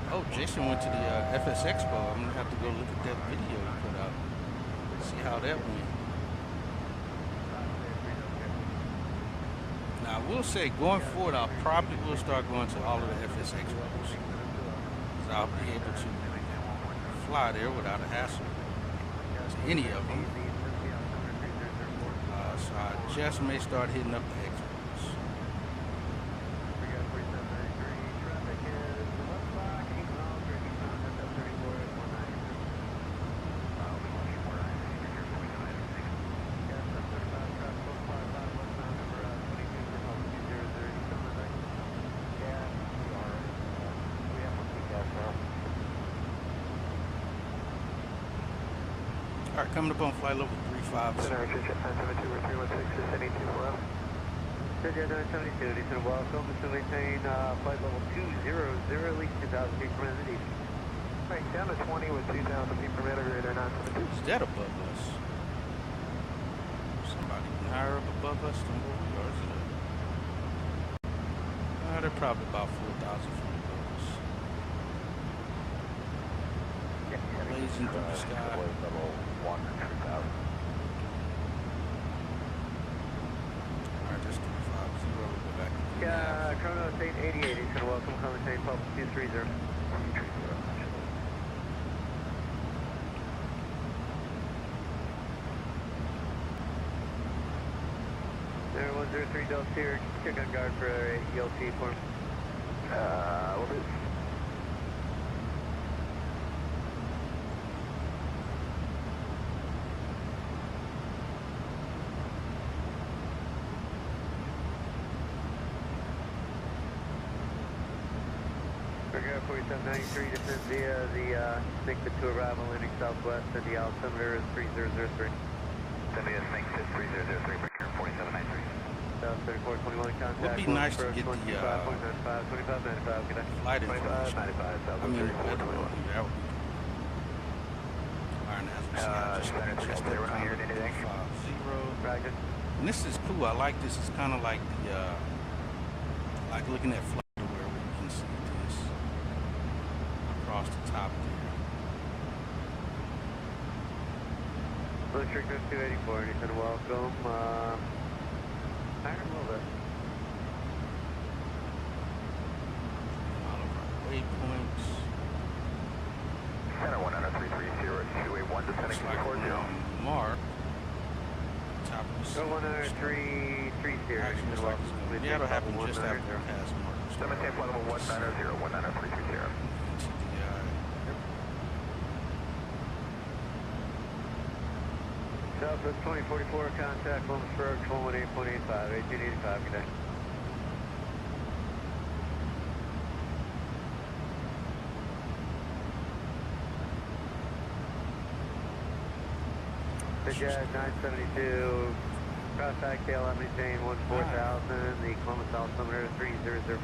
Oh, Jason went to the FS Expo. I'm going to have to go look at that video he put out. See how that went. Now, I will say, going forward, I probably will start going to all of the FS Expos. Because I'll be able to fly there without a hassle to any of them. So I just may start hitting up the Expos. All right, coming up on flight level 350. Center, Jet 972, we're 316, is any 2 below. Jet 972, Houston, welcome. To maintain flight level 200, at least 2,000 feet per minute east. Right, down to 20 with 2,000 feet per minute, radar 972. Is that above us? Somebody higher up above us than where we are, isn't it? They're probably about 4,000 feet above us. Blazing through the sky. Level 1 and 3,000. Alright, just 350. We'll go back. Chrono 888, Houston, welcome. Commentate Pulse 230. There, 103 Delta here, check on guard for ELT form. Will do. Figure 4793, descend via the Snake to arrival landing southwest at the altimeter is 3003. Send me a Snake 3003 for current 4793. 3421 contact. Would be nice to get the 2595, good night. flight information. 2595, I mean, that would be that would be cool. Alright, now as we see, I just adjust that climate to 50. And this is cool. I like this. It's kind of like the, like looking at flight where we can see this across the top there. Blue Trigger 284, Houston, welcome. Higher a little bit. All of our waypoints. Center 10330 descending to record 0. Mark. Top of the Go 10330, Houston, welcome. Yeah, it'll happen just after it has Mark. Maintain flight level 190, 19330. Southwest 2044, contact Williamsburg 118.85, 1885, good day. Jet 972, cross-side KLM maintain 14,000, the Columbus altimeter 3004.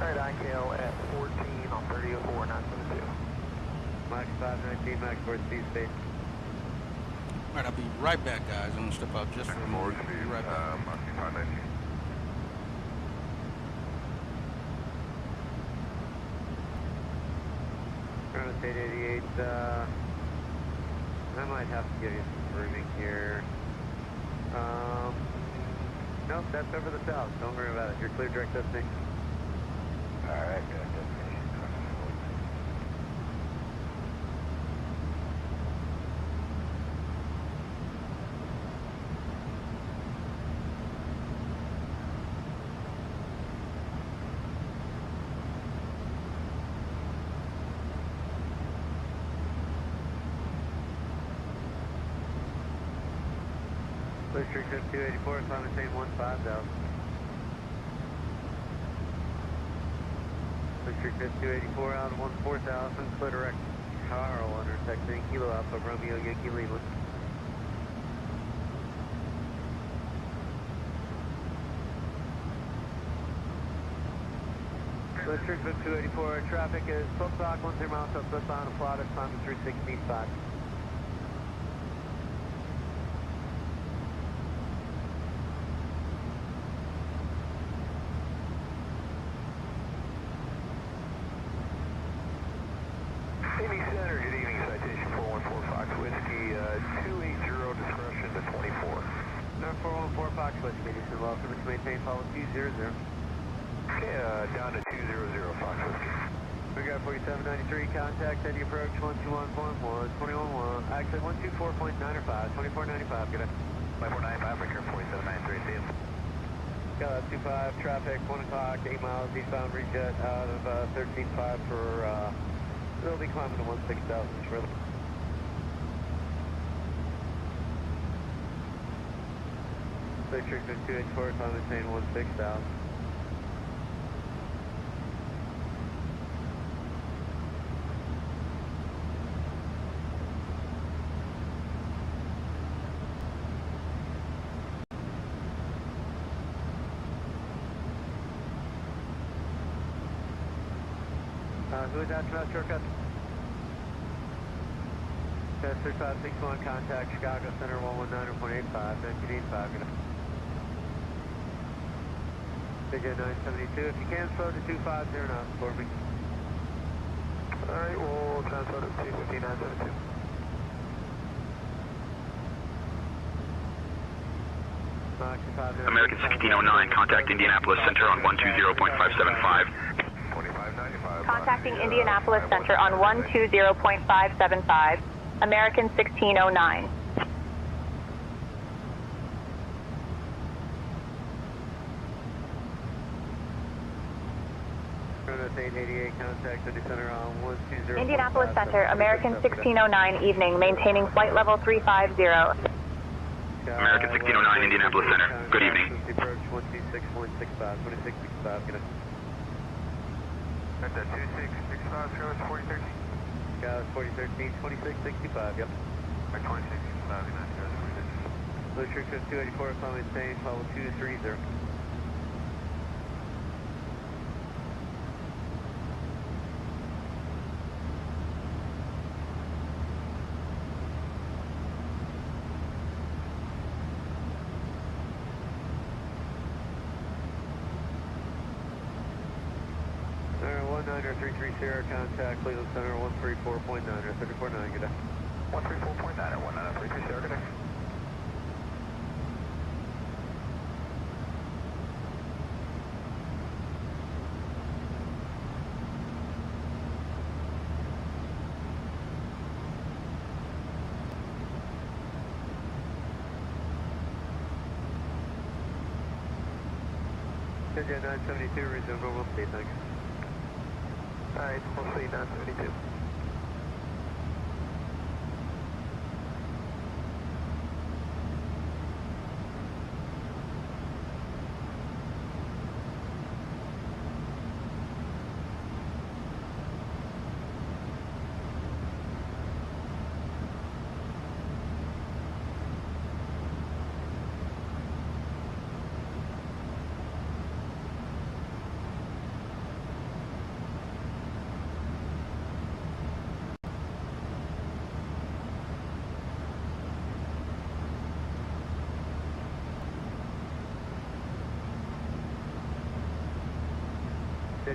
Alright, IKL at 14 on 3004, 972. Max 519, max 4 speed space. Alright, I'll be right back, guys. I'm gonna step out just for a moment. I'll be right back. Chrono 888, I might have to give you some rooming here. Nope, that's over the south. Don't worry about it. You're clear direct destination. Alright, good. Blue Street 284, climb and maintain 15,000. Blue Street 284 out of 14,000, clear direct Carl under section Kilo Alpha Romeo Yankee Lima. Blue Street 284, traffic is 12 o'clock, 10 miles southwestbound of Plata, climbing through 16 spots. Center, good evening, citation 414 Fox Whiskey, 280 discretion to 24. Number 414 Fox Whiskey, Houston, welcome to maintain follow 200. Okay, down to 200 Fox Whiskey. We got 4793, contact Eddie approach 121.1, 21.1, exit 124.905, 2495, good day. 5495 for current 4793, see you. Got 25, traffic, 1 o'clock, 8 miles, eastbound rejet out of 13.5 for, they'll be climbing to 16,000 shortly. Victor 284, climbing saying 16,000. Who is that? Shortcut. Test 3561, contact Chicago Center 119.85, 1985. Good. Figure 972. If you can, slow to 250 knots for me. Alright, we'll transfer to 259.72. American 1609, contact Indianapolis Center on 120.575. Contacting Indianapolis Center on 120.575. American 1609. Indianapolis Center, American 1609 evening, maintaining flight level 350. American 1609, Indianapolis Center. Good evening. 2665, good. At that 2665, show us 4013. Got 4013, 2665, yep. 2665, good night, guys. Blue Street 284, climbing stage, level 230. Niner 33 Sierra, contact Cleveland Center 134.9 or 34.9, good day. 134.9 at 1933 Sierra, good day. Jet 972, resume normal speed, thanks. Alright, we'll see 972.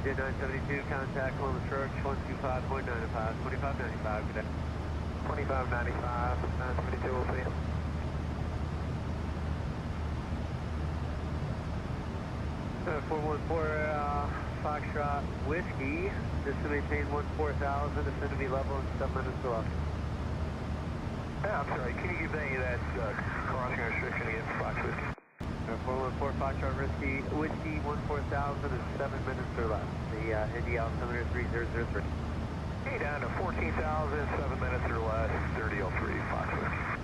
Jet 972, contact Columbus Road 125.95, 2595, good day. 2595, 972, we'll see you. Uh, 414 Foxtrot Whiskey, just to maintain 14,000, it's going to be level and 7 minutes to left. Yeah, I'm sorry, can you give any of that crossing restriction again for Fox Whiskey? 414 Foxtrot Whiskey 14,000 is 7 minutes or less. The Indy altimeter 3003. Hey, down to 14,000, 7 minutes or less, 3003 Fox Whiskey.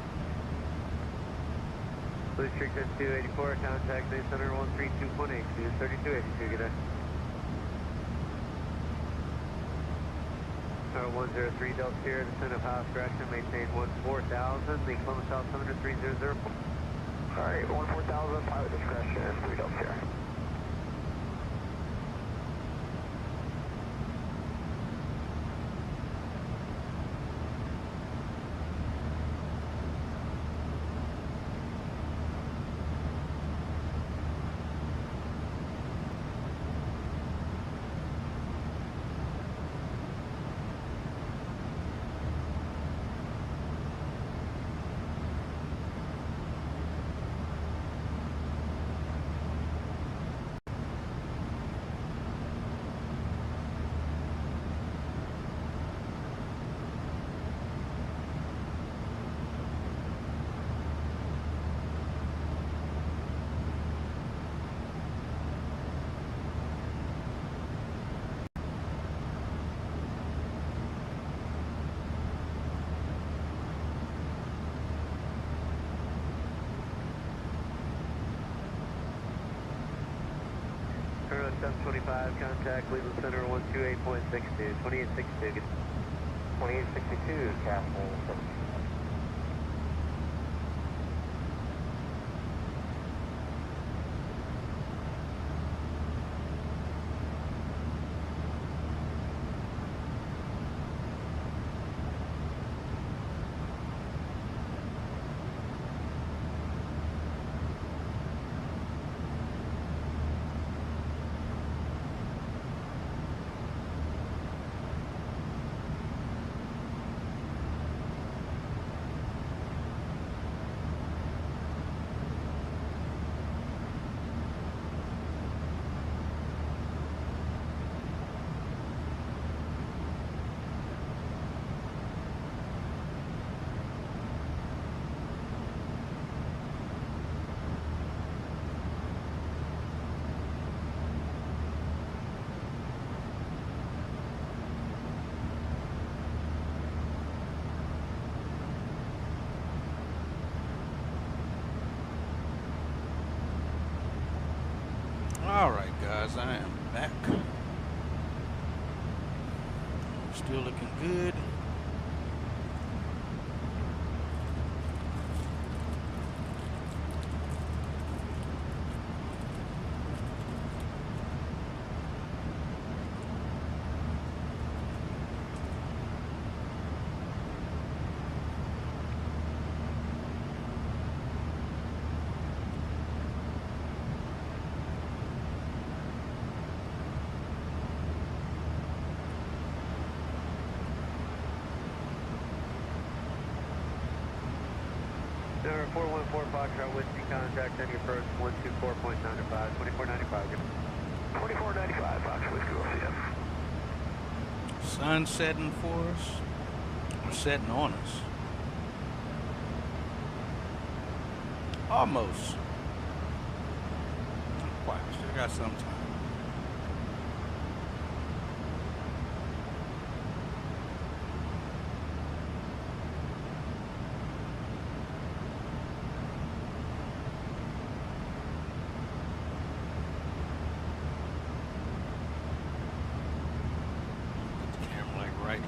Blue Street 284, contact Base Center 132.8, 3282, good day. 103 Delta Sierra, descent of house direction, maintain 14,000, the Columbus altimeter 3004. Alright, 14,000, pilot discretion, 3 Delta Sierra. Turn 725, contact Cleveland Center 128.62, 2862. 2862, Castle 7. Alright guys, I am back. Still looking good. Number 414 Foxtrot, Whiskey, contact on your approach 124.95, 2495. 2495, Fox Whiskey, we'll see you. Sun setting for us, or setting on us. Almost. Not quite, still got some time. Right here.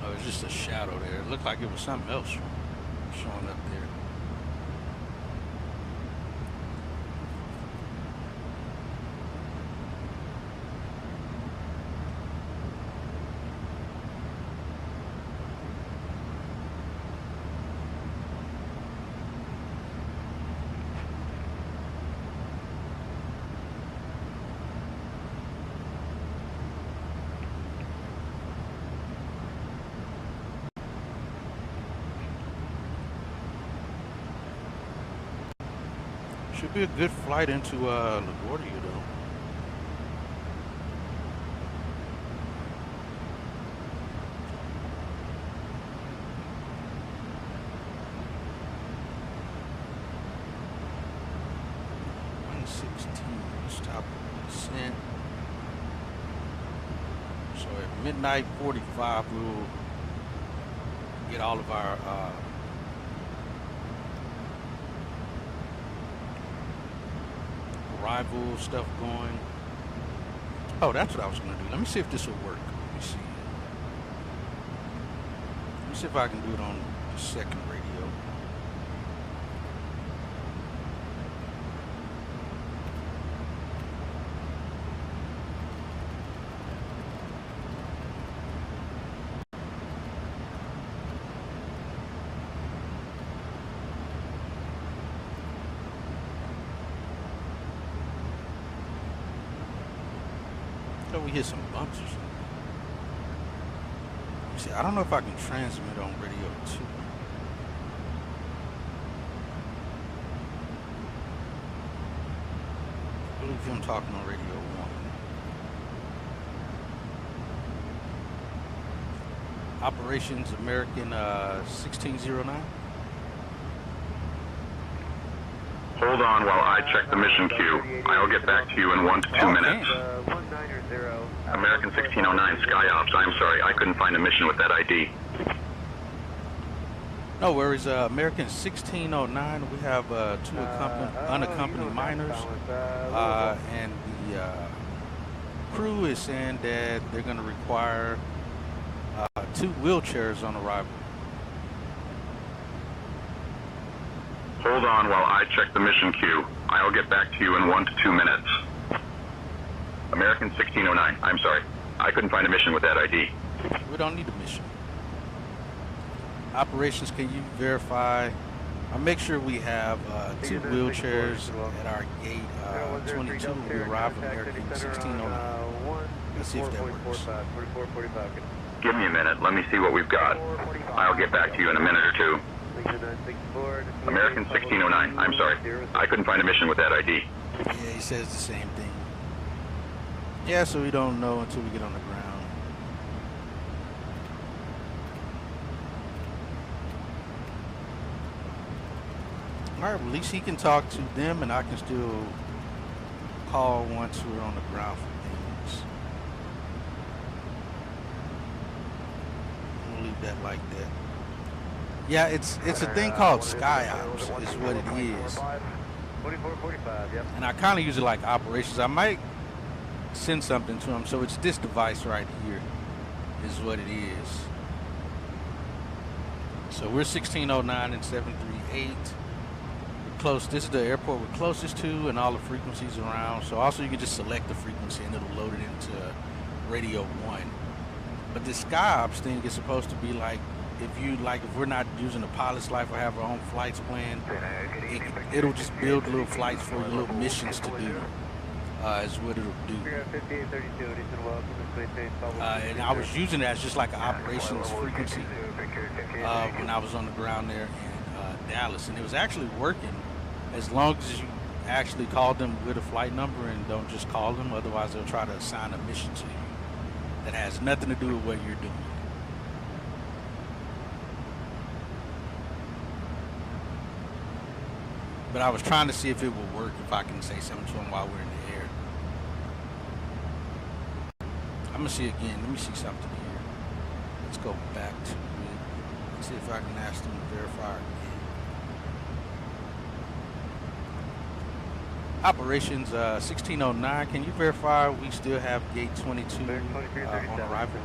Oh, it's just a shadow there. It looked like it was something else showing up there. Should be a good flight into LaGuardia though. Stop descent. So at midnight 45 we'll get all of our arrival stuff going. Oh, that's what I was going to do. Let me see if this will work. Let me see. Let me see if I can do it on the second radio. So we hit some bumps or something. See, I don't know if I can transmit on radio 2. I believe I'm talking on radio 1. Operations American 1609. Hold on while I check the mission queue. I'll get back to you in 1 to 2 minutes. American 1609 SkyOps, I'm sorry, I couldn't find a mission with that ID. No worries, American 1609, we have two unaccompanied minors, and the crew is saying that they're going to require 2 wheelchairs on arrival. Hold on while I check the mission queue. I'll get back to you in 1 to 2 minutes. American 1609, I'm sorry. I couldn't find a mission with that ID. We don't need a mission. Operations, can you verify? I'll make sure we have 2 wheelchairs at our gate 22. We arrive at American 1609. Let's see if that works. Give me a minute. Let me see what we've got. I'll get back to you in a minute or 2. American 1609, I'm sorry. I couldn't find a mission with that ID. Yeah, he says the same thing. Yeah, so we don't know until we get on the ground. All right, well, at least he can talk to them, and I can still call once we're on the ground for things. We'll leave that like that. Yeah, it's a thing called SkyOps is what it is. 2445, yep. And I kind of use it like operations. I might send something to him. So it's this device right here is what it is. So we're 1609 and 738. We're close. This is the airport we're closest to and all the frequencies around. So also you can just select the frequency and it'll load it into radio 1. But this SkyOps thing is supposed to be like, if we're not using the pilot's life or have our own flights planned, it'll just build little flights for you, little missions to do, is what it'll do. And I was using that as just like an operations frequency when I was on the ground there in Dallas, and it was actually working as long as you actually called them with a flight number and don't just call them, otherwise they'll try to assign a mission to you that has nothing to do with what you're doing. But I was trying to see if it would work, if I can say something to him while we're in the air. I'm going to see again. Let me see something here. Let's go back to it. Let's see if I can ask them to verify again. Operations 1609. Can you verify we still have gate 22 on arrival?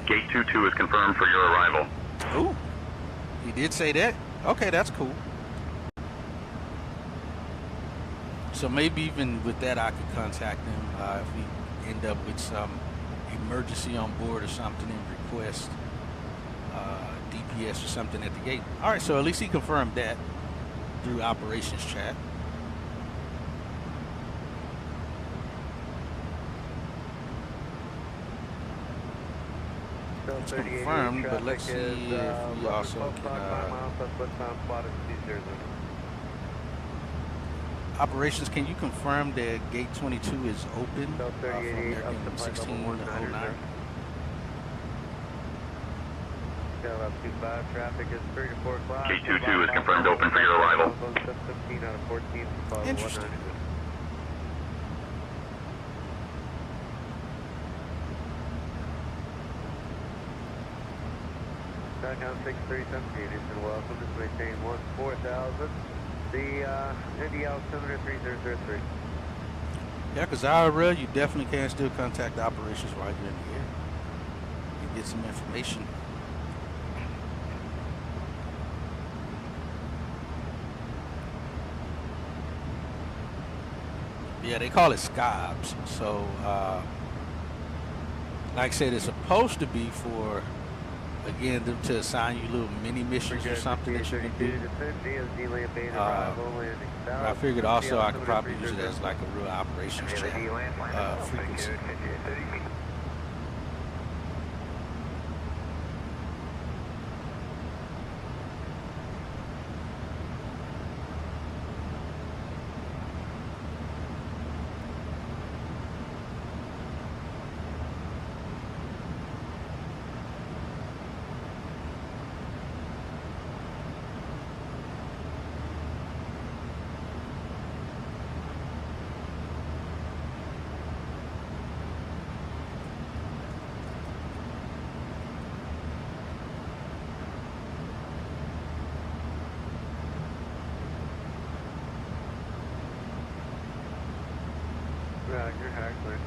Gate 22 is confirmed for your arrival. Ooh, he did say that. Okay, that's cool. So maybe even with that, I could contact him if we end up with some emergency on board or something and request DPS or something at the gate. All right, so at least he confirmed that through operations chat. It's confirmed, but let's see if we also can... Operations, can you confirm that gate 22 is open for American 1609? Gate 22 is confirmed open for your arrival. Interesting. Count 6378 and welcome to maintain 4000. The Indy altimeter 3003. Yeah, because IRL, you definitely can still contact the operations while you're in the air and get some information. Yeah, they call it SkyOps. So, like I said, it's supposed to be for, again, them to assign you little mini missions or something that you can do. I figured also I could probably use it as like a real operations chat frequency. Roger, Hackler.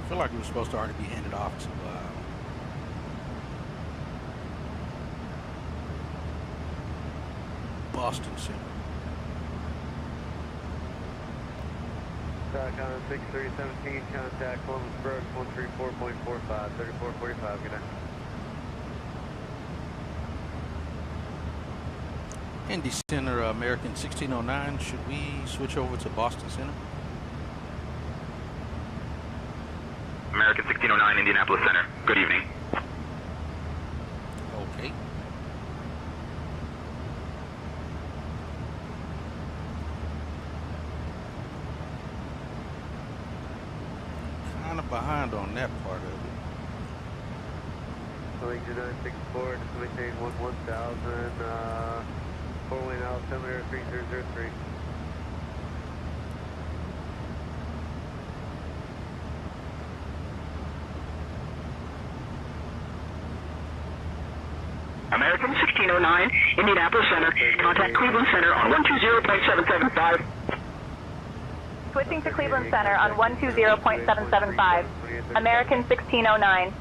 feel like it was supposed to already be handed off to Boston Center. SATCOM 6317, contact Columbus Brooks 134.45, 3445, good night. Indy Center, American 1609. Should we switch over to Boston Center? American 1609, Indianapolis Center. Good evening. Okay. Kind of behind on that part of it. Legion 964, just maintain 1000, 4-way altimeter 3003. American 1609, Indianapolis Center. Contact Cleveland Center on 120.775. Switching to Cleveland Center on 120.775. American 1609.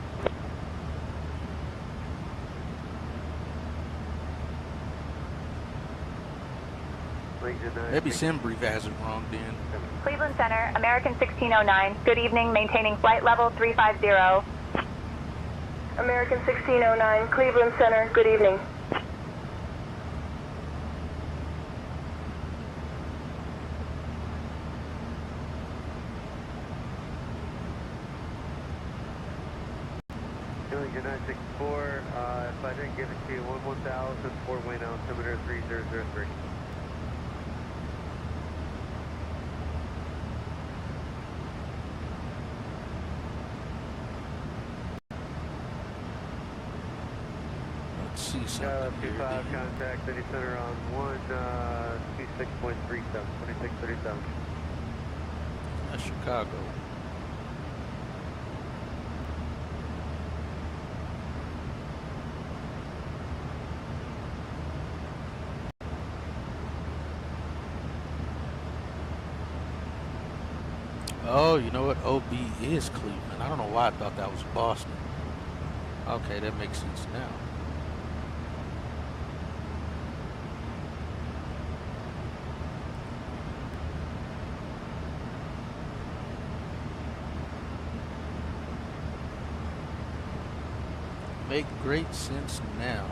Maybe SimBrief has it wrong then. Cleveland Center, American 1609. Good evening, maintaining flight level 350. American 1609, Cleveland Center, good evening. Legion 964, if I didn't give it to you, 1000, 4-way altimeter 3003. See something here. 25, contact City Center on 126.37, 2637. That's Chicago. Oh, you know what? OB is Cleveland. I don't know why I thought that was Boston. Okay, that makes sense now. Make great sense now.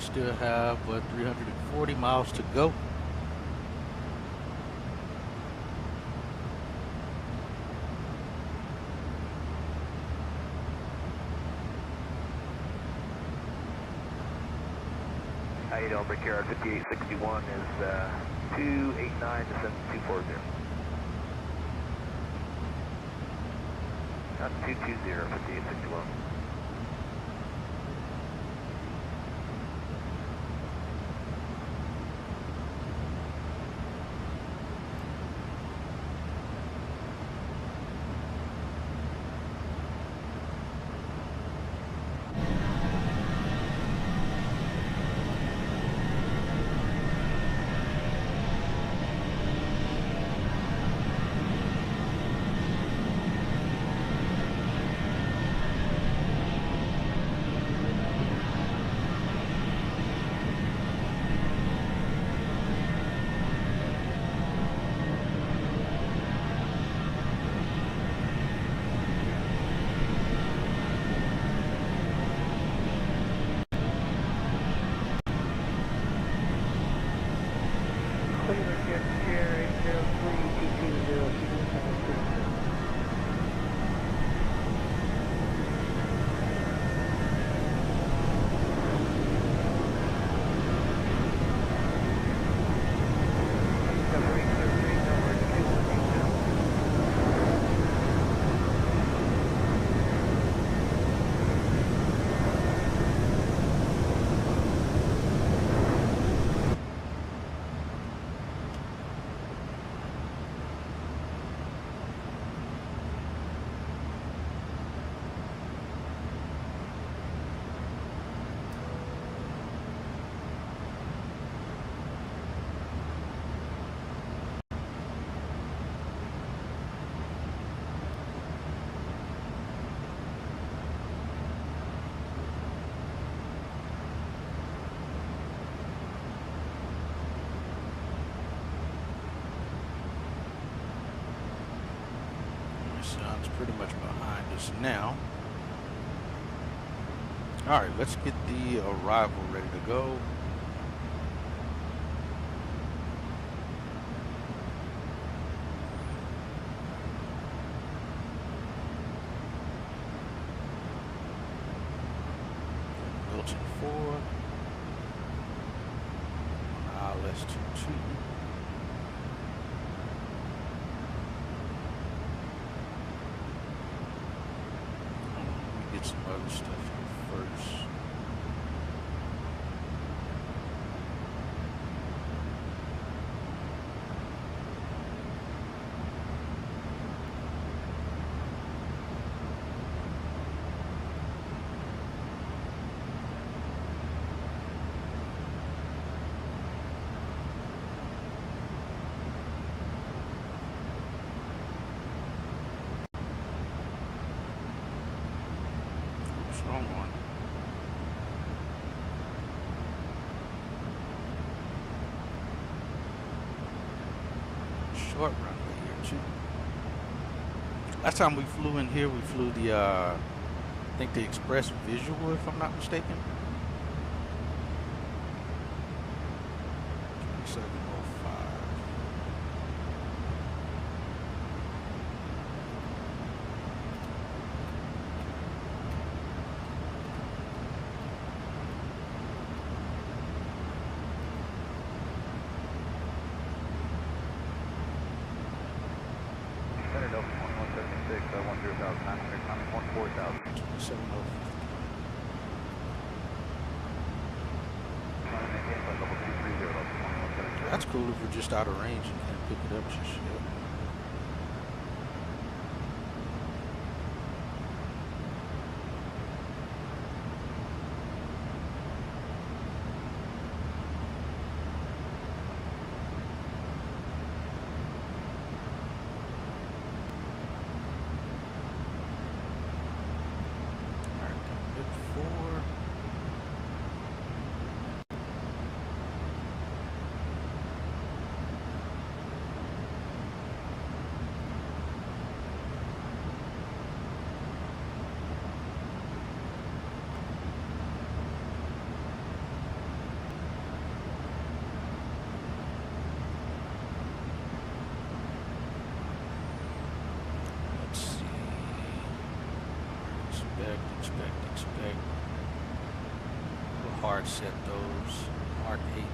Still have 340 miles to go. How you doing, Brickyard 5861 is 289 to 7240. That's 220, 5861. pretty much behind us now. All right, let's get the arrival ready to go. Milton 4 on ILS 22. Get some other stuff here first. Wrong one. Short runway here too. Last time we flew in here, we flew the I think the Express Visual, if I'm not mistaken. 2705. That's cool if we're just out of range and can't pick it up just yet. Expect. We'll hard set those. Mark 18,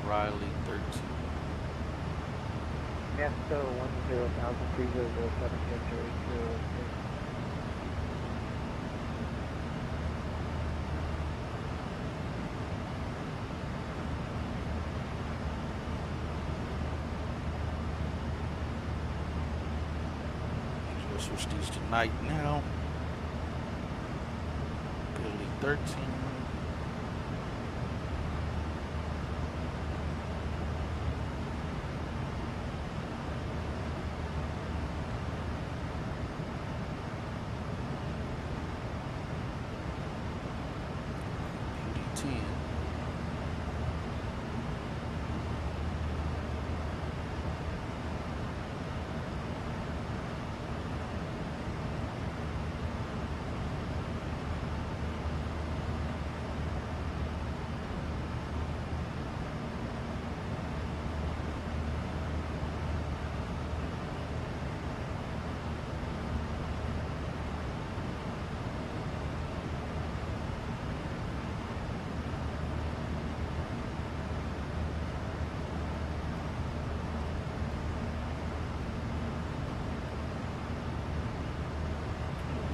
Riley 13. Yes, so 10,307 We'll switch these to night now. 13. Beauty 10.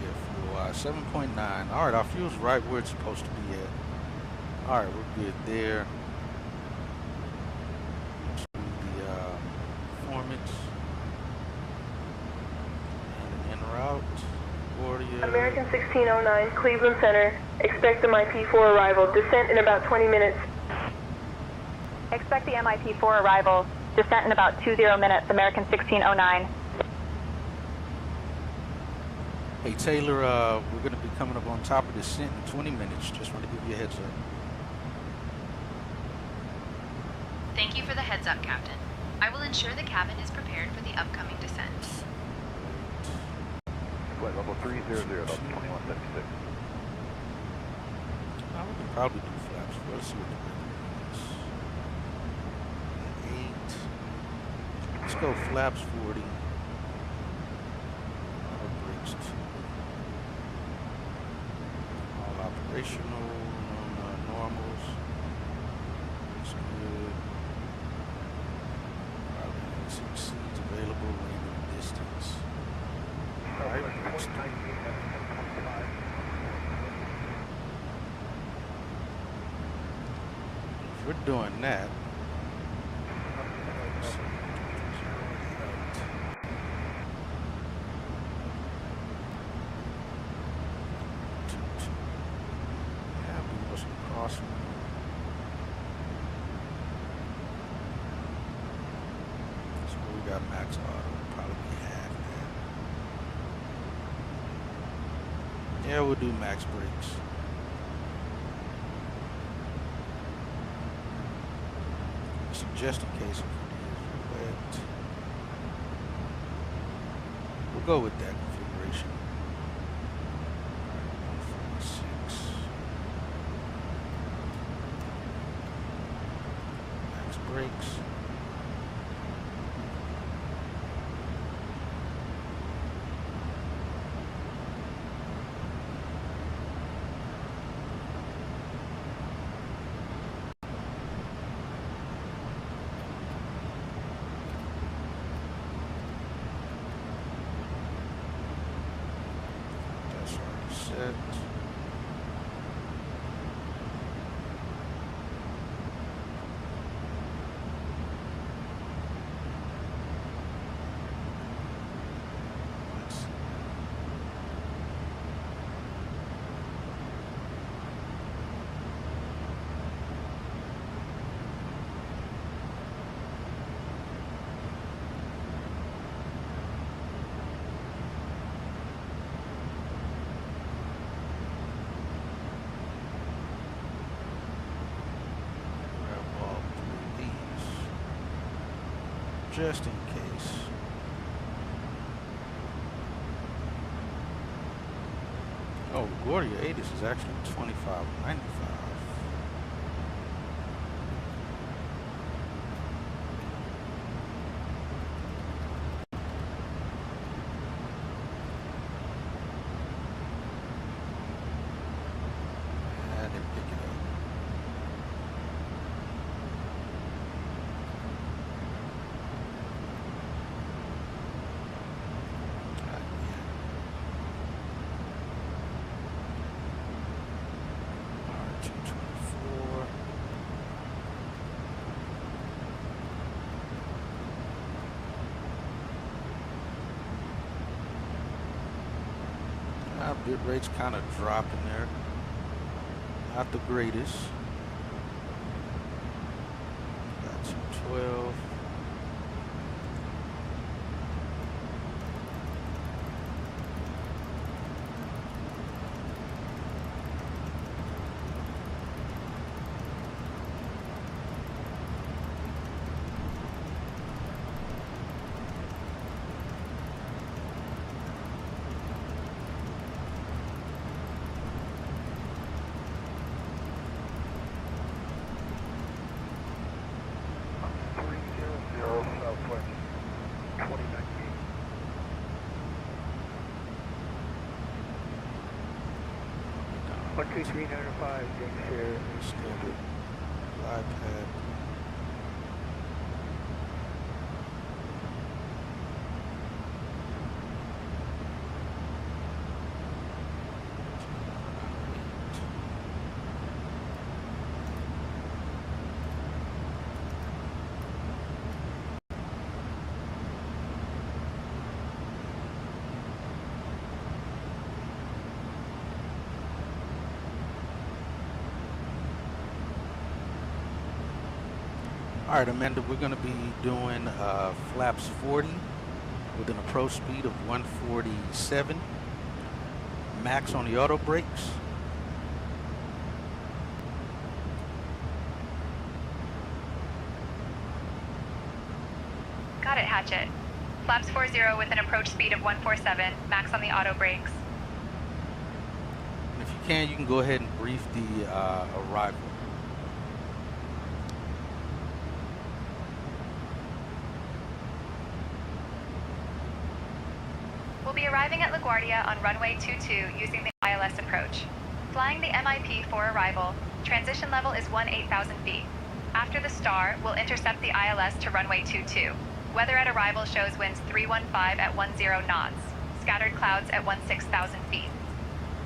Yeah, 7.9. All right, our fuel's right where it's supposed to be at. All right, we're good there. Let's do the performance. And en route. LaGuardia. American 1609, Cleveland Center. Expect the MIP-4 arrival. Descent in about 20 minutes. Expect the MIP-4 arrival. Descent in about 20 minutes, American 1609. Hey Taylor, we're going to be coming up on top of descent in 20 minutes. Just want to give you a heads up. Thank you for the heads up, Captain. I will ensure the cabin is prepared for the upcoming descent. flight level 300, about 2176. Now we can probably do flaps. Let's see what the weather is. 8. Let's go flaps 40. Auto brakes 2. All operational on normals. Looks good. Probably some seats available, landing distance. Alright, brakes 3. If we're doing that, so we got max auto, probably half that. Yeah, we'll do max brakes. So just in case if it is wet, we'll go with that configuration. 146. Max brakes. Set. Just in case. Oh, LaGuardia 80 is actually $25.95. I didn't pick it up. Bit rates kind of dropping there. Not the greatest. Got 212. One 2395, James here. Standard glide pad. All right, Amanda, we're going to be doing flaps 40 with an approach speed of 147, max on the auto brakes. Got it, Hatchet. Flaps 40 with an approach speed of 147, max on the auto brakes. And if you can, you can go ahead and brief the arrival. We'll be arriving at LaGuardia on runway 22 using the ILS approach. Flying the MIP for arrival, transition level is 18,000 feet. After the star, we'll intercept the ILS to runway 22. Weather at arrival shows winds 315 at 10 knots, scattered clouds at 16,000 feet.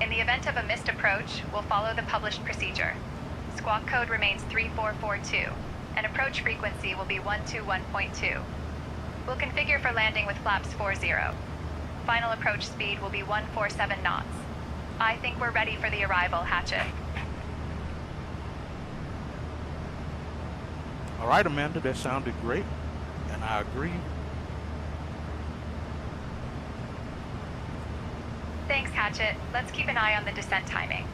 In the event of a missed approach, we'll follow the published procedure. Squawk code remains 3442, and approach frequency will be 121.2. We'll configure for landing with flaps 40. Final approach speed will be 147 knots. I think we're ready for the arrival, Hatchet. All right, Amanda, that sounded great, and I agree. Thanks, Hatchet. Let's keep an eye on the descent timing.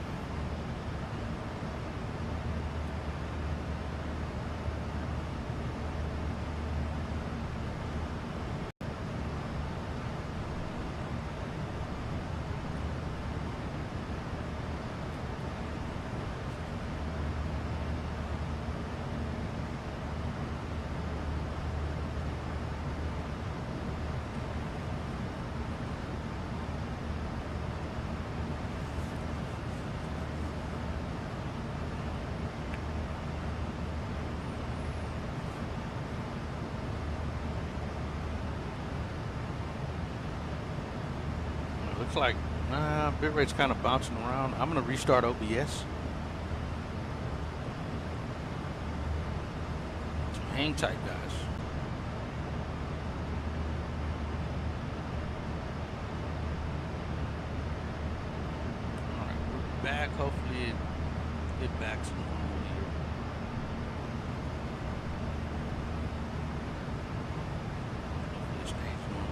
Looks like bit rate's kind of bouncing around. I'm going to restart OBS. So hang tight, guys. All right, we're back. Hopefully it get back to normal here. Hopefully it stays normal.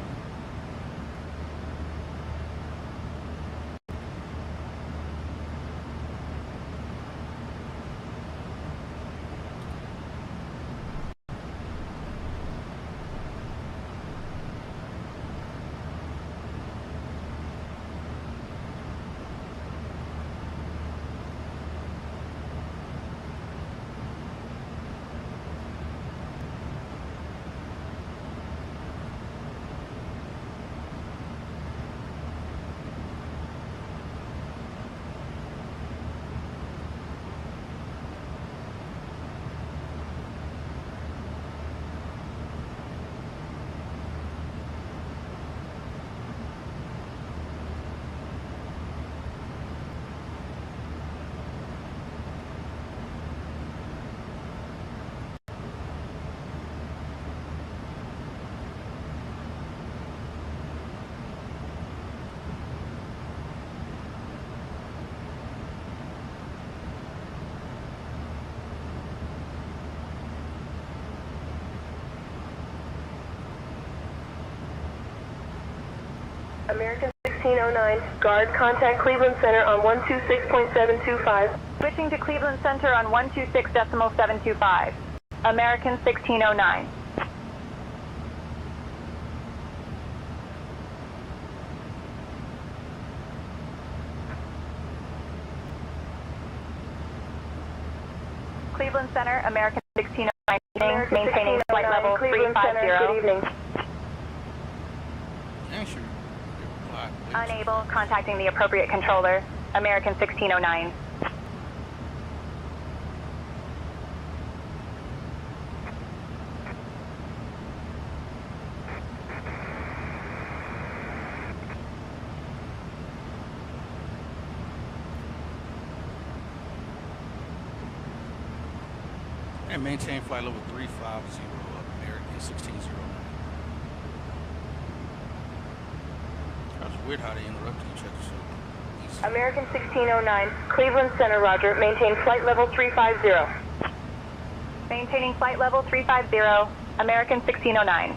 American 1609, guard, contact Cleveland Center on 126.725. Switching to Cleveland Center on 126.725. American 1609. Cleveland Center, American 1609, maintaining flight level 350. Good evening. Yeah, sure. Unable, contacting the appropriate controller, American 1609. And maintain flight level 350 of American 1609. That was weird how they interrupted each other so easy. American 1609, Cleveland Center, roger. Maintain flight level 350. Maintaining flight level 350, American 1609.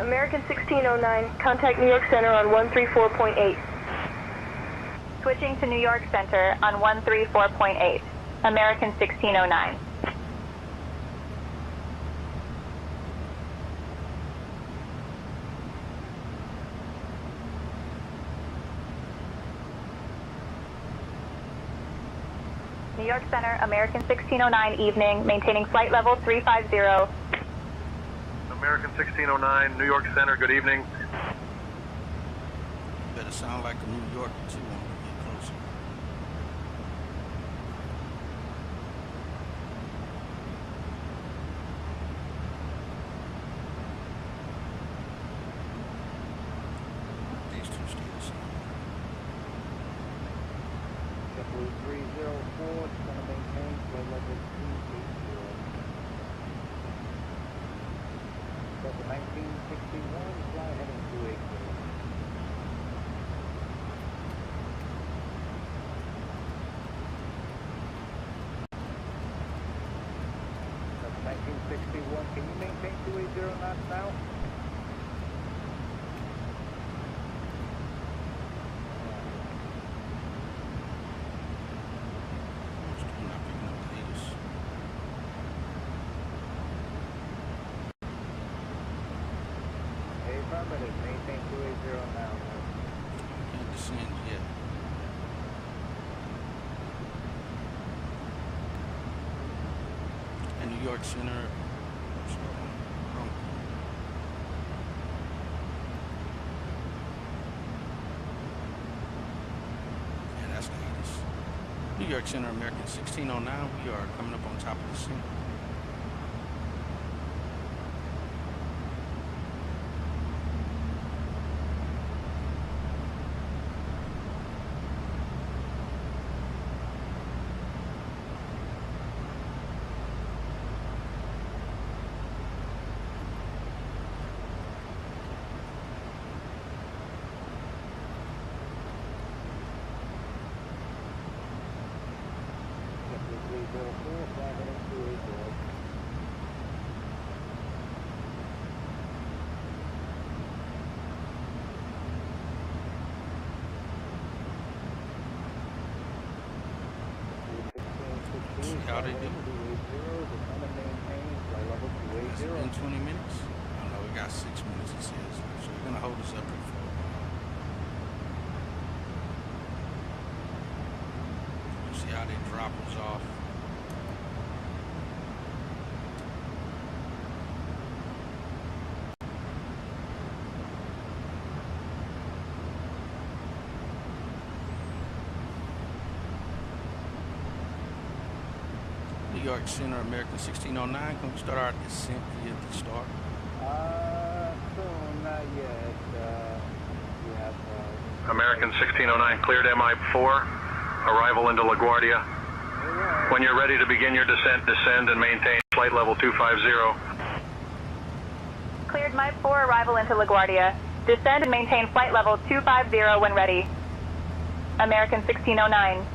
American 1609, contact New York Center on 134.8. Switching to New York Center on 134.8. American 1609. New York Center, American 1609, evening, maintaining flight level 350. American 1609, New York Center, good evening. Better sound like a New Yorker too when we get closer. These two stay the same. Kdfw-304, it's going to maintain flight level 280. Delta 1961, fly heading 280. Delta 1961, can you maintain 280 knots now? Affirmative, maintain 280 now. Can't descend yet. And New York Center. Yeah, that's the latest. New York Center, American 1609. We are coming up on top of the center. See how they do. It's been 20 minutes. I don't know, we got 6 minutes, it says. So we're going to hold this up here for a while. See how they drop us off. New York Center, American 1609. Can we start our descent via the start? Soon, not yet. We have... American 1609, cleared MI4. Arrival into LaGuardia. When you're ready to begin your descent, descend and maintain flight level 250. Cleared Mike 4, arrival into LaGuardia. Descend and maintain flight level 250 when ready. American 1609.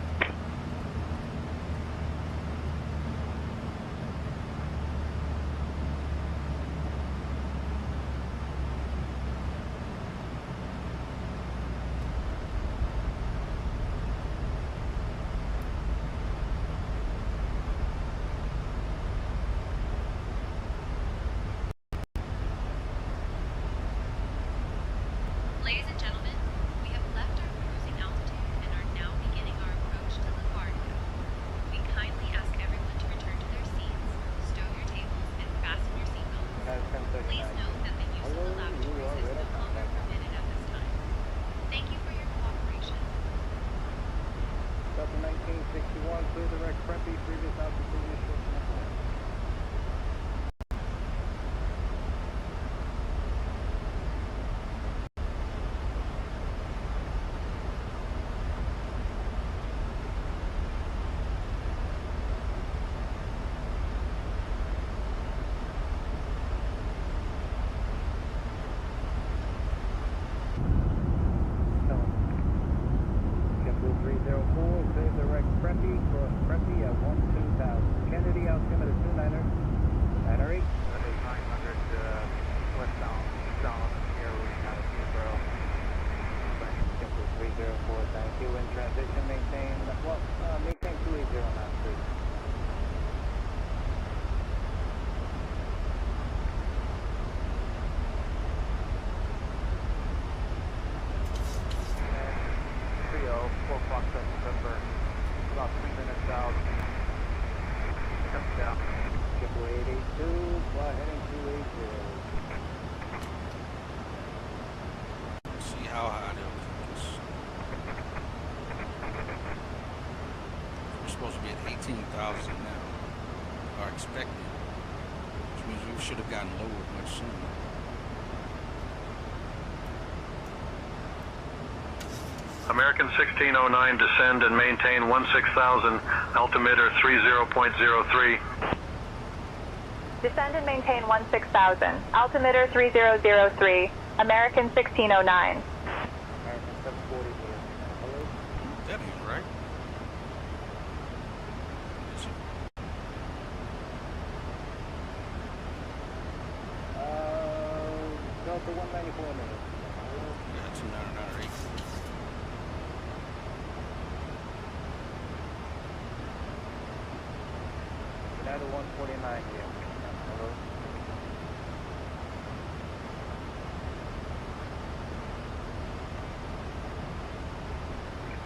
Ladies and gentlemen, we have left our cruising altitude and are now beginning our approach to LaGuardia. We kindly ask everyone to return to their seats, stow your tables, and fasten your seatbelts. Please note that the use of the lavatories is no longer permitted at this time. Thank you for your cooperation. Delta 1961, clear direct Preppy, previous altitude issue. Kennedy, altimeter 29er, 908. 900 westbound, Foxtrot November, about 3 minutes out. Comes down. Triple 882, fly heading 280. See how high they'll keep us. We're supposed to be at 18,000 now, or expected, which means we should have gotten lower much sooner. American 1609, descend and maintain 16,000, altimeter 30.03. Descend and maintain 16,000, altimeter 3003, American 1609. American 740 here. Hello? That ain't right. Is it? Delta 194 minutes. Yeah, 2998. United 149 here. Hello?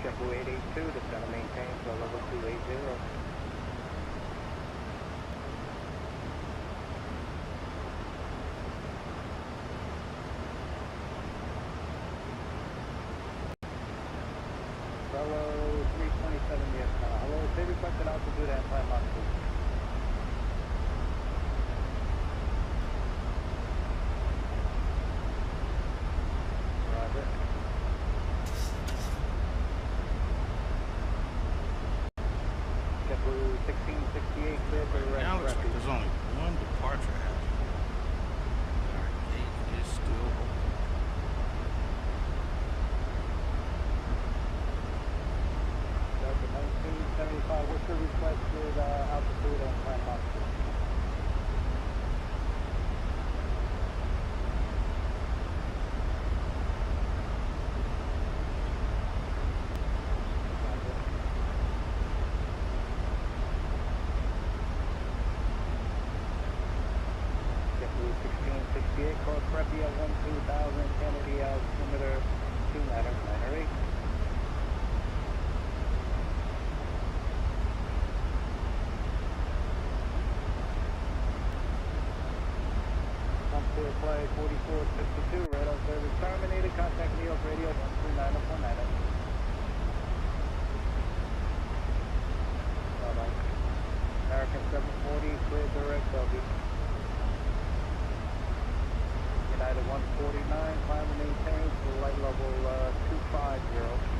Triple 882, descend and maintain for level 280. Fellow 327 yes. Hello, say requested altitude and climb altitude. Roger. JetBlue 1668, clear for Right now looks like refuge. there's only one departure happening. Our gate is still open. Delta 1975, what's your requested altitude and climb altitude? JetBlue 1668, course Preppy at 12,000, Kennedy altimeter 2998. Clear flight 4462, radar service terminated. Contact New York Radio 139.9. Bye-bye. American 740, clear direct Bellevue. United 149, climb and maintain to light level 250.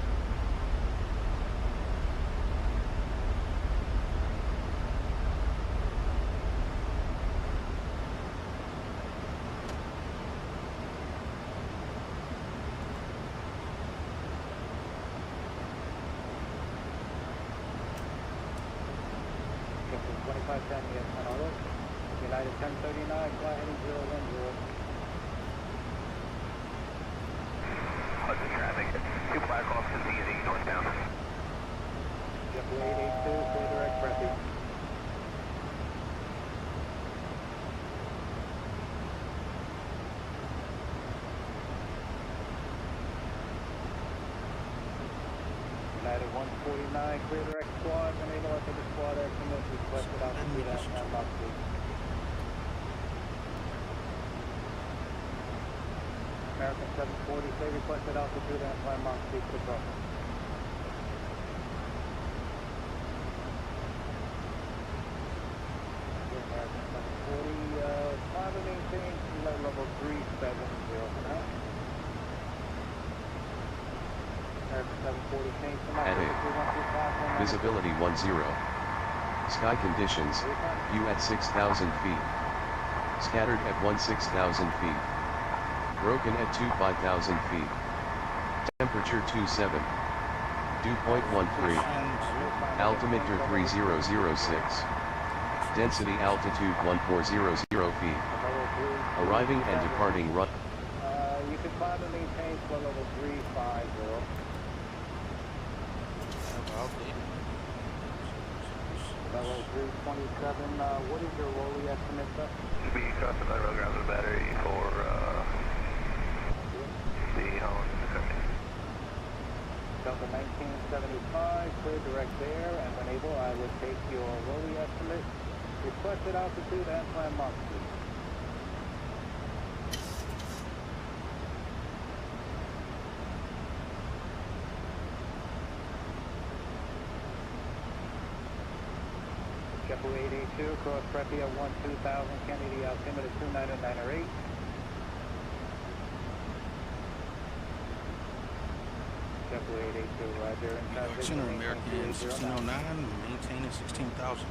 Captain 2510, yes, Honolulu. United 1039, fly heading 010. Hudson traffic. 2 Blackhawks to Z&E northbound. JetBlue 882, clear direct Preppy. United 149, clear direct squad, enable us to the squad estimate, requested altitude and altitude. American 740, say requested altitude and climb altitude to the crossing. American 740, climb and maintain flight level 370 for now. American 740, change to At Mach 212, visibility 10. Sky conditions, you at 6,000 feet. Scattered at 16,000 feet. Broken at 25,000 feet. Temperature 27. Dew point 13. Altimeter 3006. Density altitude 1400 feet. Arriving and departing run. You can climb and maintain flight level 350. Level 327, what is your rolly estimate, sir? Should be crossing by road grounds with battery for the Holland. Delta 19 1975, clear direct there, and when able, I would take your rolly estimate, requested altitude, and plan Mach speed. JetBlue 882, cross Prepia 12000, Kennedy altimeter 29908. JetBlue 882, roger. Center American 1609, maintaining 16,000.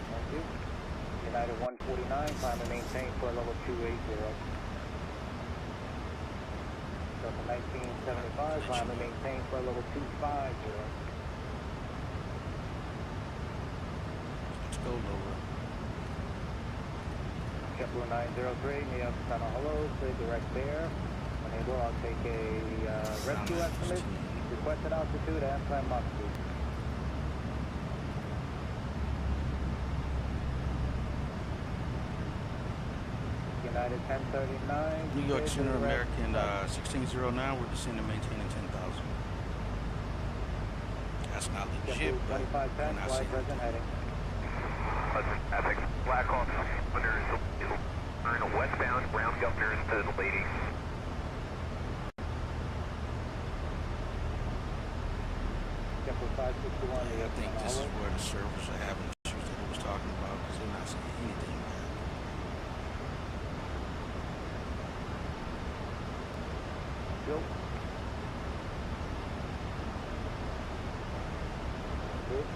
Thank you. United 149, climb and maintain for level 280. Delta 1975, climb and maintain for level 250. Let's go lower. JetBlue 903, New York Tunnel, hello, clear direct there. When able, I'll take a rescue estimate, requested altitude, and plan Mach speed. United 1039. New York Center American 1609, we're descending maintaining 10,000. That's not legit, but when I see present heading. Essex, Blackhawk, under westbound, ground governors to the lady. I think this is where the servers are having issues that he was talking about because they're not saying anything back. Bill. Good.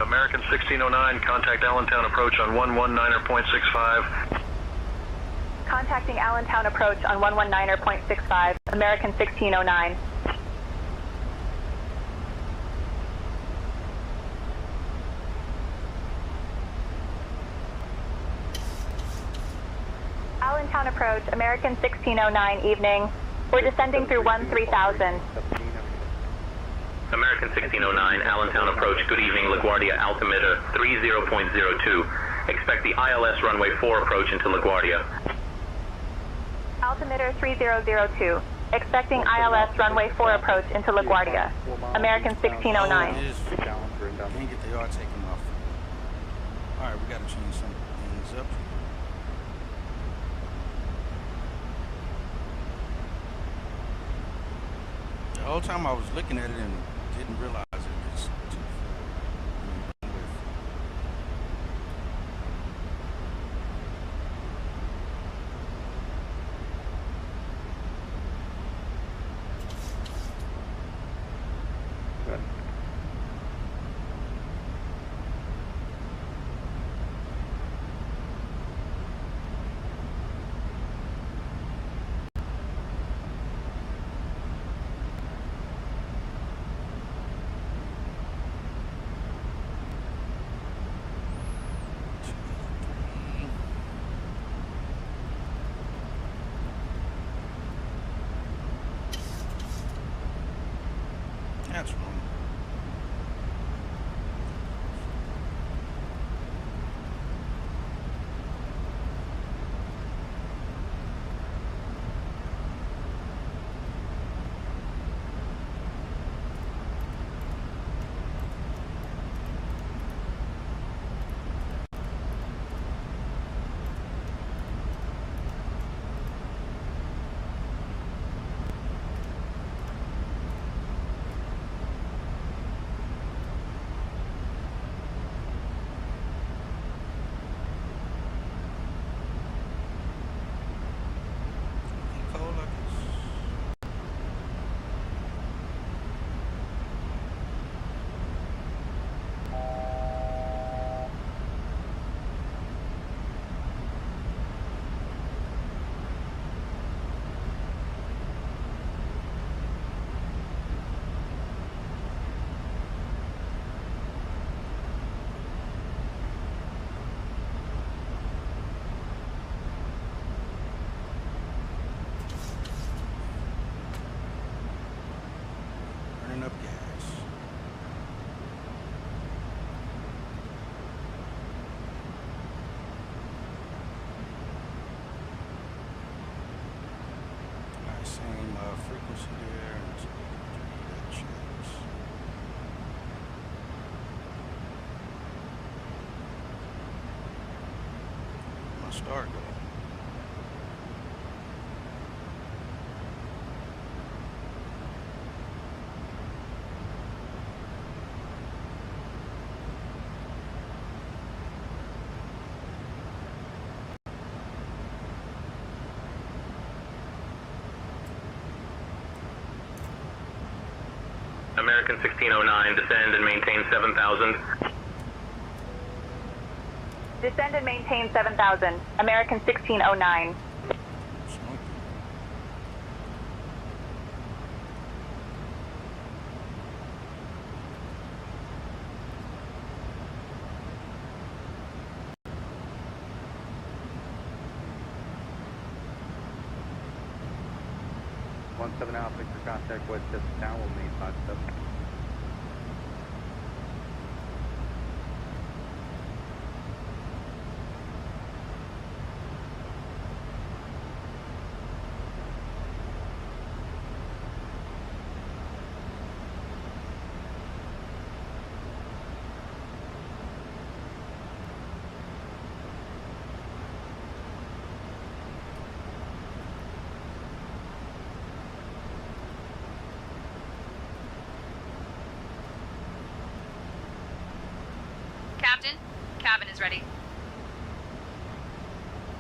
American 1609, contact Allentown approach on 119.65. Contacting Allentown approach on 119.65, American 1609. Allentown approach, American 1609, evening. We're descending through 13,000. American 1609, Allentown approach, good evening, LaGuardia, altimeter 30.02. Expect the ILS runway 4 approach into LaGuardia. Altimeter 3002. Expecting ILS runway 4 approach into LaGuardia. American 1609. Dang it, they are taking off. Alright, we gotta change some things up. The whole time I was looking at it and didn't realize it. It's too That's wrong. start go? American 1609, descend and maintain 7,000. Descend and maintain 7,000. American 1609. Seven Alpha for contact Westchester Town, we'll meet 57. Captain, cabin is ready.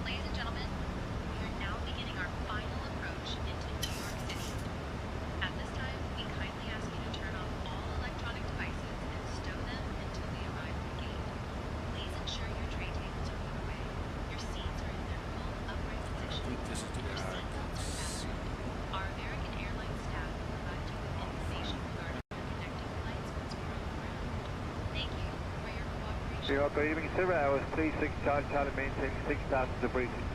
Ladies and gentlemen, we are now beginning our final approach into New York City. At this time, we kindly ask you to turn off all electronic devices and stow them until we arrive at the gate. Please ensure your tray tables are put away. Your seats are in their full upright position. I think this is the Your guy. seatbelts are fastened. Our American Airlines staff will provide you with information regarding your connecting flights once we're on the ground. Thank you for your cooperation. You're operating 7 hours, 36 Charlie, Charlie, maintaining 6,000 to breathing.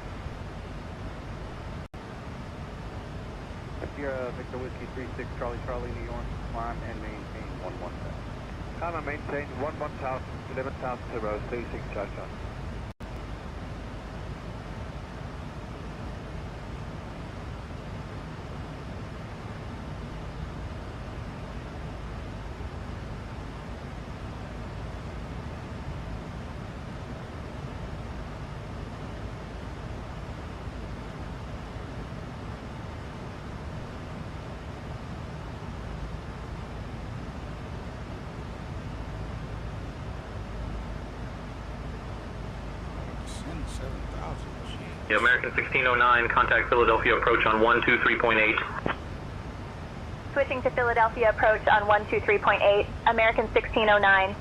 Sierra Victor Whiskey 36 Charlie, Charlie, New York, climb and maintain 11,000. Climb and maintain 11,000, 11,000 to row, 36 Charlie, Charlie. Send 7,000. The American 1609, contact Philadelphia approach on 123.8. Switching to Philadelphia approach on 123.8. American 1609.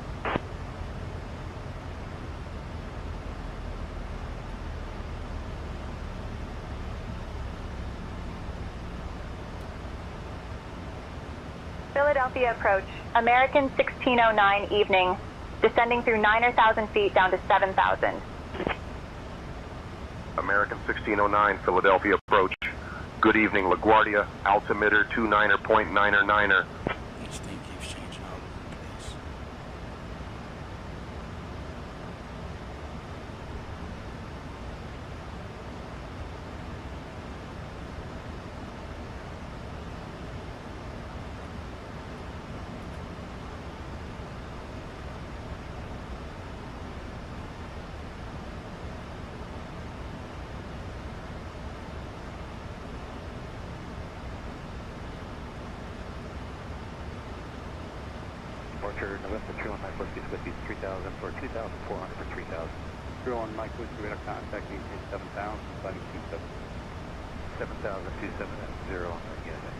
Philadelphia approach. American 1609 evening. Descending through 9,000 feet down to 7,000. American 1609, Philadelphia approach. Good evening, LaGuardia, altimeter 29.9er. This thing keeps changing all over the place. Departure November 31 Mike Whiskey, Whiskey 3000 for 2,400 for 3,000. 31 Mike Whiskey, radar contact maintain 7,000, flighting 27. 7,270 on the ESA.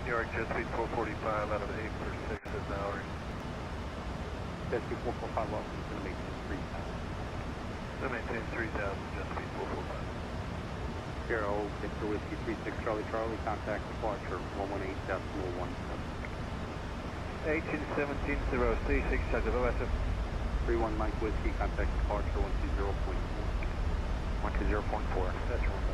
New York jet speed 445 out of 8 for 6 is now. Jet speed 445 welcome to the maintain 3,000. To maintain 3,000, jet speed 445. Sierra Victor Whiskey 36 Charlie, Charlie, contact departure 118.17. 1817 0, 36 Charlie, OSF. 31 Mike Whiskey, contact departure 120.4. 120.4, that's wrong.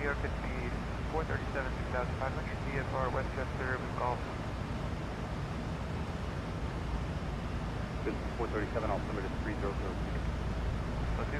York at speed 437, 2,500, VFR Westchester with Golf. 437, altimeter 300. Let's do.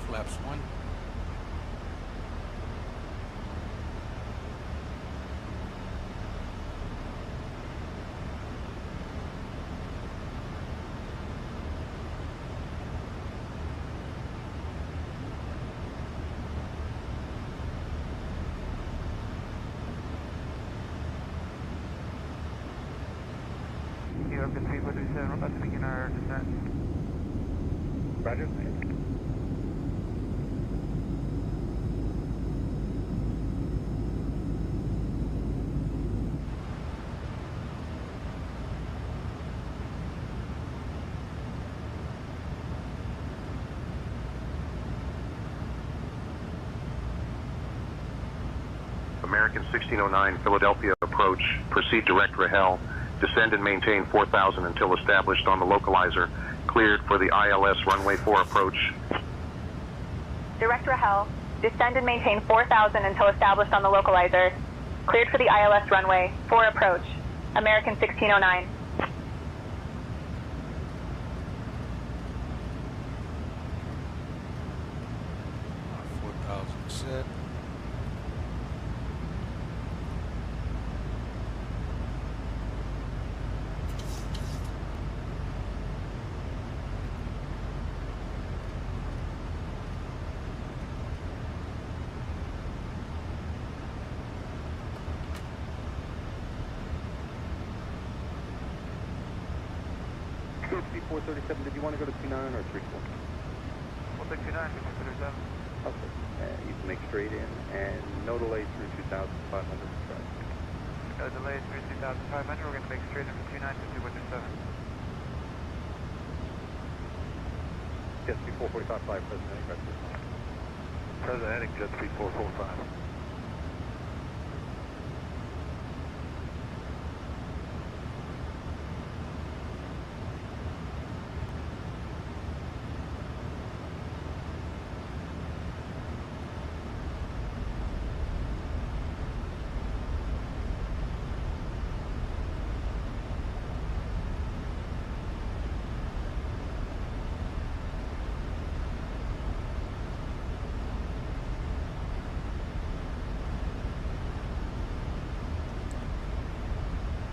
Flaps 1. New York at speed 437, we're about to begin our descent. Roger. American 1609, Philadelphia approach. Proceed direct Rahel. Descend and maintain 4,000 until established on the localizer. Cleared for the ILS runway 4 approach. Direct Rahel. Descend and maintain 4,000 until established on the localizer. Cleared for the ILS runway 4 approach. American 1609. 4,000 set. Kdfw 437, did you want to go to 29 or 34? We'll take 29, 237. Okay. You can make straight in and no delay through 2,500. No delay through 2,500. We're going to make straight in for 29 to 207. Jet speed 445, present heading back to the line. Present heading, jet speed 445.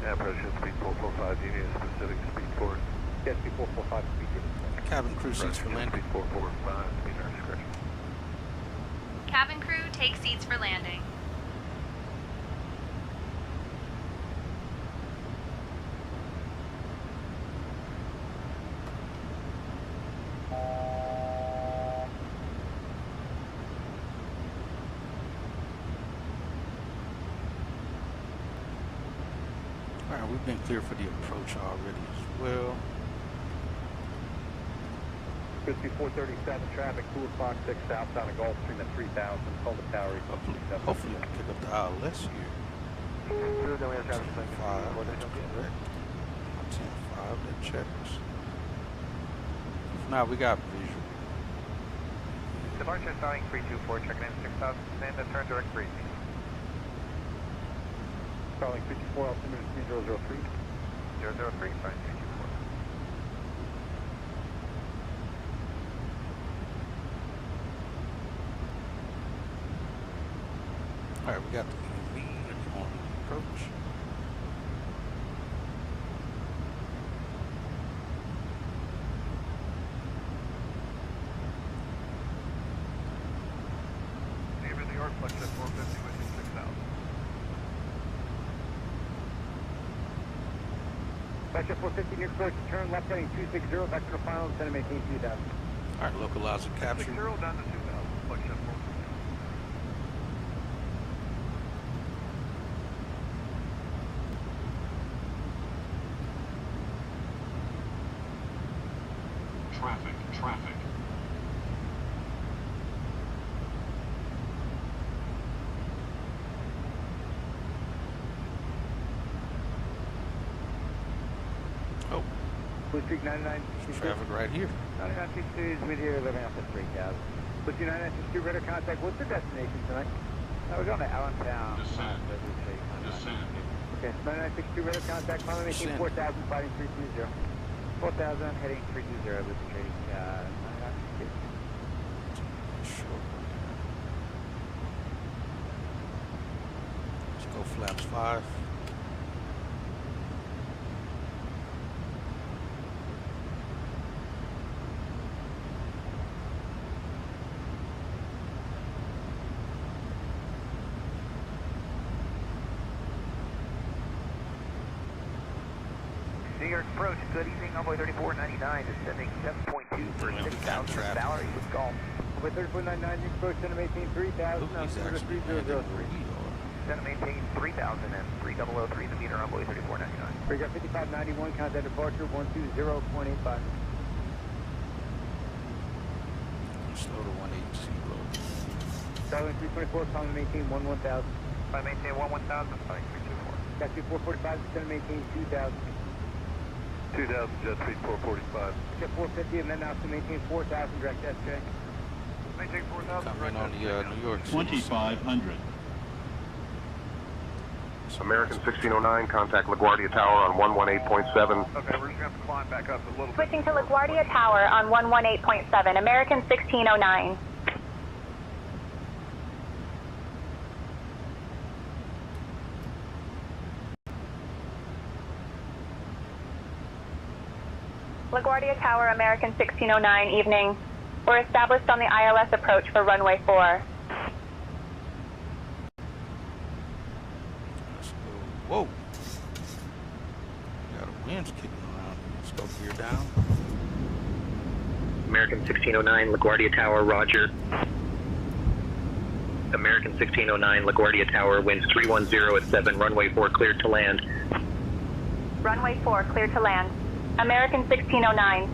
Yeah, approach speed 445, Union Pacific speed 4. Jet speed 445, speed your Cabin crew seats for landing. Speed 445, speed our discretion. Cabin crew, take seats for landing. Alright, we've been clear for the approach already as well. Jet speed 437, traffic 2 o'clock 6 southbound of Gulfstream at 3,000. Call the tower. Hopefully we can pick up the ILS here. Then we have traffic. 5, that's correct. 10-5, that checks. Now we got visual. Departure starting 324, checking in 6,000, stand and turn direct briefing. Starlink 54, altimeter 3003. 003, fine, 324. All right, we got the lead on the approach. Neighbor New York, flex at 450, within 6,000. Flex at 450, near approach, turn left heading 260, back to the final, and center maintain 2000. All right, localizer capture. 60 down to 2,000, flex at 450. Traffic. Oh. Blue Streak 99. Traffic right here. 9962 is with here, 11 after 3,000. Blue Streak 9962, radar contact. What's the destination tonight? We're going to Allentown. Descend. Okay, 9962 radar contact. Finally making 4,000, fighting 320. 4,000, heading 320, Blue Streak 9962. Sure. Let's go flaps 5. New York approach, good evening, Envoy 3499, descending 7.2 for 6,000, Valerie with golf. Envoy 3499, New York approach, center maintain 3,000, altimeter 3003. Center maintain 3,000 and 3003, the meter, Envoy 3499. We got 5591, contact departure 120.85. Slow to 180. Starlink 324, common maintain 11,000. I maintain 11,000, fine, 324. Got 445, center maintain 2,000. 2,000, jet speed 445. Jet 450, and then now to maintain 4,000, direct SJ. Maintain 4,000, Coming on the New York 2,500. American 1609, contact LaGuardia Tower on 118.7. Okay, we're just going to have to climb back up a little bit. Switching to LaGuardia Tower on 118.7, American 1609. LaGuardia Tower, American 1609, evening. We're established on the ILS approach for runway 4. Let's go. Whoa. Got a wind's kicking around. Let's go gear down. American 1609, LaGuardia Tower, roger. American 1609, LaGuardia Tower, winds 310 at 7, runway 4 cleared to land. Runway 4, clear to land. American 1609.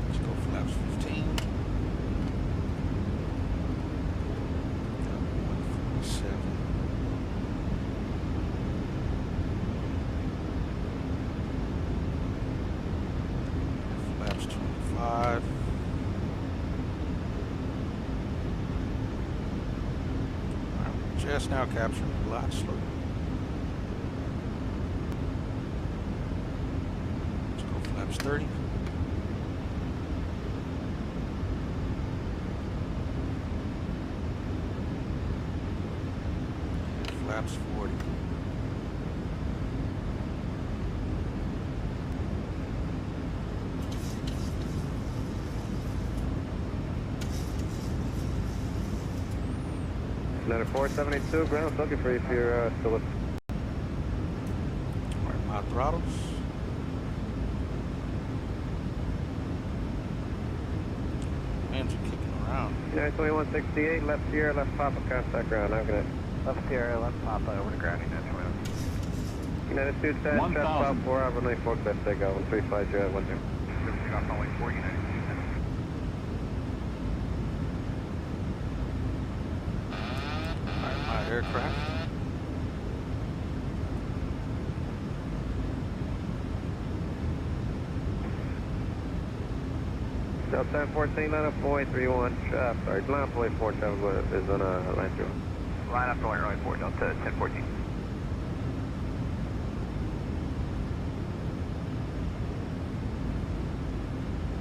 Let's go flaps 15. 147. Flaps 25. Alright, just now capturing a lot slower. Let's go flaps 30. Flaps 40. Letter 4782, ground's looking for you if you're still with. Alright, my throttles. Winds are kicking around. Yeah, 2168, left Sierra, left Papa, contact ground. I'm gonna. Left Sierra, left Papa, over to grounding, that's right. United States, Trap 4, runway 4, best they go, 135, you're at 10. Lifting off runway 4, United. aircraft. South 714, line up 431, sorry, line up 447 is on line 2. Line up going runway 4, Delta 1014.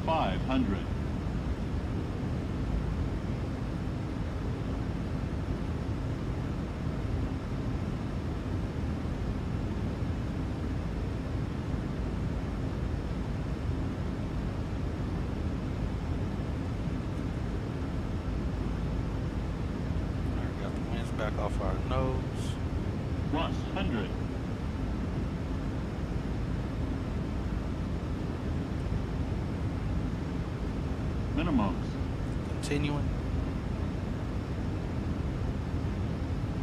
$500. Back off our nose. +100. Minimums. Continuing.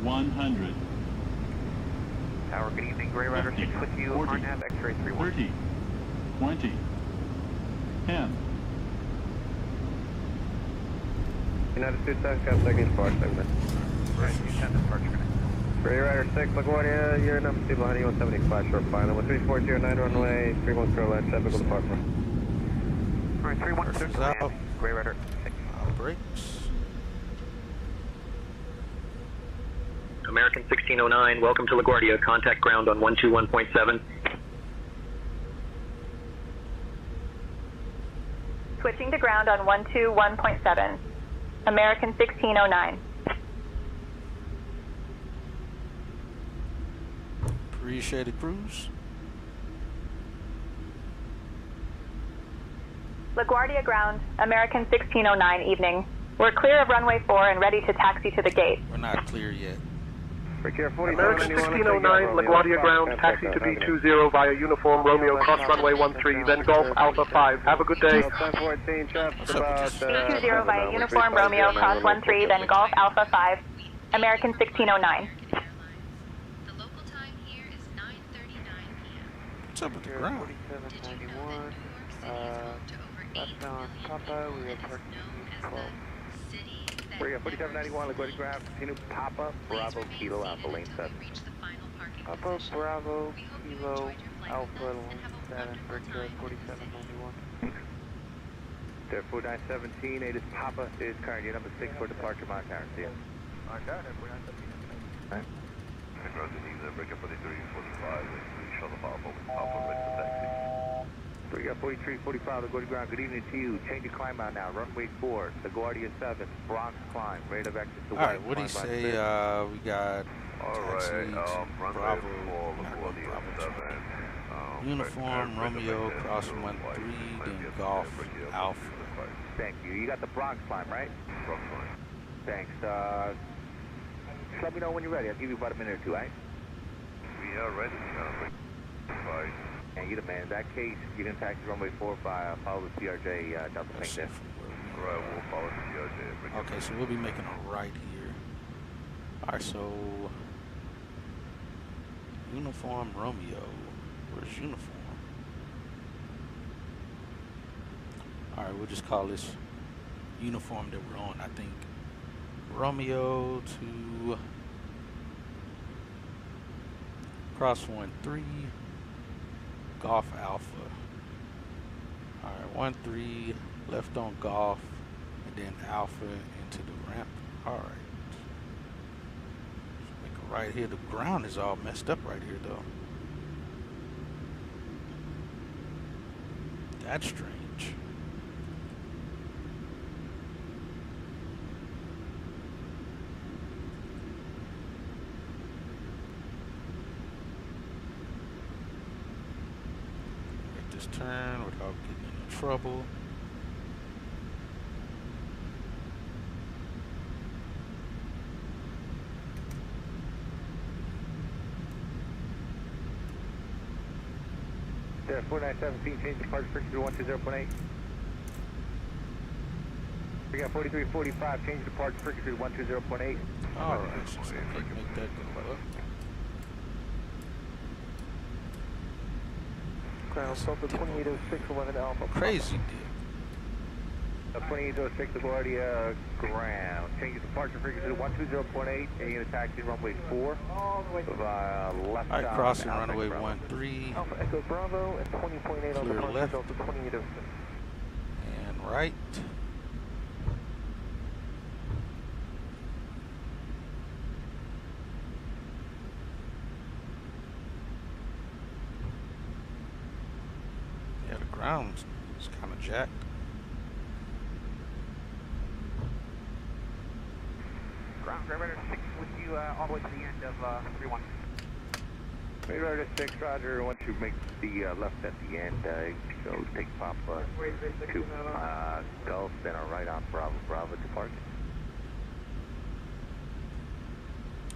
100. Tower, good evening. Gray Rider 6 with you. 40, RNAV X-ray 31. 30. 20. 10. United States South, got second departure segment. Right, you send departure. Gray Rider 6, LaGuardia, your number 2, Honey 175, short final. 13409 runway, 31 left, typical departure. Alright, 316, out. Gray Rider 6. Brakes. American 1609, welcome to LaGuardia. Contact ground on 121.7. Switching to ground on 121.7. American 1609. Appreciate it, cruise. LaGuardia ground, American 1609 evening. We're clear of runway 4 and ready to taxi to the gate. We're not clear yet. American 1609, LaGuardia ground, taxi to B20 via Uniform Romeo, cross runway 13, then Golf Alpha 5. Have a good day. B20 via Uniform Romeo, cross 13, then Golf Alpha 5. American 1609. The local time here is 9:39 p.m. What's up with the ground? Did you know that New York City is home to over 8 million people and is known as the city that We're at 4791, LaGuardia ground, continue Papa, Bravo, Kilo, Alpha, lane 7. Papa, Bravo, Kilo, Alpha, lane 7, for 4791. There, 4917, it is Papa, it is current, your number 6 for departure, my current, see ya. Alright, 4917. Alright. We got 4345, LaGuardia ground, good evening to you. Change your climb out now, runway 4, LaGuardia 7, Bronx climb, rate of exit to Alright, what do you say? We got taxi, Bravo, Uniform, Romeo, cross 13, then Golf, Alpha. Thank you. You got the Bronx climb, right? Bronx climb. Thanks. Just let me know when you're ready. I'll give you about a minute or two, right? We are ready. Right. And you the man. In that case, you can taxi runway 4 by follow the CRJ Delta Tank there. Right, we'll follow the CRJ. Okay, so we'll be making a right here. Alright, so Uniform Romeo. Where's Uniform? Alright, we'll just call this Uniform that we're on, I think. Romeo to cross 13, Golf Alpha. Alright, 13, left on Golf, and then Alpha into the ramp. Alright. Make a right here. The ground is all messed up right here though. That's strange. Turn without getting into trouble. There, 4917, change departure frequency to 120.8. We got 4345, change departure frequency to 120.8. Alright, so make that go up. Ground Delta 2806, 11 Alpha. Crazy deal. 2806 LaGuardia ground. Change your departure frequency to 120.8 and you're going to taxi runway 4. Left All right, crossing runway 13. Alpha Echo Bravo at 20.8 on Clear departure left. Delta 2806. And right. Yeah, the ground is kind of jacked. Ground Radar 6 with you all the way to the end of 31. Radar 6, Roger. Once you make the left at the end, go take Papa to Gulf, then a right on Bravo, Bravo depart.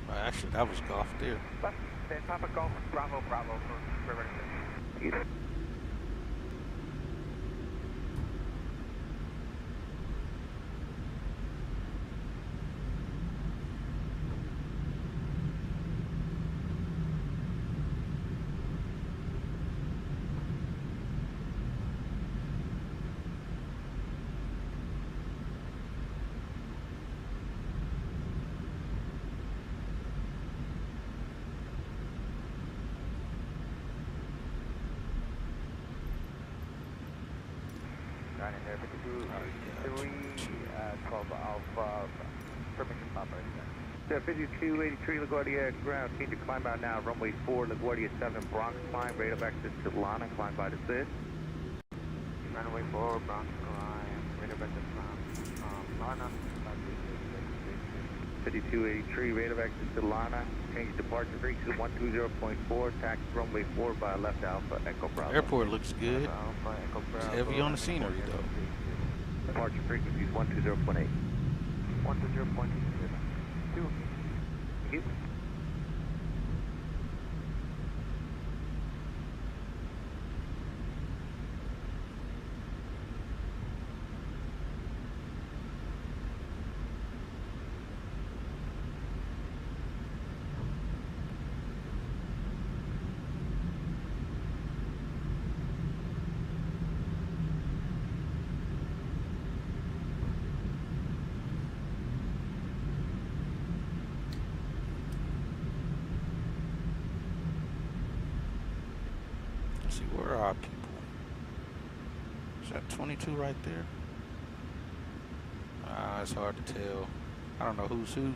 Well, actually, that was Golf there. Left, then Papa Golf, Bravo, Bravo for Radar 6. Either. In there, 52, 12 Alpha, permission Papa. 5283 LaGuardia ground, change your climb out now, runway 4, LaGuardia 7, Bronx climb, rate of access to Lana, climb by the SID. Runway 4, Bronx climb, rate of access to Lana, 5283, rate of access to Lana, change departure frequency to 120.4, taxi runway 4 by left Alpha, Echo Bravo. Airport looks good. Alpha, Echo Bravo. It's heavy on the scenery though. Departure frequency is 120.8. 120.8. 2. Thank you. Let's see, where are our people? Is that 22 right there? It's hard to tell. I don't know who's who.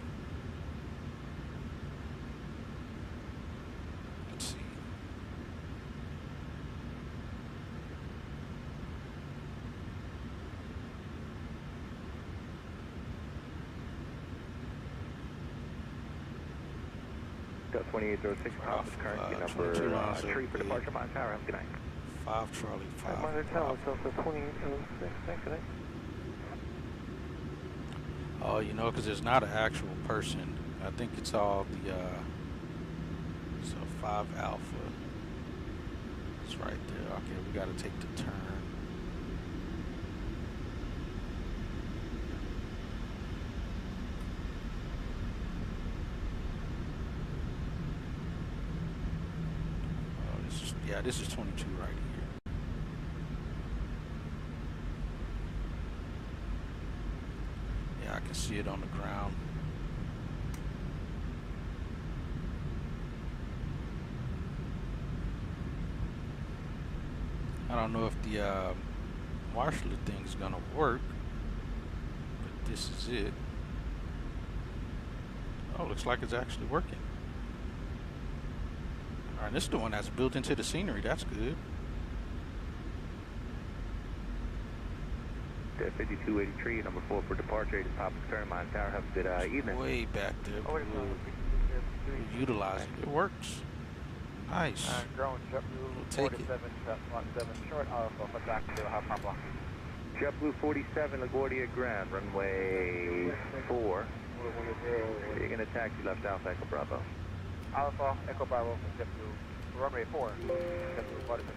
Let's see. Got 2806, Office currency number 3 for departure, Mount Tower. Have a good night. 5 Charlie 5. Monitor Tower, Delta 2806. Thanks, good night. Oh, you know, because there's not an actual person. I think it's all the, so 5 Alpha. It's right there. Okay, we got to take the turn. Yeah, this is 22 right here. Yeah, I can see it on the ground. I don't know if the marshaller thing is gonna work, but this is it. Oh, looks like it's actually working. All right, this is the one that's built into the scenery. That's good. 5283, number 4 for departure. Papa turn, Mount Tower. Have a good evening. Way back there. We'll utilize it. It works. Nice. Drone We'll take it. 47, short Alpha, for taxi to Half Papa. JetBlue 47, LaGuardia ground, runway 4. You're going to taxi left Alpha, Echo Bravo. Alpha, Echo Bravo, JetBlue, runway 4, JetBlue 47.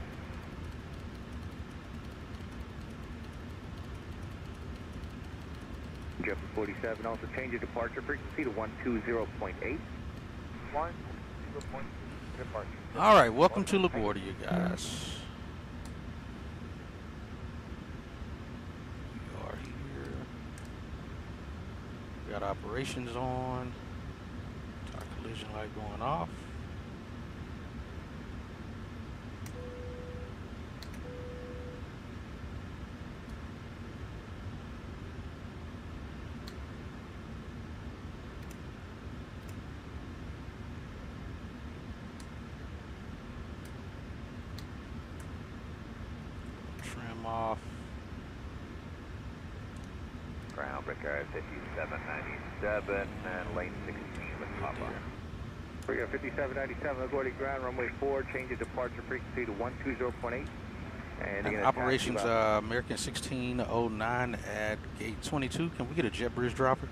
JetBlue 47, also change your departure frequency to 120.8. 120.8 departure. All right, welcome to LaGuardia, guys. We are here. operations on. Our collision light going off. Trim off. Ground breaker 5797 and lane 16 with Papa. Breaker 5797, LaGuardia ground, runway 4, change of departure frequency to 120.8. And operations American 1609 at gate 22. Can we get a jet bridge dropper?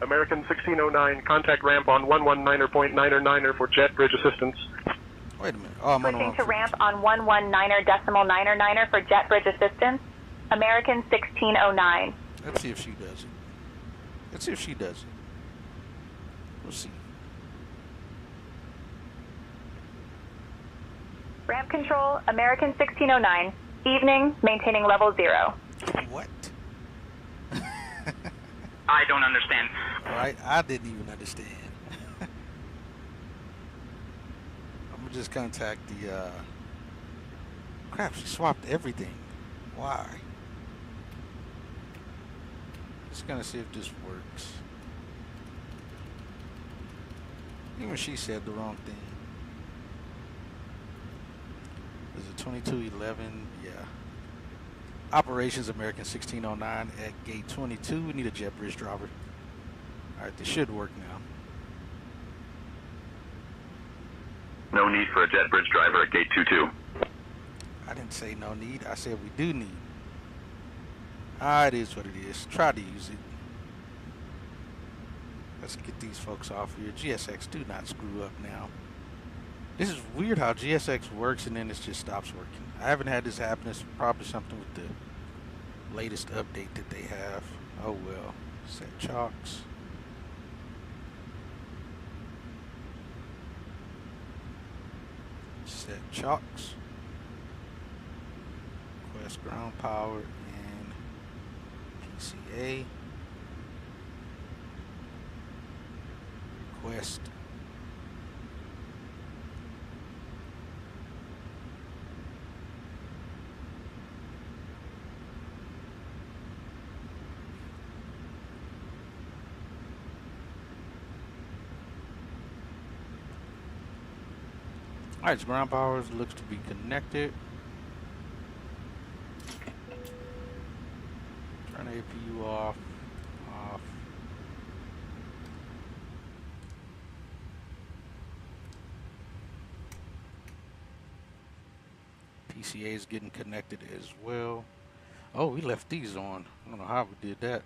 American 1609, contact ramp on 119.9er for jet bridge assistance. Wait a minute. Oh, I'm on the wrong Switching to ramp on 119.9er for jet bridge assistance. American 1609. Let's see if she does it. Let's see if she does it. We'll see. Ramp control, American 1609. Evening, maintaining level 0. What? I don't understand. Right? I didn't even understand. I'm gonna just contact the crap, she swapped everything. Why? Just gonna see if this works. Even she said the wrong thing. Is it 2211? Yeah. Operations American 1609 at gate 22. We need a jet bridge driver. Alright, this should work now. No need for a jet bridge driver at gate 22. I didn't say no need. I said we do need. Ah, it is what it is. Try to use it. Let's get these folks off here. GSX, do not screw up now. This is weird how GSX works and then it just stops working. I haven't had this happen. It's probably something with the latest update that they have. Oh well. Set chalks. Set chalks. Request ground power and PCA. Request. Alright, so ground powers looks to be connected. Turn APU off. Off. PCA is getting connected as well. Oh, we left these on. I don't know how we did that.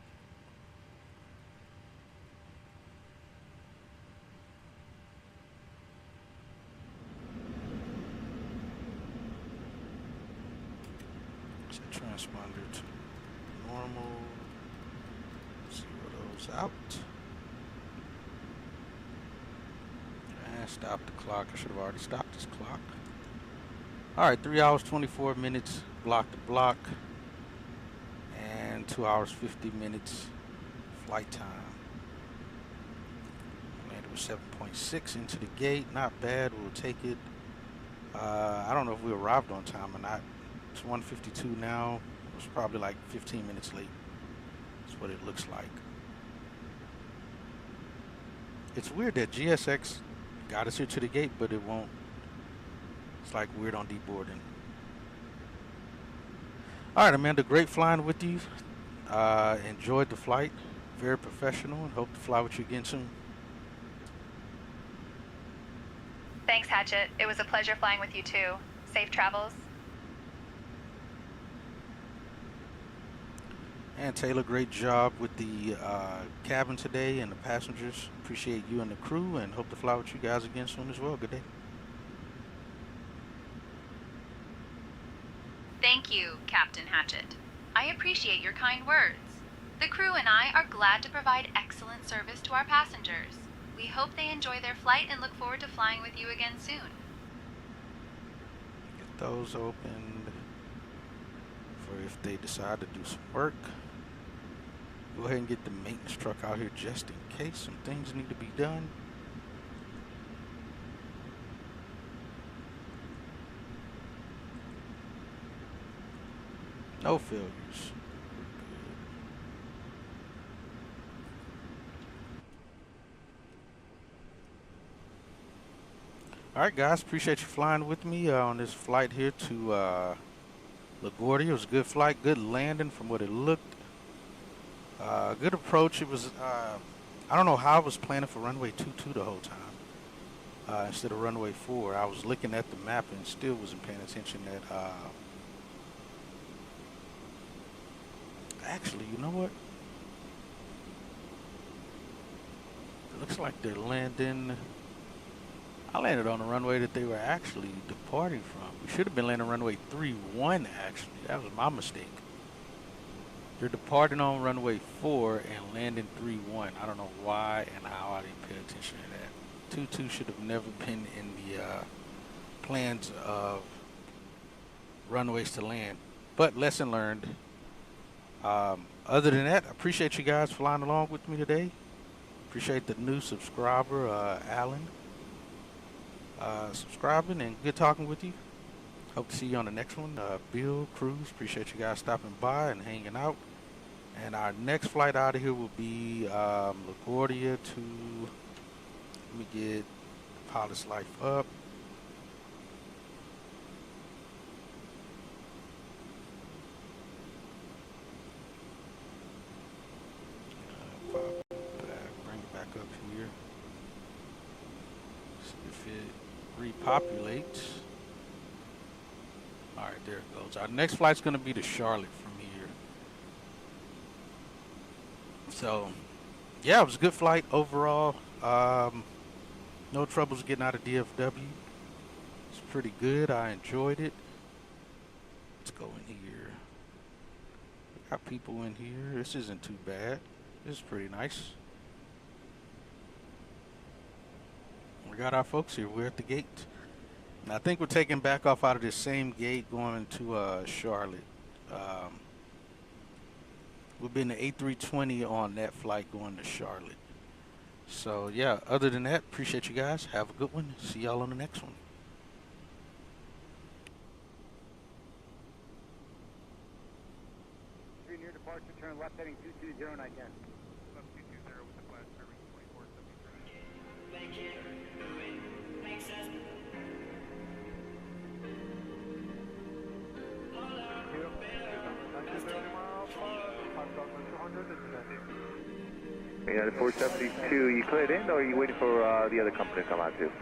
Transponder to normal. Zero those out. And stop the clock. I should have already stopped this clock. Alright, 3 hours 24 minutes block to block. And 2 hours 50 minutes flight time. Landed with 7.6 into the gate. Not bad. We'll take it. I don't know if we arrived on time or not. It's 1:52 now. It was probably like 15 minutes late. That's what it looks like. It's weird that GSX got us here to the gate, but it won't. It's like weird on deboarding. Alright, Amanda, great flying with you. Enjoyed the flight. Very professional, and hope to fly with you again soon. Thanks, Hatchet. It was a pleasure flying with you too. Safe travels. And Taylor, great job with the cabin today and the passengers. Appreciate you and the crew, and hope to fly with you guys again soon as well. Good day. Thank you, Captain Hatchet. I appreciate your kind words. The crew and I are glad to provide excellent service to our passengers. We hope they enjoy their flight and look forward to flying with you again soon. Get those opened. for if they decide to do some work. Go ahead and get the maintenance truck out here just in case some things need to be done. No failures. Alright guys, appreciate you flying with me on this flight here to LaGuardia. It was a good flight, good landing from what it looked. Good approach. It was, I don't know how I was planning for runway 22 the whole time instead of runway 4. I was looking at the map and still wasn't paying attention that, actually, you know what? It looks like they're landing. I landed on the runway that they were actually departing from. We should have been landing runway 31 actually. That was my mistake. They're departing on runway 4 and landing 31. I don't know why and how I didn't pay attention to that. 22 should have never been in the plans of runways to land. But lesson learned. Other than that, I appreciate you guys flying along with me today. Appreciate the new subscriber, Alan. Subscribing and good talking with you. Hope to see you on the next one. Bill, Cruz, appreciate you guys stopping by and hanging out. And our next flight out of here will be LaGuardia to, let me get pilot's life up. Pop back, bring it back up here. See if it repopulates. Alright, there it goes. Our next flight's going to be to Charlotte from here. So, yeah, it was a good flight overall. No troubles getting out of DFW. It's pretty good. I enjoyed it. Let's go in here. We got people in here. This isn't too bad. This is pretty nice. We got our folks here. We're at the gate. And I think we're taking back off out of this same gate going to Charlotte. We'll be in the A320 on that flight going to Charlotte. So yeah, other than that, appreciate you guys. Have a good one. See y'all on the next one. Near departure, turn left heading 220 again. Left 220 with the flash serving 2473. Thank you. Moving. Thanks, Cessna. United 472, you cleared in or are you waiting for the other company to come out too?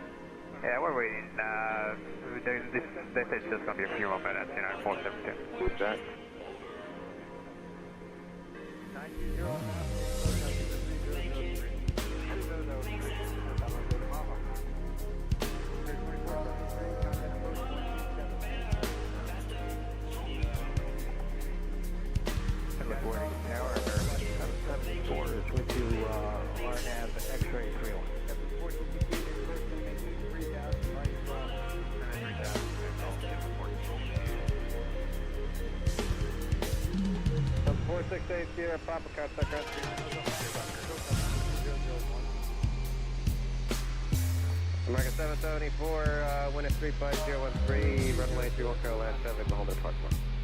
Yeah, we're waiting. They said it's just going to be a few more minutes, United 472. Who's that? Switch to RNAV X-ray 31. From 468 Sierra, Papa contact American 774, wind at 35013, runway 31 Carolina 7, hold at Park 1.